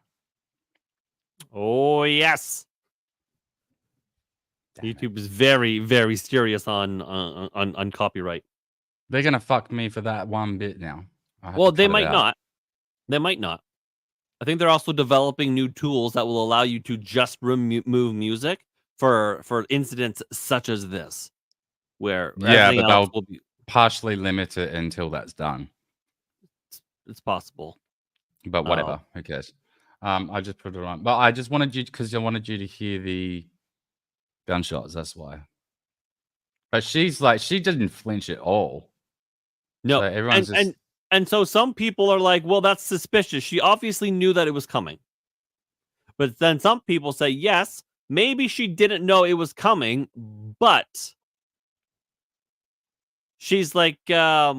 Oh yes. YouTube is very, very serious on copyright. They're gonna fuck me for that one bit now. Well, they might not. They might not. I think they're also developing new tools that will allow you to just remove music for incidents such as this, where everything but else they'll will be. partially limit it until that's done. It's possible. But whatever, who cares? I just put it on. But I just wanted you, because I wanted you to hear the gunshots. That's why. But she's like, she didn't flinch at all. No, So everyone's and so some people are like, well, that's suspicious. She obviously knew that it was coming. But then some people say, yes, maybe she didn't know it was coming, but she's like a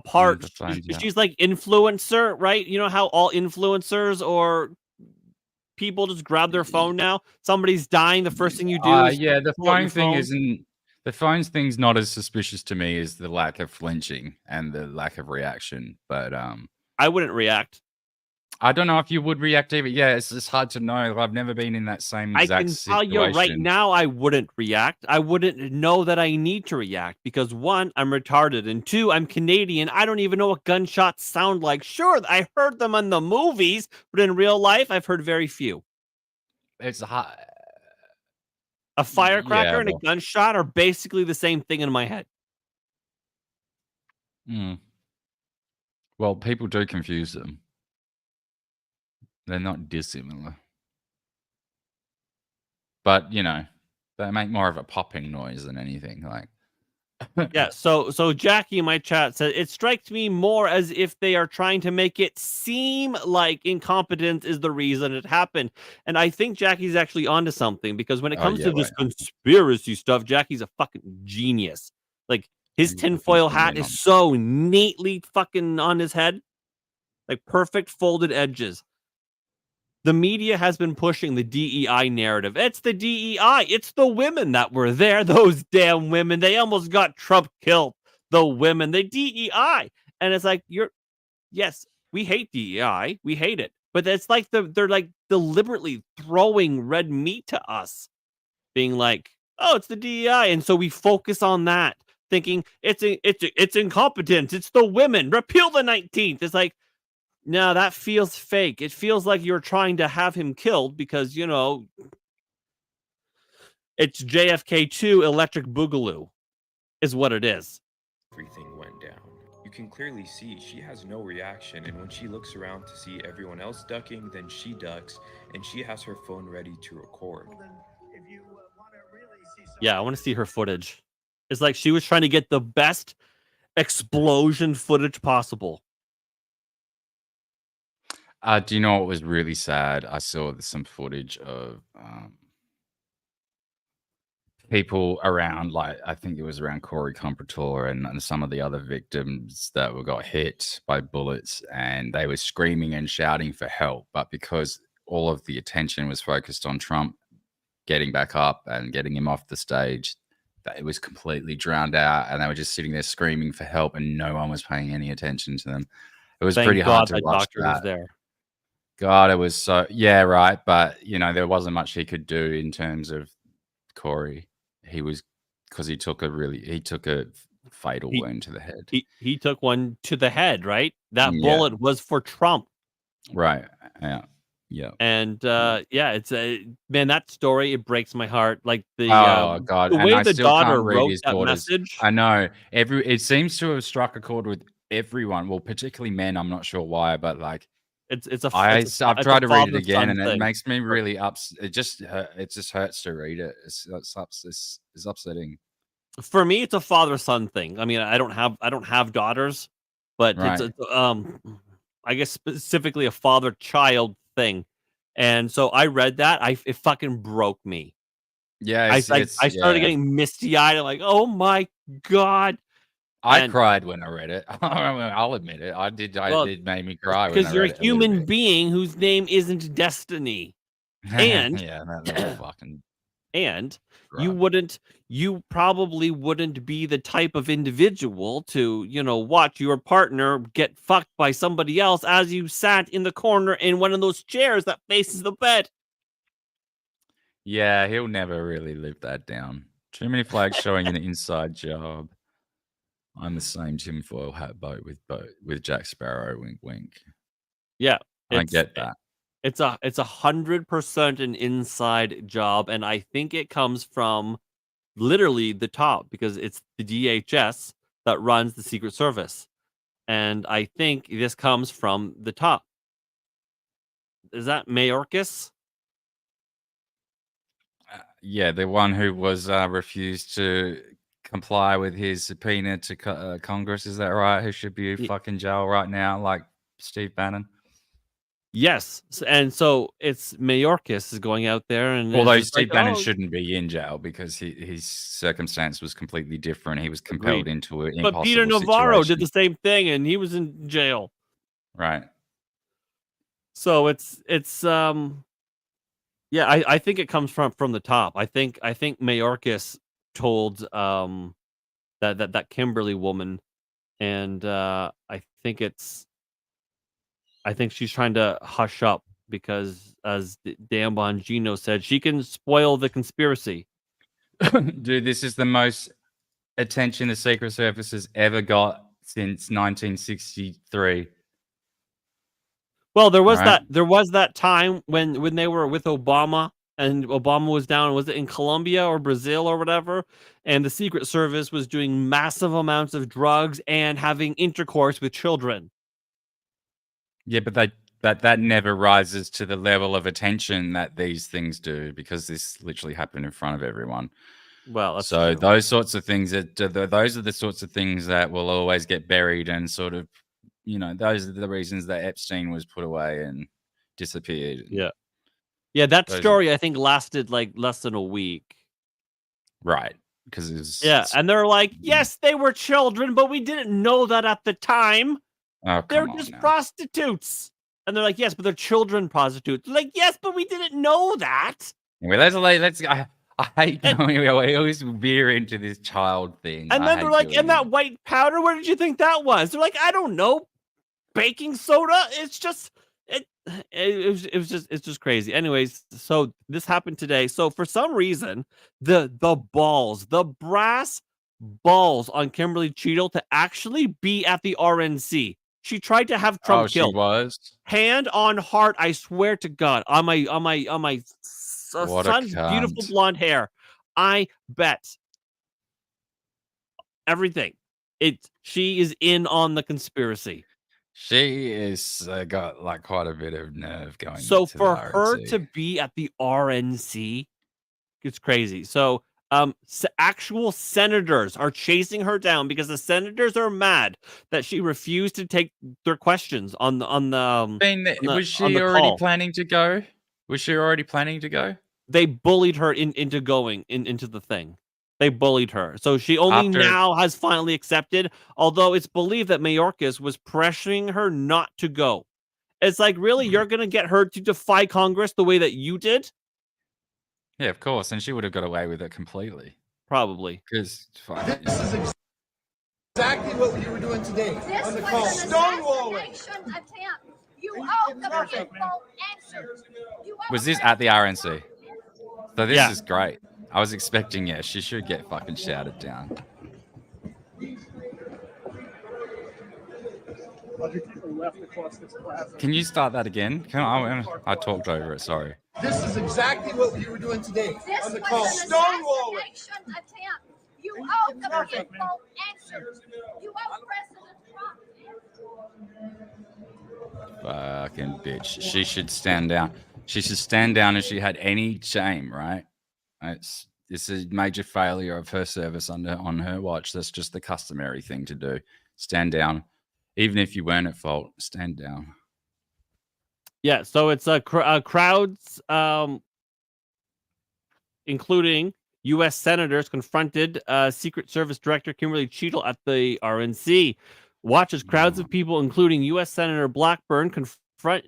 part. She's like influencer, right? You know how all influencers or people just grab their phone now. Somebody's dying. The first thing you do is yeah, the pull out phone your thing phone. isn't. The phone's thing's not as suspicious to me as the lack of flinching and the lack of reaction. But I wouldn't react. I don't know if you would react either. Yeah, it's just hard to know. I've never been in that same I exact can situation. tell you right now, I wouldn't react. I wouldn't know that I need to react because one, I'm retarded, and two, I'm Canadian. I don't even know what gunshots sound like. Sure, I heard them in the movies, but in real life, I've heard very few. It's hard. A firecracker Yeah, and a gunshot are basically the same thing in my head. Well, people do confuse them. They're not dissimilar. But, you know, They make more of a popping noise than anything. Like, Yeah, so Jackie in my chat said it strikes me more as if they are trying to make it seem like incompetence is the reason it happened. And I think Jackie's actually onto something, because when it comes to this conspiracy stuff, Jackie's a fucking genius. Like, his tinfoil hat is so neatly fucking on his head. Like, perfect folded edges. The media has been pushing the DEI narrative. It's the DEI. It's the women that were there. Those damn women. They almost got Trump killed. The women, the DEI. And it's like, yes, we hate DEI. We hate it. But it's like they're like deliberately throwing red meat to us, being like, oh, it's the DEI. And so we focus on that, thinking it's incompetence. It's the women. Repeal the 19th. It's like, no, that feels fake. It feels like you're trying to have him killed because, it's JFK2 Electric Boogaloo is what it is. Everything went down. You can clearly see she has no reaction, and when she looks around to see everyone else ducking, then she ducks, and she has her phone ready to record. Yeah, I want to see her footage. It's like she was trying to get the best explosion footage possible. Do you know what was really sad? I saw some footage of people around, like, I think it was around Corey Comprator and some of the other victims that got hit by bullets, and they were screaming and shouting for help. But because all of the attention was focused on Trump getting back up and getting him off the stage, that it was completely drowned out, and they were just sitting there screaming for help, and no one was paying any attention to them. It was pretty hard to watch doctor was there. God, it was so, yeah, right. But, there wasn't much he could do in terms of Corey. He was, because he took a fatal wound to the head. He took one to the head, right? That bullet was for Trump. Right. Yeah. Yeah. And it's man, that story, it breaks my heart. Like God, the way the daughter wrote that message. I know. It seems to have struck a chord with everyone. Well, particularly men. I'm not sure why, but like, I've tried to read it again, and it makes me really upset. It just hurts to read it. It's upsetting. For me, it's a father-son thing. I mean, I don't have daughters, but Right. it's I guess specifically a father-child thing. And so I read that. It fucking broke me. Yeah, I started getting misty-eyed. I'm like, oh my God. I cried when I read it. I'll admit it. I did make me cry when I read it. Because you're a human being whose name isn't Destiny. And yeah, that fucking. And you probably wouldn't be the type of individual to, watch your partner get fucked by somebody else as you sat in the corner in one of those chairs that faces the bed. Yeah, he'll never really live that down. Too many flags showing an inside job. I'm the same tinfoil hat boat with Jack Sparrow. Wink, wink. Yeah, I get that. It's 100% an inside job, and I think it comes from literally the top, because it's the DHS that runs the Secret Service, and I think this comes from the top. Is that Mayorkas? Yeah, the one who was refused to comply with his subpoena to Congress. Is that right? Who should be in fucking jail right now, like Steve Bannon? Yes, and so it's Mayorkas is going out there, and although Steve Bannon shouldn't be in jail because his circumstance was completely different. He was compelled into an impossible But Peter Navarro situation. did the same thing, and he was in jail. Right. So it's yeah, I think it comes from the top. I think Mayorkas told that Kimberly woman, and I think she's trying to hush up because, as Dan Bongino said, she can spoil the conspiracy. Dude, this is the most attention the Secret Service has ever got since 1963. Well, there was that time when they were with Obama, and Obama was down, was it in Colombia or Brazil or whatever? And the Secret Service was doing massive amounts of drugs and having intercourse with children. Yeah, but that never rises to the level of attention that these things do, because this literally happened in front of everyone. Well, that's So true. those sorts of things those are the sorts of things that will always get buried and sort of, those are the reasons that Epstein was put away and disappeared. Yeah. Yeah, that Those are- story I think lasted like less than a week. Right. Because it's Yeah, and they're like, yes, they were children, but we didn't know that at the time. Oh, They're come on just now. prostitutes. And they're like, yes, but they're children prostitutes. Like, yes, but we didn't know that. Anyway, let's I hate going we always veer into this child thing. And I then they're hate like, doing and that white powder, where did you think that was? They're like, I don't know. Baking soda? It's just it's just crazy. Anyways, so this happened today. So for some reason, the brass balls on Kimberly Cheadle to actually be at the RNC. She tried to have Trump killed. She was? Hand on heart, I swear to God, on my What a son's beautiful cunt. blonde hair, I bet everything. She is in on the conspiracy. She is got like quite a bit of nerve going. So to for the her RNC. to be at the RNC, it's crazy. So actual senators are chasing her down because the senators are mad that she refused to take their questions on the was she on the already call. planning to go? Was she already planning to go? They bullied her into going into the thing. They bullied her. So she only After- now has finally accepted, although it's believed that Mayorkas was pressuring her not to go. It's like, really? You're going to get her to defy Congress the way that you did? Yeah, of course. And she would have got away with it completely. Probably. Because This is exactly what we were doing today on the call. Stonewalling. You owe the people answers. was this at the RNC? So this Yeah. is great. I was expecting, she should get fucking shouted down. Can you start that again? I talked over it, sorry. This is exactly what we were doing today This on the was call. an Stonewalling. assassination attempt. You owe the people answers. You owe President Trump. Fucking bitch. She should stand down. She should stand down if she had any shame, right? This is a major failure of her service on her watch. That's just the customary thing to do. Stand down. Even if you weren't at fault, stand down. Yeah, so it's crowds, including U.S. senators, confronted Secret Service Director Kimberly Cheadle at the RNC. Watch as crowds of people, including U.S. Senator Blackburn, confront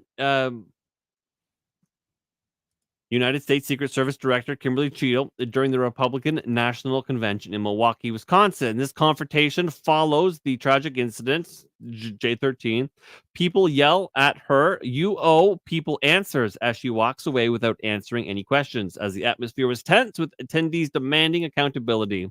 United States Secret Service Director Kimberly Cheadle during the Republican National Convention in Milwaukee, Wisconsin. This confrontation follows the tragic incident, J13. People yell at her, "You owe people answers," as she walks away without answering any questions, as the atmosphere was tense with attendees demanding accountability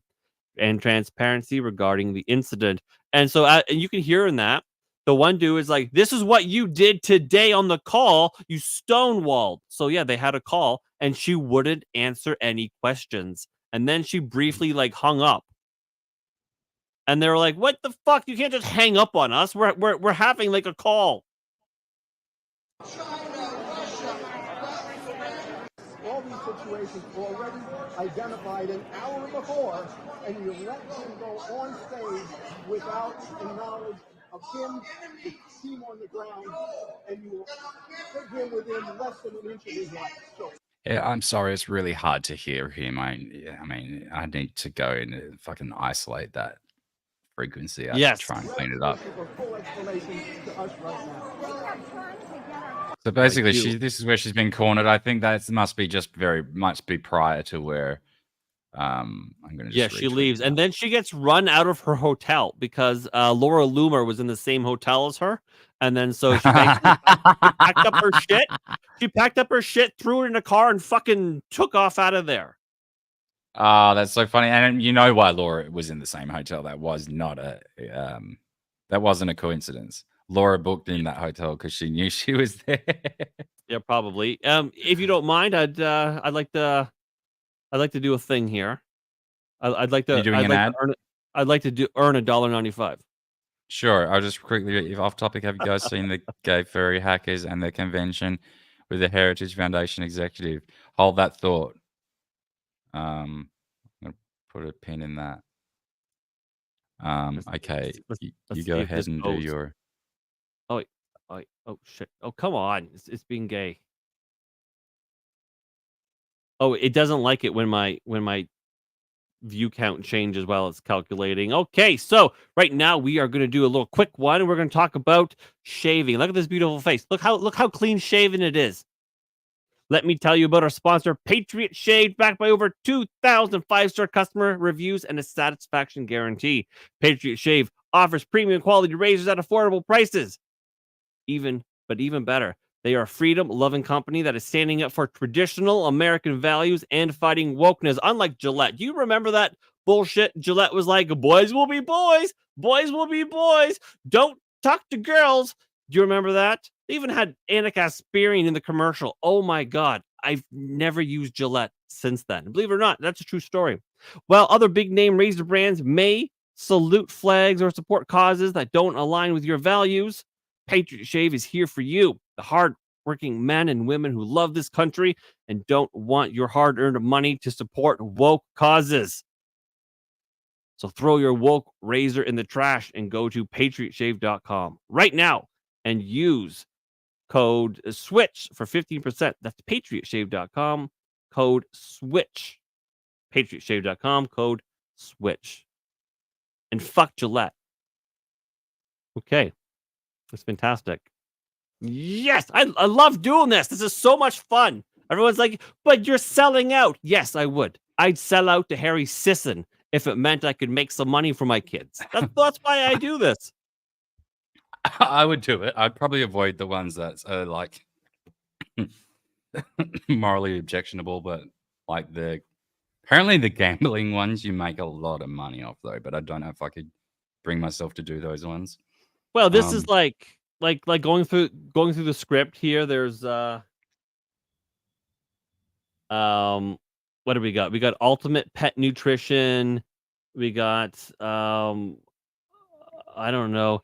and transparency regarding the incident. And so and you can hear in that, the one dude is like, "This is what you did today on the call. You stonewalled." So yeah, they had a call and she wouldn't answer any questions. And then she briefly hung up. And they were like, "What the fuck? You can't just hang up on us. We're having a call." All these situations already identified an hour before, and you let him go on stage without the knowledge of him, the team on the ground, and you put him within less than an inch of his life. So. Yeah, I'm sorry. It's really hard to hear him. I mean, I need to go and fucking isolate that frequency. I Yes. should try and clean it up. For full explanation to us right now. So basically, this is where she's been cornered. I think that must be prior to where. I'm gonna. Just she retweet leaves, that. and then she gets run out of her hotel because Laura Loomer was in the same hotel as her, and then so she basically packed up her shit. She packed up her shit, threw it in a car, and fucking took off out of there. Oh, that's so funny. And you know why Laura was in the same hotel? That was not that wasn't a coincidence. Laura booked in that hotel because she knew she was there. Yeah, probably. If you don't mind, I'd like to do a thing here. I'd like to. You doing I'd an like ad? to earn. I'd like to earn $1.95. Sure. I'll just quickly, if off topic, have you guys seen the gay furry hackers and their convention with the Heritage Foundation executive? Hold that thought. I'm gonna put a pin in that. Okay, you Let's go see if ahead this and do goes. your. Oh, wait. Oh shit. Oh, come on. It's being gay. Oh, it doesn't like it when my view count changes while it's calculating. Okay, so right now we are going to do a little quick one. We're going to talk about shaving. Look at this beautiful face. Look how clean shaven it is. Let me tell you about our sponsor, Patriot Shave, backed by over 2,000 5-star customer reviews and a satisfaction guarantee. Patriot Shave offers premium quality razors at affordable prices. Even better, they are a freedom-loving company that is standing up for traditional American values and fighting wokeness. Unlike Gillette, do you remember that bullshit? Gillette was like, "Boys will be boys, boys will be boys. Don't talk to girls." Do you remember that? They even had Anna Kasparian in the commercial. Oh my God, I've never used Gillette since then. Believe it or not, that's a true story. While other big-name razor brands may salute flags or support causes that don't align with your values, Patriot Shave is here for you, the hard-working men and women who love this country and don't want your hard-earned money to support woke causes. So throw your woke razor in the trash and go to patriotshave.com right now and use code SWITCH for 15%. That's patriotshave.com, code SWITCH. Patriotshave.com, code SWITCH. And fuck Gillette. Okay. It's fantastic. Yes, I love doing this. This is so much fun. Everyone's like, but you're selling out. Yes, I would. I'd sell out to Harry Sisson if it meant I could make some money for my kids. That's why I do this. I would do it. I'd probably avoid the ones that's like morally objectionable, but like apparently the gambling ones you make a lot of money off though. But I don't know if I could bring myself to do those ones. Well, this is like going through the script here. There's what do we got? We got ultimate pet nutrition. We got I don't know.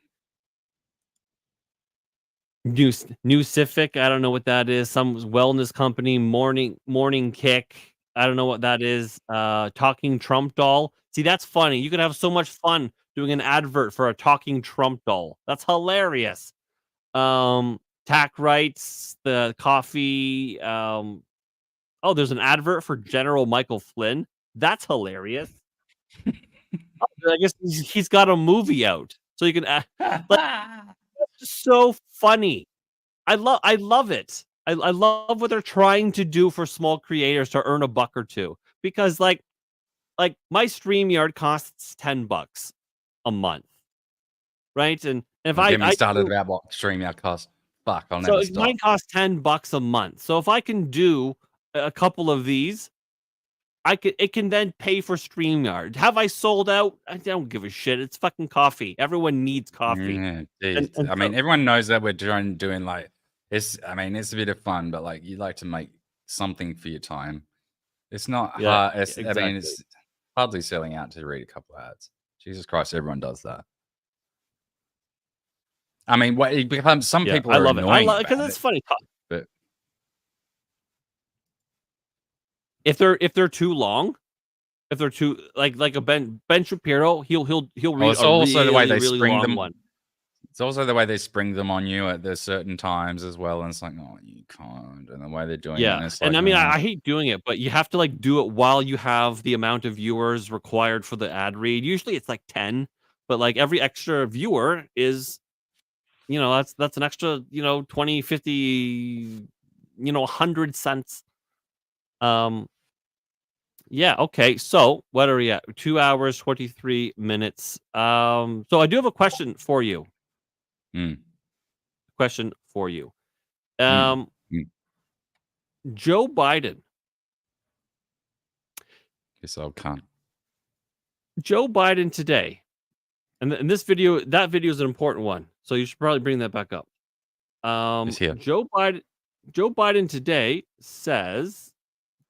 New Civic, I don't know what that is. Some wellness company, morning kick. I don't know what that is. Talking Trump doll. See, that's funny. You could have so much fun doing an advert for a talking Trump doll. That's hilarious. Tack rights, the coffee. Oh, there's an advert for General Michael Flynn. That's hilarious. I guess he's got a movie out, so you can that's so funny. I love it. I love what they're trying to do for small creators to earn $1 or $2 because like my StreamYard costs $10 a month, right? And if I started about what StreamYard costs, fuck, I'll never stop. Mine costs $10 a month. So if I can do a couple of these, it can then pay for StreamYard. Have I sold out? I don't give a shit. It's fucking coffee. Everyone needs coffee. Yeah, And I mean, everyone knows that we're doing like it's. I mean, it's a bit of fun, but like you like to make something for your time. It's not hard. I mean, it's hardly selling out to read a couple of ads. Jesus Christ, everyone does that. I mean, what it becomes. Some people are love it. annoying because it's funny. But if they're too long, if they're too like a Ben Shapiro, he'll read it's also the way they really spring long them. one. It's also the way they spring them on you at the certain times as well, and it's like, oh, you can't, and the way they're doing it. And, it's like, and I mean, I hate doing it, but you have to like do it while you have the amount of viewers required for the ad read. Usually it's like 10, but like every extra viewer is, that's an extra, 20, 50, 100 cents. Yeah, okay. So what are we at? 2 hours, 23 minutes. So I do have a question for you. Question for you. Joe Biden. Guess I can't. Joe Biden today, and that video is an important one, so you should probably bring that back up. Joe Biden today says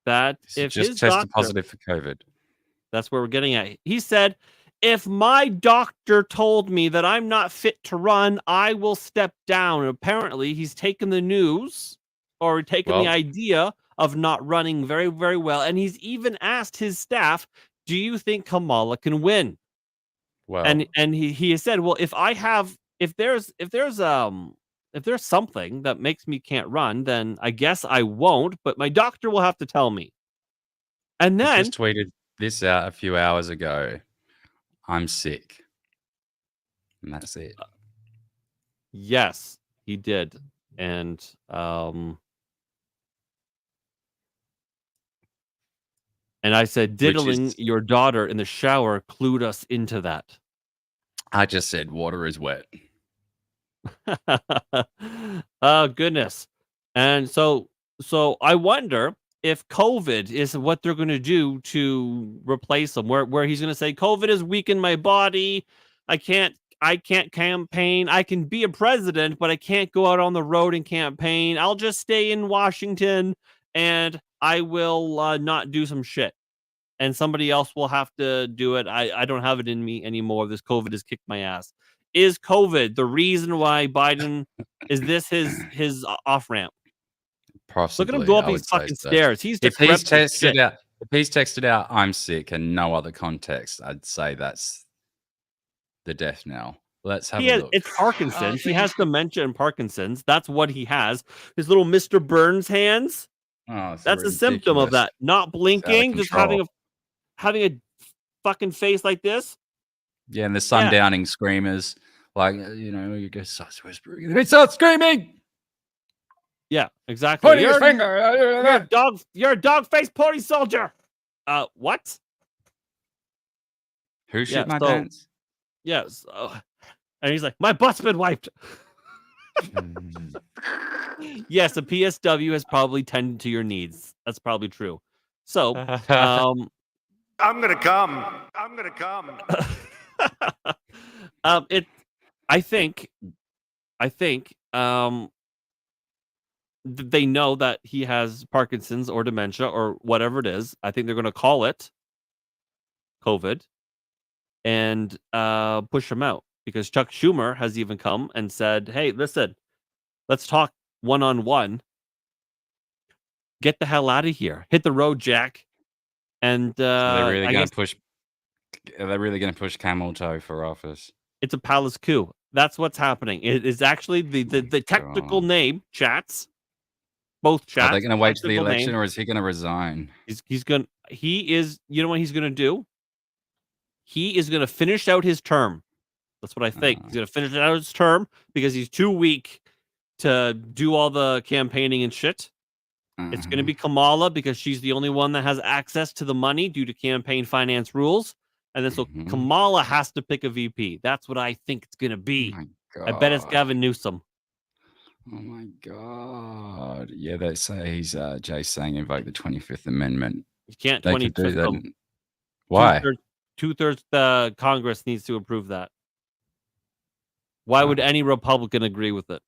that if just his tested doctor, positive for COVID. that's where we're getting at. He said if my doctor told me that I'm not fit to run, I will step down. And apparently, he's taken the news or taken the Well- idea of not running very, very well. And he's even asked his staff, do you think Kamala can win? Well, And he has said, well, if there's something that makes me can't run, then I guess I won't, but my doctor will have to tell me. And he then just tweeted this out a few hours ago. I'm sick. And that's it. yes, he did. And I said, diddling your daughter in the shower clued us into that. I just said water is wet. Oh goodness. And so I wonder if COVID is what they're going to do to replace him, where he's going to say COVID has weakened my body. I can't campaign. I can be a president, but I can't go out on the road and campaign. I'll just stay in Washington and I will not do some shit. And somebody else will have to do it. I don't have it in me anymore. This COVID has kicked my ass. Is COVID the reason why Biden is this his off ramp? Possibly. Look at him go up I these would say fucking so. stairs. He's If he's decrepit as shit. texted out, I'm sick, and no other context, I'd say that's the death knell. Let's have a look. It's Parkinson's. He has dementia and Parkinson's. That's what he has. His little Mr. Burns hands. Oh, it's That's a symptom of ridiculous. that. Not blinking, just having control. a fucking face like this. Yeah, and the sundowning screamers, like, you go starts whispering. They start screaming. Yeah, exactly. Pointing his finger. You're a dog-faced pony soldier. What? Who shit my pants? Yes. And he's like, my butt's been wiped. Yes, a PSW has probably tended to your needs. That's probably true. So, I'm gonna come. I think they know that he has Parkinson's or dementia or whatever it is. I think they're going to call it COVID and push him out, because Chuck Schumer has even come and said, hey, listen, let's talk one-on-one. Get the hell out of here. Hit the road, Jack. And Are they really going to push Camel Toe for office? It's a palace coup. That's what's happening. It is actually the technical name, chats. Both chats. Are they going to wait to the technical election, name. or is he going to resign? He is, you know what he's going to do? He is going to finish out his term. That's what I think. He's going to finish out his term because he's too weak to do all the campaigning and shit. It's going to be Kamala because she's the only one that has access to the money due to campaign finance rules. And then so Kamala has to pick a VP. That's what I think it's going to be. I bet it's Gavin Newsom. Oh my God. Yeah, they say he's Jay's saying invoke the 25th Amendment. You can't They could do 25th that. them. Why? Two-thirds the Congress needs to approve that. Why would any Republican agree with it?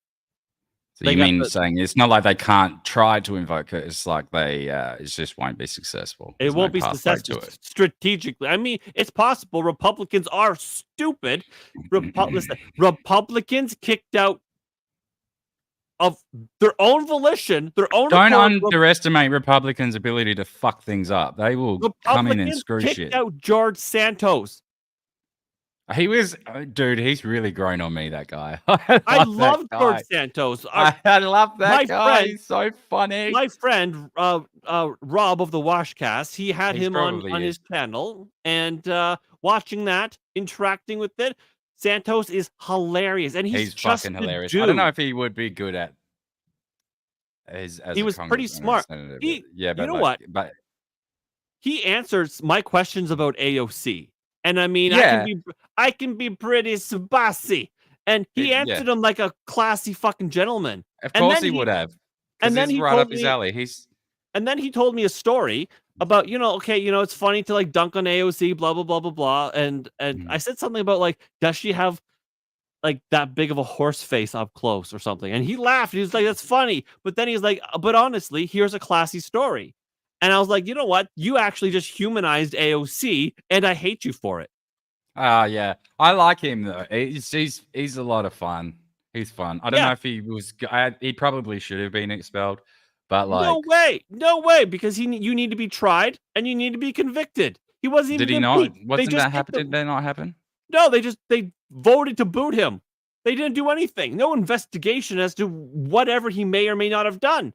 So you mean saying it's not like they can't try to invoke it? It's like they it just won't be successful. It won't be successful strategically. I mean, it's possible. Republicans are stupid. Listen, Republicans kicked out of their own volition, their own. Don't underestimate Republicans' ability to fuck things up. They will come in and screw kicked shit. out George Santos. He was, dude. He's really grown on me. That guy. I love George Santos. I love that guy. Friend, He's so funny. My friend Rob of the Washcast, he had him on his channel, and watching that, interacting with it, Santos is hilarious, and he's just fucking hilarious. Dude. I don't know if he would be good at. He was pretty smart. You know what? But he answers my questions about AOC. And I mean, I can be pretty spicy. And he answered them like a classy fucking gentleman. Of course he would have. And then he's right up his alley. And then he told me a story about, it's funny to like dunk on AOC, blah, blah, blah, blah, blah. And I said something about like, does she have like that big of a horse face up close or something? And he laughed. He was like, that's funny. But then he's like, but honestly, here's a classy story. And I was like, you know what? You actually just humanized AOC, and I hate you for it. Yeah, I like him though. He's a lot of fun. He's fun. I don't know if he was. He probably should have been expelled, but like, no way, because you need to be tried and you need to be convicted. He wasn't even did he not? impeached. Wasn't that happen? Did that not happen? No, they voted to boot him. They didn't do anything. No investigation as to whatever he may or may not have done.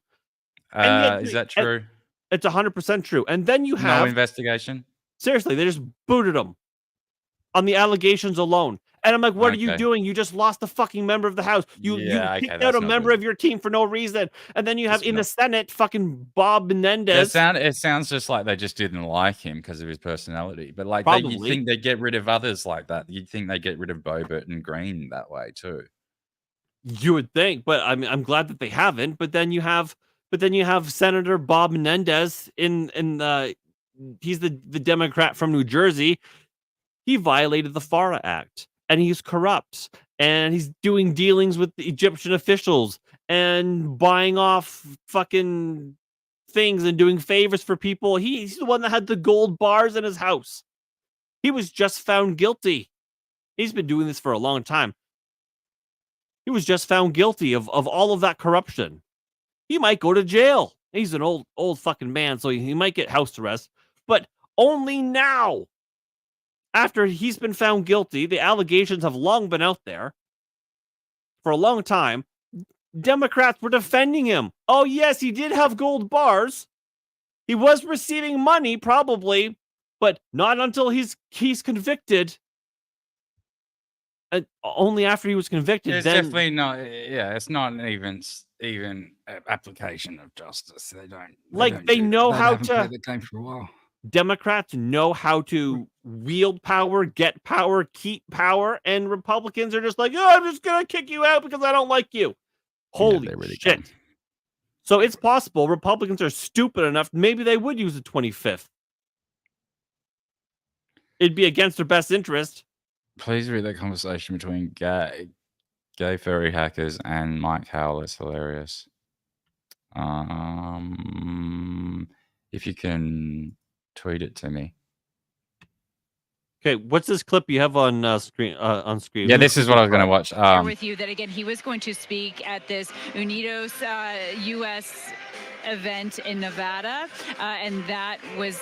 Is that true? It's 100% true. And then you have no investigation. Seriously, they just booted him on the allegations alone. And I'm like, what are you doing? You just lost a fucking member of the House. You kicked out a member of your team for no reason. And then you have in the Senate fucking Bob Menendez. It sounds just like they just didn't like him because of his personality. But like, you think they get rid of others like that? You'd think they get rid of Boebert and Green that way too. You would think, but I mean, I'm glad that they haven't. But then you have Senator Bob Menendez he's the Democrat from New Jersey. He violated the FARA Act. And he's corrupt, and he's doing dealings with the Egyptian officials and buying off fucking things and doing favors for people. He's the one that had the gold bars in his house. He was just found guilty. He's been doing this for a long time. He was just found guilty of all of that corruption. He might go to jail. He's an old fucking man, so he might get house arrest, but only now. After he's been found guilty, the allegations have long been out there for a long time. Democrats were defending him. Oh, yes, he did have gold bars. He was receiving money, probably, but not until he's convicted. Only after he was convicted. It's definitely not. Yeah, it's not an even application of justice. They know how to play the game for a while. Democrats know how to wield power, get power, keep power, and Republicans are just like, oh, I'm just gonna kick you out because I don't like you. Holy shit. Can. So it's possible Republicans are stupid enough, maybe they would use the 25th. It'd be against their best interest. Please read that conversation between gay furry hackers and Mike Howell. It's hilarious. If you can tweet it to me. Okay, what's this clip you have on screen? Yeah, this is what I was going to watch. Share with you that again, he was going to speak at this Unidos U.S. event in Nevada, and that was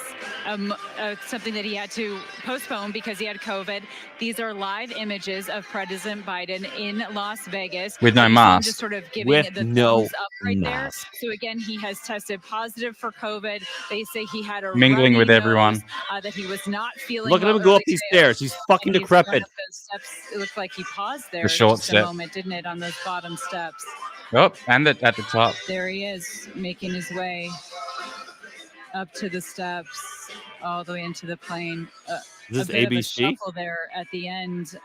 something that he had to postpone because he had COVID. These are live images of President Biden in Las Vegas with no mask. Just sort of giving the thumbs up right there. So again, he has tested positive for COVID. They say he had a mingling with everyone. That he was not feeling. Look at him go up these stairs. He's fucking decrepit. Steps, it looked like he paused there the short just step. a moment, didn't it, on those bottom steps? Oh, and at the top. There he is, making his way up to the steps, all the way into the plane. Is this a bit ABC? Of a shuffle there at the end.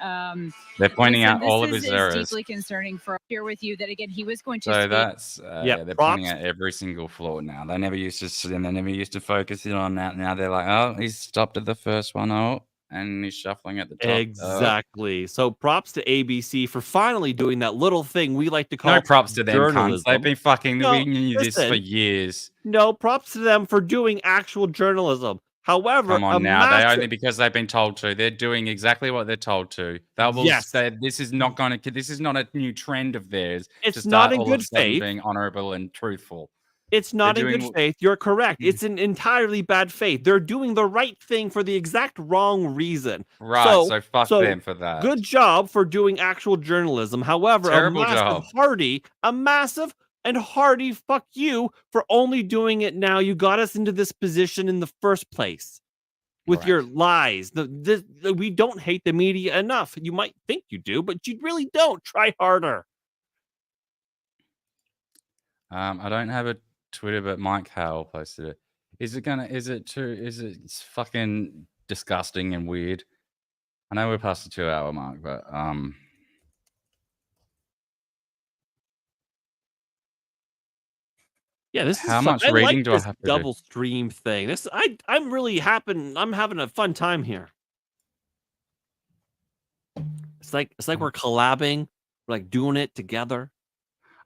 They're pointing out all of his errors. This is deeply concerning for here with you that again he was going to. So speak. that's they're pointing out every single flaw now. They never used to, and they never used to focus in on that. Now they're like, oh, he's stopped at the first one. Oh, and he's shuffling at the top. Exactly. So props to ABC for finally doing that little thing we like to call no props to them. Journalism. They've been fucking we knew this for years. No props to them for doing actual journalism. However, come on now, they only because they've been told to. They're doing exactly what they're told to. They will say this is not going to. This is not a new trend of theirs. It's not in good faith. Being honorable and truthful. It's not in good faith. You're correct. It's an entirely bad faith. They're doing the right thing for the exact wrong reason. Right. So fuck them for that. Good job for doing actual journalism. However, a massive and hearty fuck you for only doing it now. You got us into this position in the first place with your lies. We don't hate the media enough. You might think you do, but you really don't. Try harder. I don't have a Twitter, but Mike Howell posted it. Is it fucking disgusting and weird? I know we're past the 2-hour mark, but yeah, this is how much reading do I have to do? Double stream thing. I'm really happy. I'm having a fun time here. It's like we're collabing, we're like doing it together.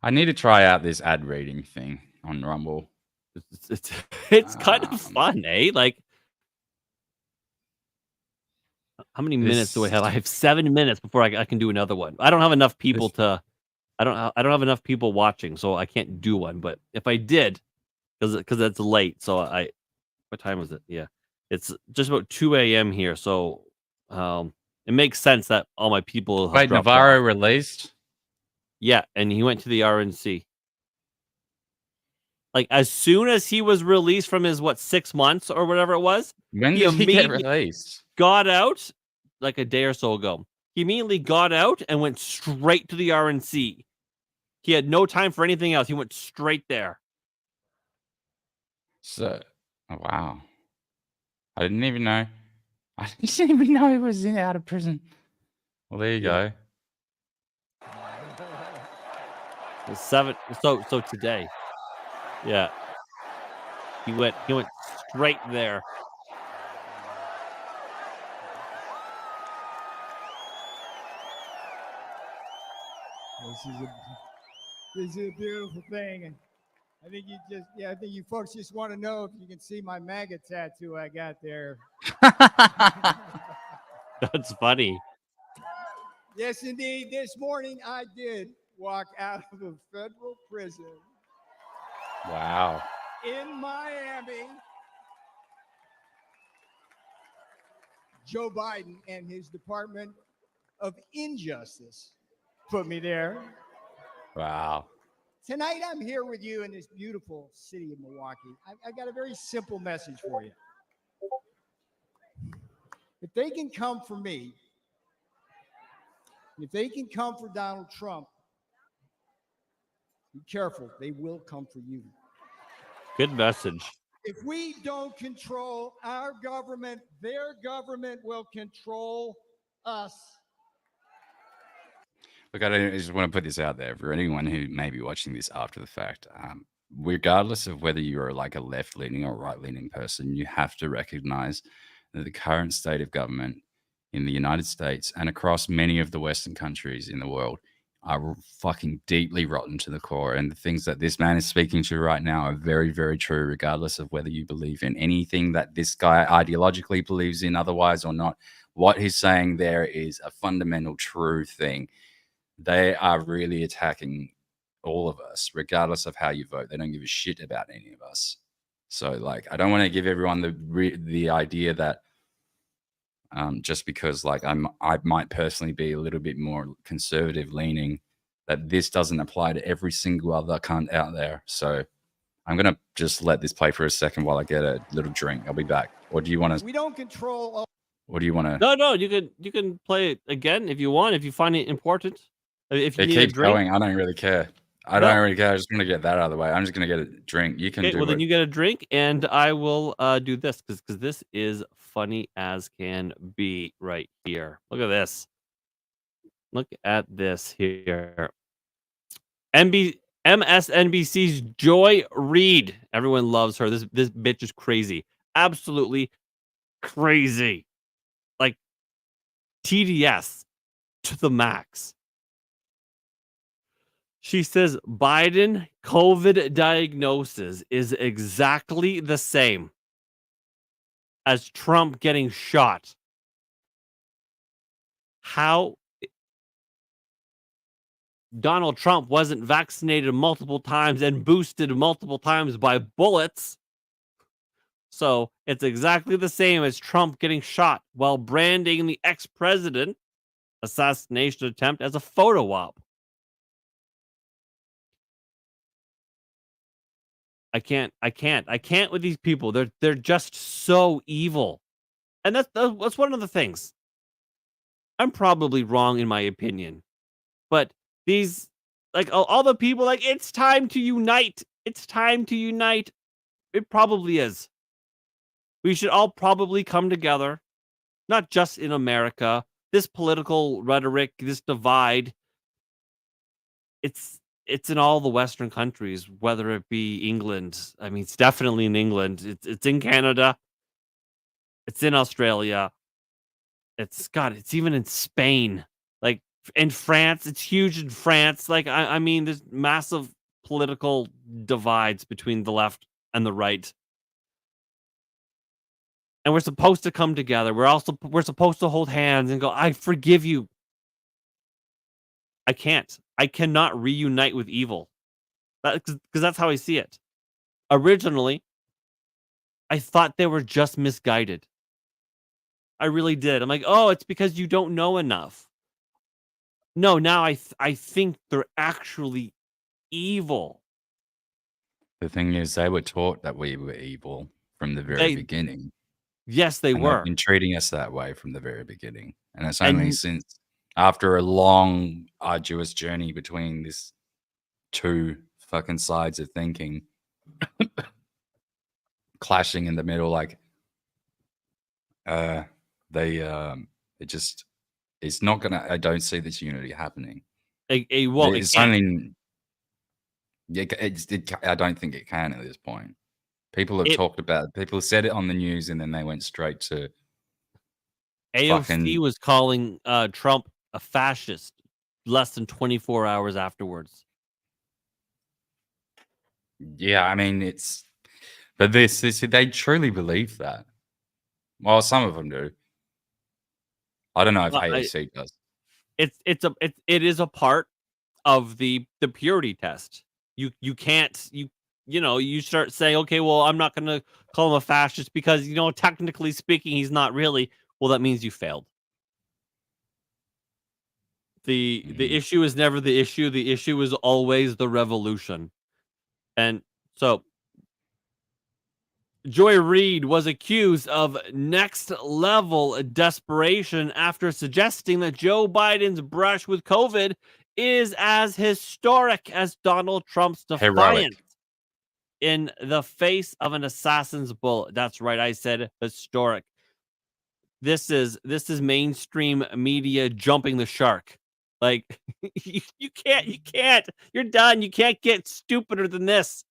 I need to try out this ad reading thing on Rumble. It's kind of fun, eh? Like How many minutes do I have? I have 7 minutes before I can do another one. I don't have enough people to. I don't have enough people watching, so I can't do one. But if I did, because it's late, so what time is it? Yeah, it's just about 2 a.m. here, so it makes sense that all my people have Wait, dropped Navarro off. released? Yeah, and he went to the RNC. Like as soon as he was released from his 6 months or whatever it was, When he did he get immediately released? got out like a day or so ago. He immediately got out and went straight to the RNC. He had no time for anything else. He went straight there. So, oh, wow. I didn't even know. I didn't even know he was out of prison. Well, there you go. The 7. So today, yeah, he went straight there. This is a beautiful thing, and I think I think you folks just want to know if you can see my MAGA tattoo I got there. That's funny. Yes, indeed. This morning I did walk out of a federal prison Wow. in Miami. Joe Biden and his Department of Injustice put me there. Wow. Tonight I'm here with you in this beautiful city of Milwaukee. I've got a very simple message for you. If they can come for me, if they can come for Donald Trump, be careful, they will come for you. Good message. If we don't control our government, their government will control us. Look, I just want to put this out there for anyone who may be watching this after the fact. Regardless of whether you're like a left-leaning or right-leaning person, you have to recognize that the current state of government in the United States and across many of the Western countries in the world are fucking deeply rotten to the core. And the things that this man is speaking to right now are very, very true, regardless of whether you believe in anything that this guy ideologically believes in otherwise or not. What he's saying there is a fundamental true thing. They are really attacking all of us, regardless of how you vote. They don't give a shit about any of us. So, like, I don't want to give everyone the idea that just because, like, I might personally be a little bit more conservative leaning, that this doesn't apply to every single other cunt out there. So, I'm gonna just let this play for a second while I get a little drink. I'll be back. Or do you want to? We don't control all. What do you want to? No, you can play it again if you want, if you find it important. If you It need a keeps drink. going. I don't really care. I don't really care. I just want to get that out of the way. I'm just going to get a drink. You can Okay, do well, it. then you get a drink, and I will do this because this is funny as can be right here. Look at this. Look at this here. MSNBC's Joy Reid. Everyone loves her. This bitch is crazy. Absolutely crazy. Like TDS to the max. She says Biden COVID diagnosis is exactly the same as Trump getting shot. How Donald Trump wasn't vaccinated multiple times and boosted multiple times by bullets. So it's exactly the same as Trump getting shot while branding the ex-president assassination attempt as a photo op. I can't with these people. They're just so evil. And that's one of the things. I'm probably wrong in my opinion. But these, like, all the people, like, it's time to unite. It's time to unite. It probably is. We should all probably come together, not just in America. This political rhetoric, this divide, it's in all the Western countries, whether it be England. I mean, it's definitely in England. It's in Canada. It's in Australia. It's even in Spain. Like, in France, it's huge in France. Like, I mean, there's massive political divides between the left and the right. and we're supposed to come together. We're supposed to hold hands and go, I forgive you. I can't. I cannot reunite with evil. Because that's how I see it. Originally, I thought they were just misguided. I really did. I'm like, oh, it's because you don't know enough. No, now I think they're actually evil. The thing is, they were taught that we were evil from the very They- beginning. Yes, they And were. they've been treating us that way from the very beginning. And it's only And- since after a long, arduous journey between this two fucking sides of thinking clashing in the middle, like it's not gonna. I don't see this unity happening. Well, It's it can't. only. I don't think it can at this point. People have talked about it. People said it on the news, and then they went straight to AOC was calling Trump a fascist less than 24 hours afterwards. Yeah, I mean but this they truly believe that. Well, some of them do. I don't know if AOC does. It is a part of the purity test. You can't you start saying, okay, well, I'm not going to call him a fascist because technically speaking he's not really. Well, that means you failed. The issue is never the issue. The issue is always the revolution. And so Joy Reid was accused of next level desperation after suggesting that Joe Biden's brush with COVID is as historic as Donald Trump's defiance in the face of an assassin's bullet. That's right, I said historic. This is mainstream media jumping the shark. Like you can't. You're done. You can't get stupider than this.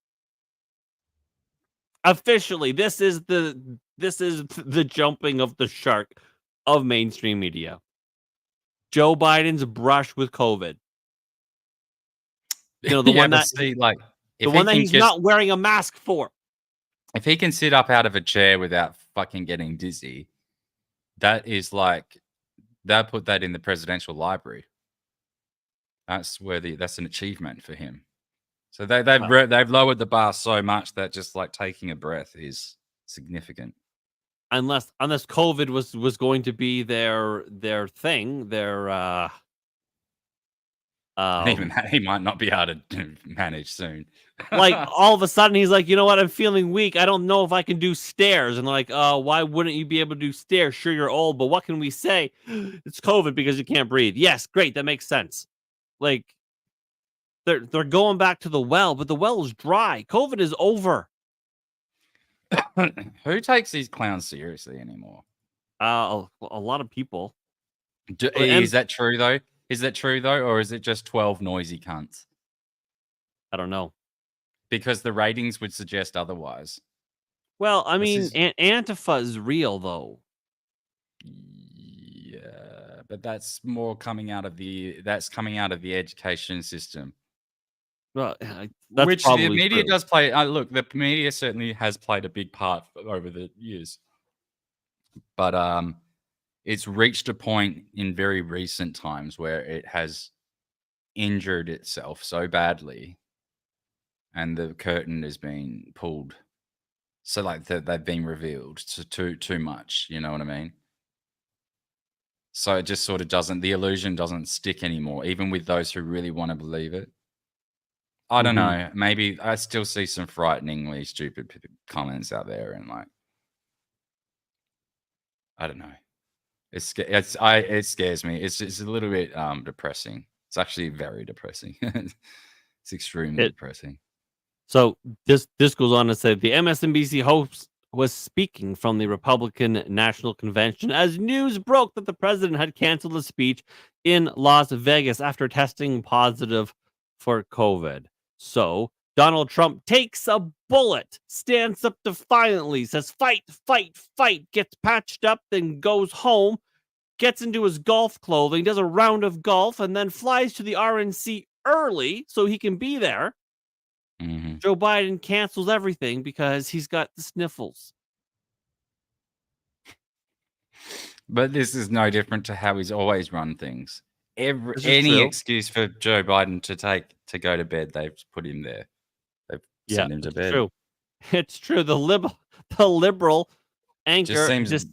Officially, this is the jumping of the shark of mainstream media. Joe Biden's brush with COVID. The one that he's not wearing a mask for. If he can sit up out of a chair without fucking getting dizzy, that is like they'll put that in the presidential library. That's an achievement for him. So they've lowered the bar so much that just like taking a breath is significant. Unless COVID was going to be their thing, Even that, he might not be able to manage soon. Like all of a sudden he's like, you know what, I'm feeling weak. I don't know if I can do stairs. And they're like, why wouldn't you be able to do stairs? Sure, you're old, but what can we say? It's COVID because you can't breathe. Yes, great, that makes sense. Like they're going back to the well, but the well is dry. COVID is over. Who takes these clowns seriously anymore? A lot of people. Is that true though? Or is it just 12 noisy cunts? I don't know. Because the ratings would suggest otherwise. Well, I mean, Antifa is real though. Yeah, but that's more coming out of the education system. Well, that's which probably the media true. does play. Look, the media certainly has played a big part over the years, but it's reached a point in very recent times where it has injured itself so badly, and the curtain has been pulled. So, like, they've been revealed to too much. You know what I mean? So it just sort of doesn't. The illusion doesn't stick anymore, even with those who really want to believe it. I don't know. Maybe I still see some frighteningly stupid comments out there, and like, I don't know. It scares me. It's a little bit depressing. It's actually very depressing. It's extremely depressing. So this goes on to say the MSNBC host was speaking from the Republican National Convention as news broke that the president had canceled a speech in Las Vegas after testing positive for COVID. So Donald Trump takes a bullet, stands up defiantly, says fight, fight, fight, gets patched up, then goes home, gets into his golf clothing, does a round of golf, and then flies to the RNC early so he can be there. Joe Biden cancels everything because he's got the sniffles. But this is no different to how he's always run things. This is Any true. excuse for Joe Biden to go to bed, they've put him there. They've Yeah, sent him to it's bed. true. It's true. The liberal anchor seems-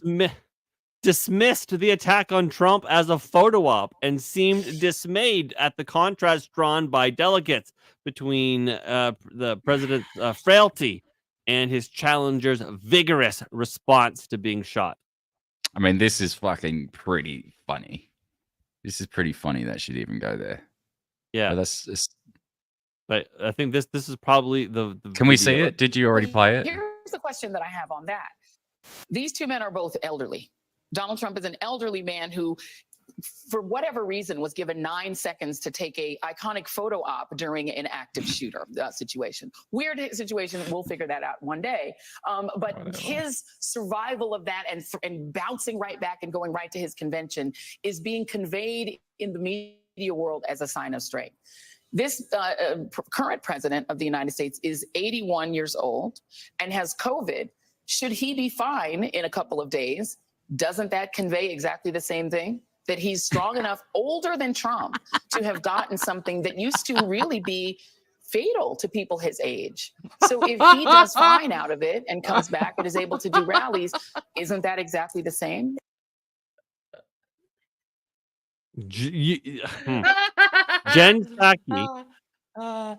dismissed the attack on Trump as a photo op and seemed dismayed at the contrast drawn by delegates between the president's frailty and his challenger's vigorous response to being shot. I mean, this is fucking pretty funny. This is pretty funny that she'd even go there. Yeah, But that's just. but I think this is probably the Can we see video. it? Did you already play it? Here's the question that I have on that. These two men are both elderly. Donald Trump is an elderly man who, for whatever reason, was given 9 seconds to take a iconic photo op during an active shooter situation. Weird situation. We'll figure that out one day. But his survival of that and bouncing right back and going right to his convention is being conveyed in the media world as a sign of strength. This current president of the United States is 81 years old and has COVID. Should he be fine in a couple of days? Doesn't that convey exactly the same thing? That he's strong enough, older than Trump, to have gotten something that used to really be fatal to people his age. So if he does fine out of it and comes back and is able to do rallies, isn't that exactly the same? Jen Psaki.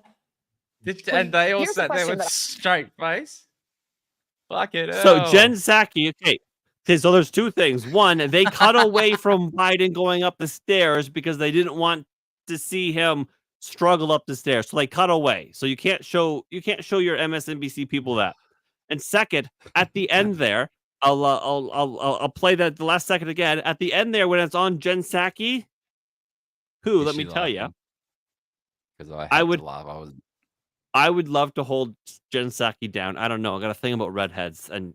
And they all Here's the sat there question with that- straight face. Fuck it. So Jen Psaki, okay. So there's two things. One, they cut away from Biden going up the stairs because they didn't want to see him struggle up the stairs. So they cut away. So you can't show your MSNBC people that. And second, at the end there, I'll play that the last second again. At the end there, when it's on Jen Psaki, who, let me tell you, Because I would laugh. I would love to hold Jen Psaki down. I don't know. I got a thing about redheads and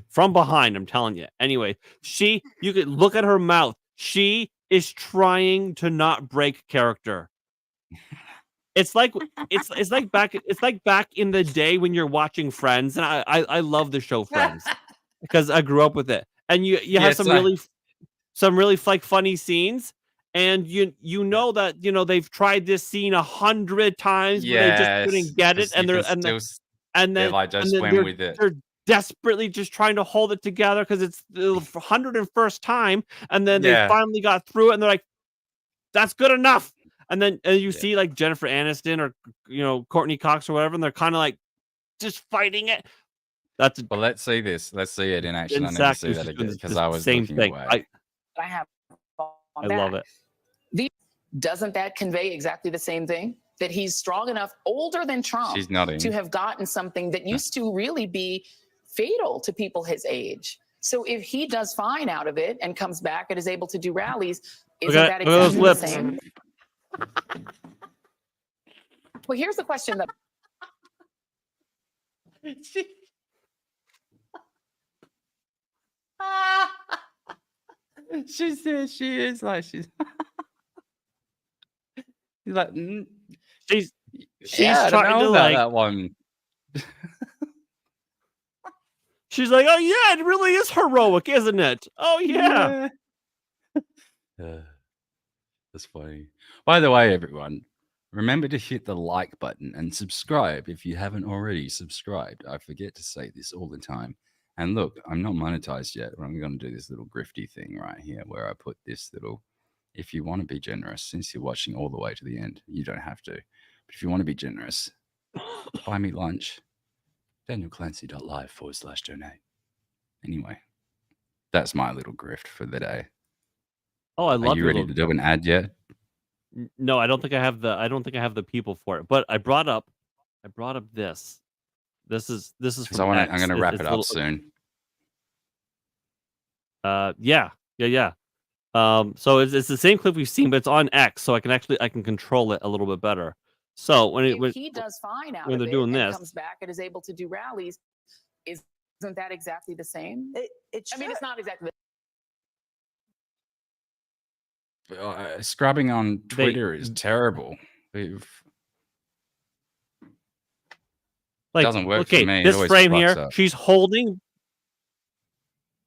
from behind, I'm telling you. Anyway, you could look at her mouth. She is trying to not break character. It's like back in the day when you're watching Friends, and I love the show Friends because I grew up with it. And you have some really like funny scenes, and you know that they've tried this scene 100 times, but they just couldn't get it, and they're like just went with it. They're desperately just trying to hold it together because it's the 101st time, and then they finally got through it, and they're like, "That's good enough." And then you see like Jennifer Aniston or Courtney Cox or whatever, and they're kind of like just fighting it. Well, let's see this. Let's see it in action. I never see that again because I was same looking thing. away. I have on I that. love it. Doesn't that convey exactly the same thing? That he's strong enough, older than Trump, She's nodding. to have gotten something that used to really be fatal to people his age. So if he does fine out of it and comes back and is able to do rallies, isn't that Look at those exactly the lips. same? Well, here's the question that She says she is like she's like she's I don't trying know to about like that one. she's like, oh yeah, it really is heroic, isn't it? Oh yeah. That's funny. By the way, everyone, remember to hit the like button and subscribe if you haven't already subscribed. I forget to say this all the time. And look, I'm not monetized yet, but I'm going to do this little grifty thing right here where I put this little, if you want to be generous, since you're watching all the way to the end, you don't have to. But if you want to be generous, buy me lunch. DanielClancy.live/donate. Anyway, that's my little grift for the day. Oh, I love Are you your ready little to do an ad yet? No, I don't think I have the people for it. But I brought up this. This is Because from I'm X. going to wrap It's it a up little- soon. Yeah. So it's the same clip we've seen, but it's on X, so I can control it a little bit better. So when he does fine out when of they're it doing and this, comes back and is able to do rallies, isn't that exactly the same? I mean, it's not exactly. Scrubbing on Twitter is terrible. like, doesn't work okay, for me. It this always frame fucks here, up. she's holding.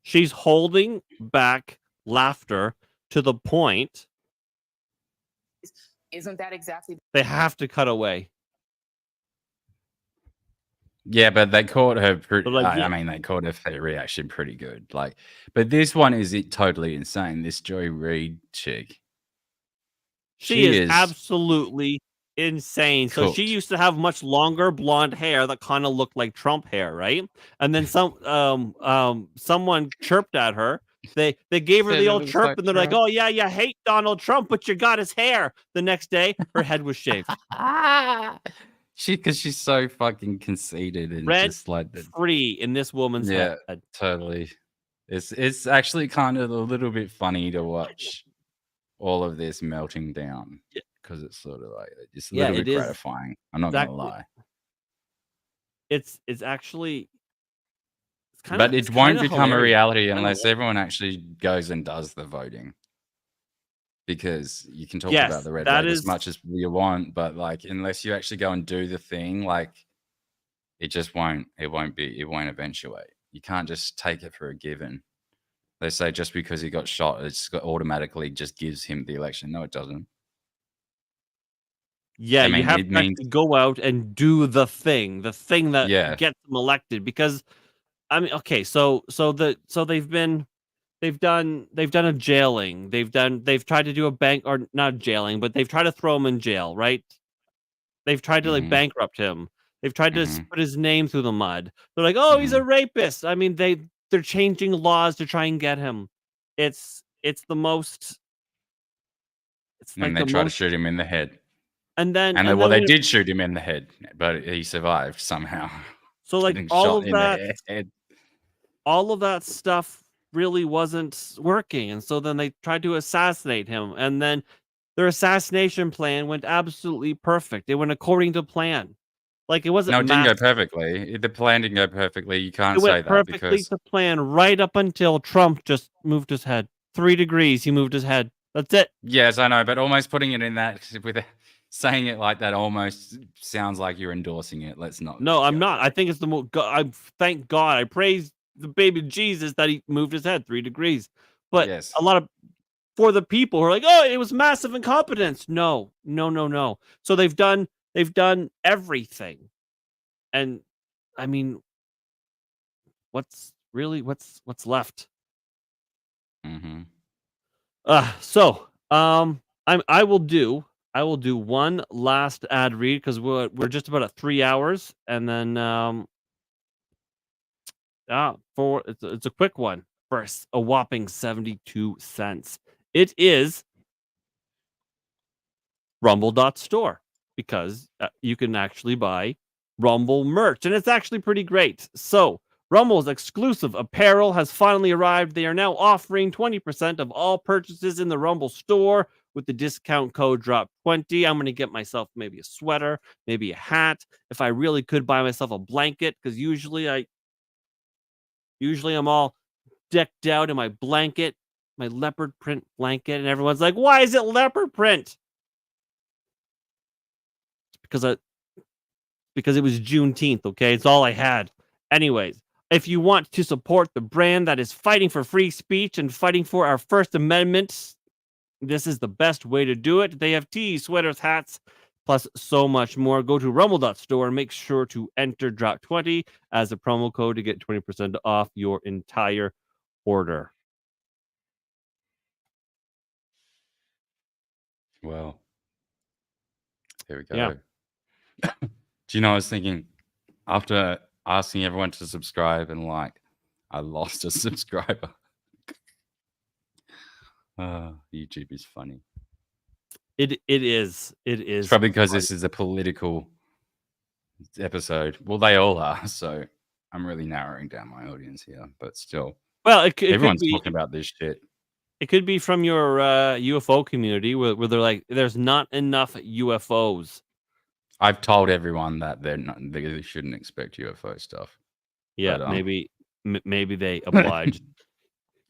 She's holding back laughter to the point Isn't that exactly? they have to cut away. Yeah, but they caught her pretty. But, like, I yeah. mean, they caught her reaction pretty good. Like, but this one is totally insane. This Joy Reid chick. She is absolutely insane. So she cooked. used to have much longer blonde hair that kind of looked like Trump hair, right? And then someone chirped at her. They gave her Said the it old looks chirp, like and they're like, Trump. "Oh yeah, you hate Donald Trump, but you got his hair." The next day, her head was shaved. Because she's so fucking conceited and Rent just like the free in this woman's yeah, head. totally. It's actually kind of a little bit funny to watch all of this melting down because it's sort of like it's a Yeah, little it bit is. gratifying. I'm not Exactly. gonna lie, It's actually but it won't become a hilarious. reality Kinda unless hilarious. everyone actually goes and does the voting. Because you can talk Yes, about the red that wave as is- much as you want, but like unless you actually go and do the thing, like it just won't. It won't eventuate. You can't just take it for a given. They say just because he got shot, automatically just gives him the election. No, it doesn't. Yeah, I you mean, have it to means actually go out and do the thing that Yeah. gets them elected. Because I mean, okay, so they've done a jailing. They've tried to do a bank, or not jailing, but they've tried to throw him in jail, right? They've tried to like Mhm. bankrupt him. They've tried to Mhm. put his name through the mud. They're like, "Oh, he's a rapist." I mean, they're changing laws to try and get him. It's the most. It's And like they the try to most. shoot him in the head. And then And and well, then they when did shoot him in the head, but he survived somehow. So like Getting all shot of in the that, head. all of that stuff really wasn't working, and so then they tried to assassinate him, and then their assassination plan went absolutely perfect. It went according to plan. Like it wasn't No, it didn't go mass. perfectly. The plan didn't go perfectly. You It can't went say that perfectly because to plan right up until Trump just moved his head 3 degrees. He moved his head. That's it. yes, I know, but almost putting it in that saying it like that almost sounds like you're endorsing it. Let's not. No, I'm not. I think it's the most. I thank God. I praise the baby Jesus that he moved his head 3 degrees. But Yes. a lot of for the people who are like, "Oh, it was massive incompetence." No. So they've done everything. And I mean, what's left? Mhm. So, I will do one last ad read because we're just about at 3 hours, and then for it's a quick one for a whopping 72 cents. It is rumble.store because you can actually buy Rumble merch, and it's actually pretty great. So Rumble's exclusive apparel has finally arrived. They are now offering 20% of all purchases in the Rumble store with the discount code DROP20. I'm going to get myself maybe a sweater, maybe a hat. If I really could buy myself a blanket, because usually I'm all decked out in my blanket, my leopard print blanket, and everyone's like, "Why is it leopard print?" Because it was Juneteenth, okay? It's all I had. Anyways, if you want to support the brand that is fighting for free speech and fighting for our First Amendment, this is the best way to do it. They have tees, sweaters, hats, plus so much more. Go to rumble.store and make sure to enter DROP20 as a promo code to get 20% off your entire order. Well, here we go. Yeah. Do you know, I was thinking after asking everyone to subscribe and like, I lost a subscriber. YouTube is funny. It is. It's probably because this is a political episode. Well, they all are, so I'm really narrowing down my audience here, but still. Well, it could everyone's be talking about this shit. It could be from your UFO community where they're like, there's not enough UFOs. I've told everyone that they shouldn't expect UFO stuff. Yeah, but, maybe they obliged.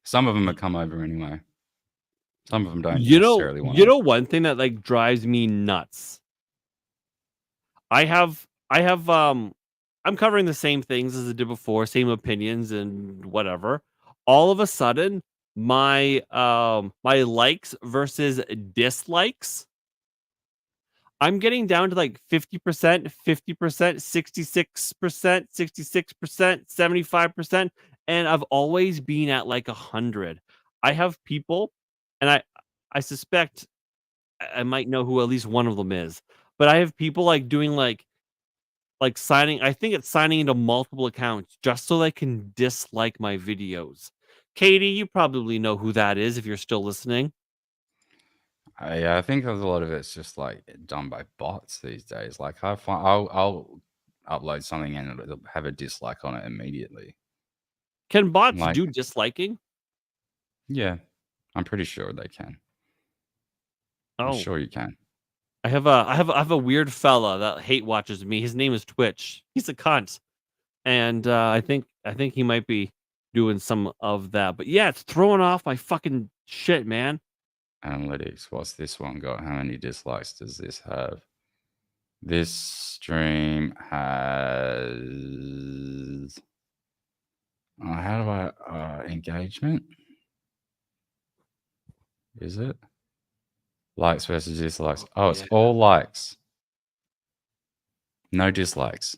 Some of them have come over anyway. Some of them don't You necessarily want know, one thing that like drives me nuts. I'm covering the same things as I did before, same opinions and whatever. all of a sudden my my likes versus dislikes, I'm getting down to like 50%, 50%, 66%, 66%, 75%, and I've always been at like 100. I have people, and I suspect I might know who at least one of them is, but I have people like doing like signing. I think it's signing into multiple accounts just so they can dislike my videos. Katie, you probably know who that is if you're still listening. Yeah, I think there's a lot of it's just like done by bots these days. Like I'll upload something and it'll have a dislike on it immediately. Can bots Like, do disliking? yeah, I'm pretty sure they can. I'm Oh, sure you can. I have a weird fella that hate watches me. His name is Twitch. He's a cunt, and I think he might be doing some of that. But yeah, it's throwing off my fucking shit, man. Analytics. What's this one got? How many dislikes does this have? This stream has. How do I engagement? Is it likes versus dislikes? Oh, it's all likes. No dislikes.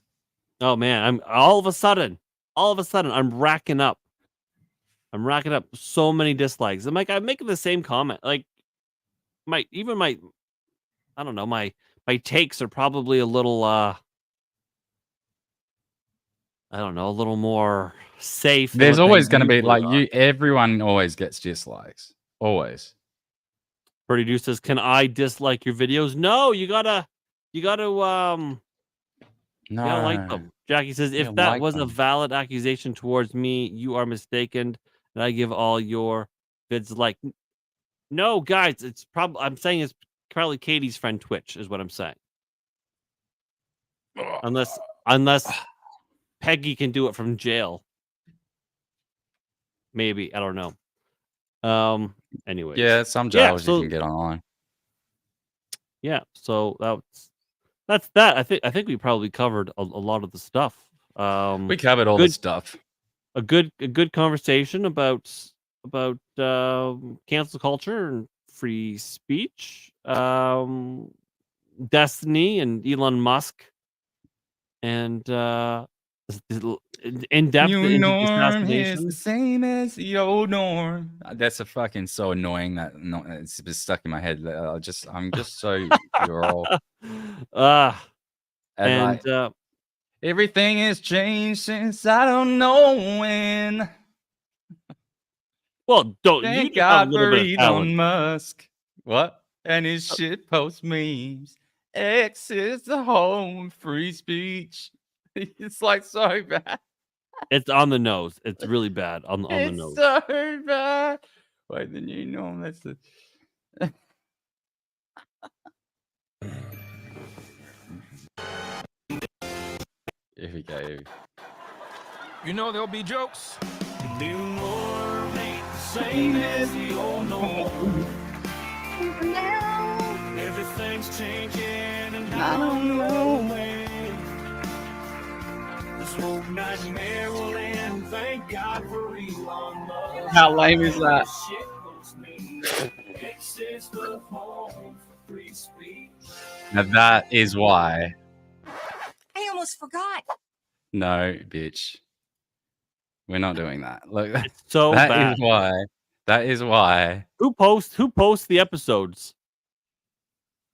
Oh man, I'm all of a sudden I'm racking up so many dislikes. I'm making the same comment. Like my I don't know, my takes are probably a little I don't know, a little more safe than There's what they always going to be usually like are. everyone always gets dislikes. Always. Pretty Dude says, "Can I dislike your videos?" No, you gotta you gotta like No. them. Jackie says, Yeah, "If that like was a them. valid accusation towards me, you are mistaken, and I give all your vids like." No, guys, it's probably I'm saying it's probably Katie's friend Twitch is what I'm saying. Unless Peggy can do it from jail. Maybe, I don't know. Anyways. Yeah, some Yeah, jails you so can get online. yeah, so that's that. I think we probably covered a lot of the stuff. We covered all the stuff. A good conversation about cancel culture and free speech. Destiny and Elon Musk and in depth New into the norm is assassination. the same as the old norm. That's a fucking so annoying that it's been stuck in my head. I'm just so you're all And like, everything has changed since I don't know when. Well, don't you Thank just have a God little for bit of Elon talent. Musk. What? And his shit post memes. X is the home of free speech. It's like so bad. It's on the nose. It's really bad on the It's nose. so bad. Wait, the new norm. That's the. Here we go. You know there'll be jokes. The new norm ain't the same as the old norm. Everything's changing and I don't know when. This whole nightmare will end. Thank God for Elon Musk. How lame is that? X is the home for free speech. Now that is why. I almost forgot. No, bitch. We're not doing that. Look, so that bad. is why. That is why. Who posts the episodes?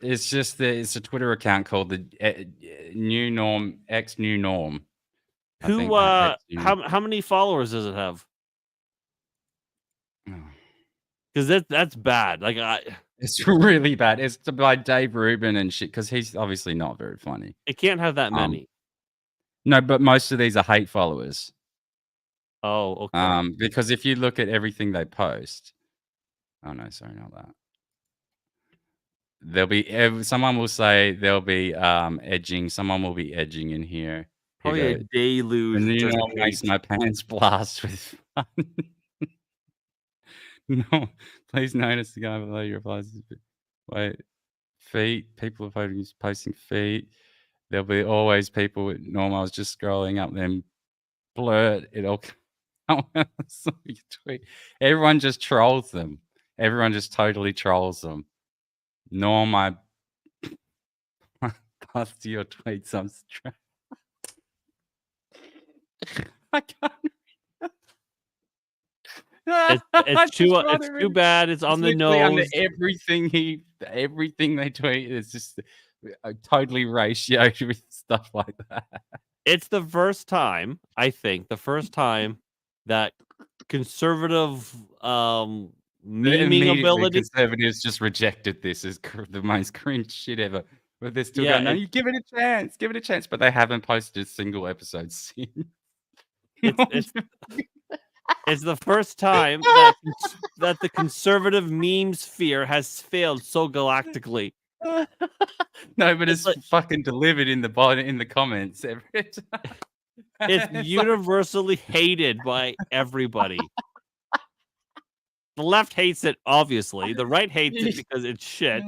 It's just it's a Twitter account called the New Norm X New Norm. Who how many followers does it have? Because that's bad. Like it's really bad. It's by Dave Rubin and shit. Because he's obviously not very funny. It can't have that many. No, but most of these are hate followers. Oh, okay. Because if you look at everything they post, oh no, sorry, not that. There'll be someone will say there'll be edging. Someone will be edging in here. Probably a deluge. The new norm makes my pants blast with fun. No, please notice the guy below your replies. Wait, feet. People are posting feet. There'll be always people with norm. I was just scrolling up them. Blurt. It all. Tweet. Everyone just trolls them. Everyone just totally trolls them. Norm, I passed your tweets. I'm I can't. It's too bad. It's on the nose. Everything they tweet is just totally ratioed with stuff like that. It's the first time, I think, that conservative memeing Immediately, ability. conservatives just rejected this as the most cringe shit ever. But they're still Yeah, going, no, you give it a chance. But they haven't posted a single episode since. It's the first time that the conservative meme sphere has failed so galactically. No, but it's fucking delivered in the comments every time. It's universally hated by everybody. The left hates it, obviously. The right hates it because it's shit.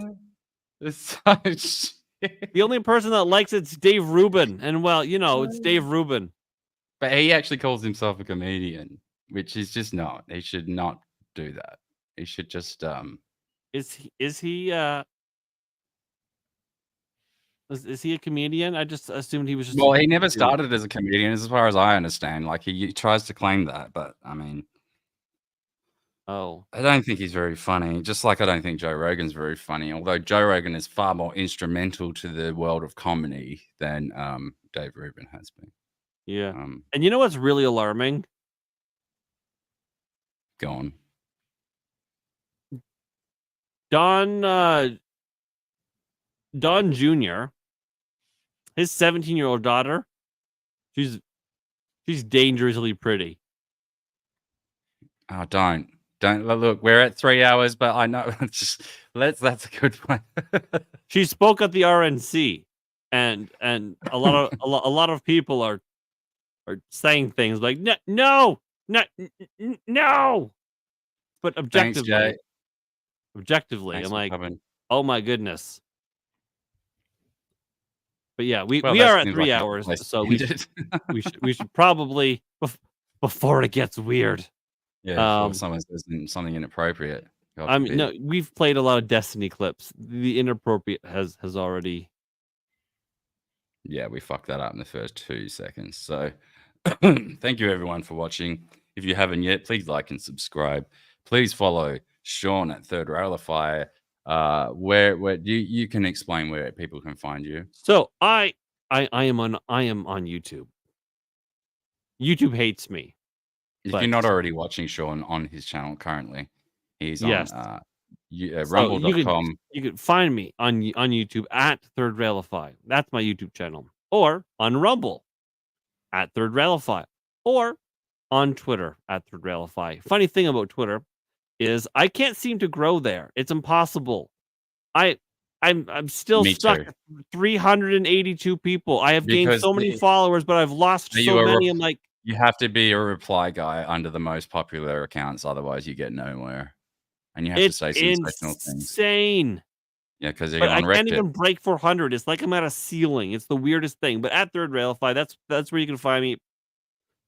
It's so shit. The only person that likes it's Dave Rubin. And well, it's Dave Rubin. But he actually calls himself a comedian, which is just not. He should not do that. He should just Is he a comedian? I just assumed he was just. Well, he never started as a comedian, as far as I understand. Like he tries to claim that, but I mean, I don't think he's very funny. Just like I don't think Joe Rogan's very funny. Although Joe Rogan is far more instrumental to the world of comedy than Dave Rubin has been. Yeah. And you know what's really alarming? Go on. Don Jr., his 17-year-old daughter, she's dangerously pretty. Oh, don't look. We're at 3 hours, but I know. That's a good one. She spoke at the RNC, and a lot of people are saying things like no. But objectively, Thanks I'm like, coming. oh my goodness. But yeah, we Well, are that at seems 3 like a hours, place to so end it. we should probably before it gets weird. Yeah, before someone says something inappropriate. God I mean, forbid. no, we've played a lot of Destiny clips. The inappropriate has already. Yeah, we fucked that up in the first 2 seconds. So thank you everyone for watching. If you haven't yet, please like and subscribe. Please follow Sean at Third Railify. Where you can explain where people can find you. So I am on YouTube. YouTube hates me. If you're not already watching Sean on his channel currently, he's on rumble.com. You can find me on YouTube at Third Railify. That's my YouTube channel. Or on Rumble at Third Railify. Or on Twitter at Third Railify. Funny thing about Twitter is I can't seem to grow there. It's impossible. I'm still stuck at 382 people. I have gained so many followers, but I've lost so many. I'm like, you have to be a reply guy under the most popular accounts, otherwise you get nowhere. And you have to say sensational things. Insane. Yeah, because you're But on I Reddit. can't even break 400. It's like I'm at a ceiling. It's the weirdest thing. But at Third Railify, that's where you can find me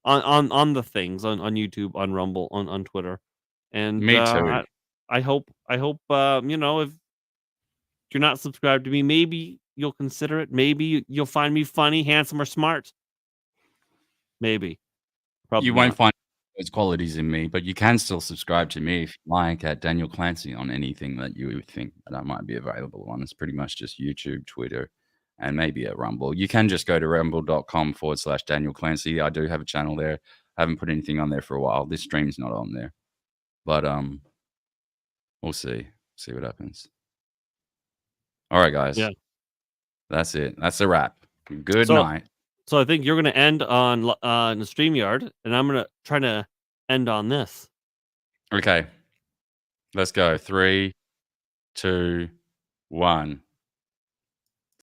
on the things on YouTube, on Rumble, on Twitter. And Me too. I hope if you're not subscribed to me, maybe you'll consider it. Maybe you'll find me funny, handsome, or smart. Maybe. Probably You won't not. find those qualities in me, but you can still subscribe to me if you like at Daniel Clancy on anything that you would think that I might be available on. It's pretty much just YouTube, Twitter, and maybe a Rumble. You can just go to rumble.com/Daniel Clancy. I do have a channel there. I haven't put anything on there for a while. This stream's not on there. But we'll see. See what happens. All right, guys. Yeah. That's it. That's a wrap. Good night. So I think you're going to end on the StreamYard, and I'm going to try to end on this. Okay. Let's go. 3, 2, 1.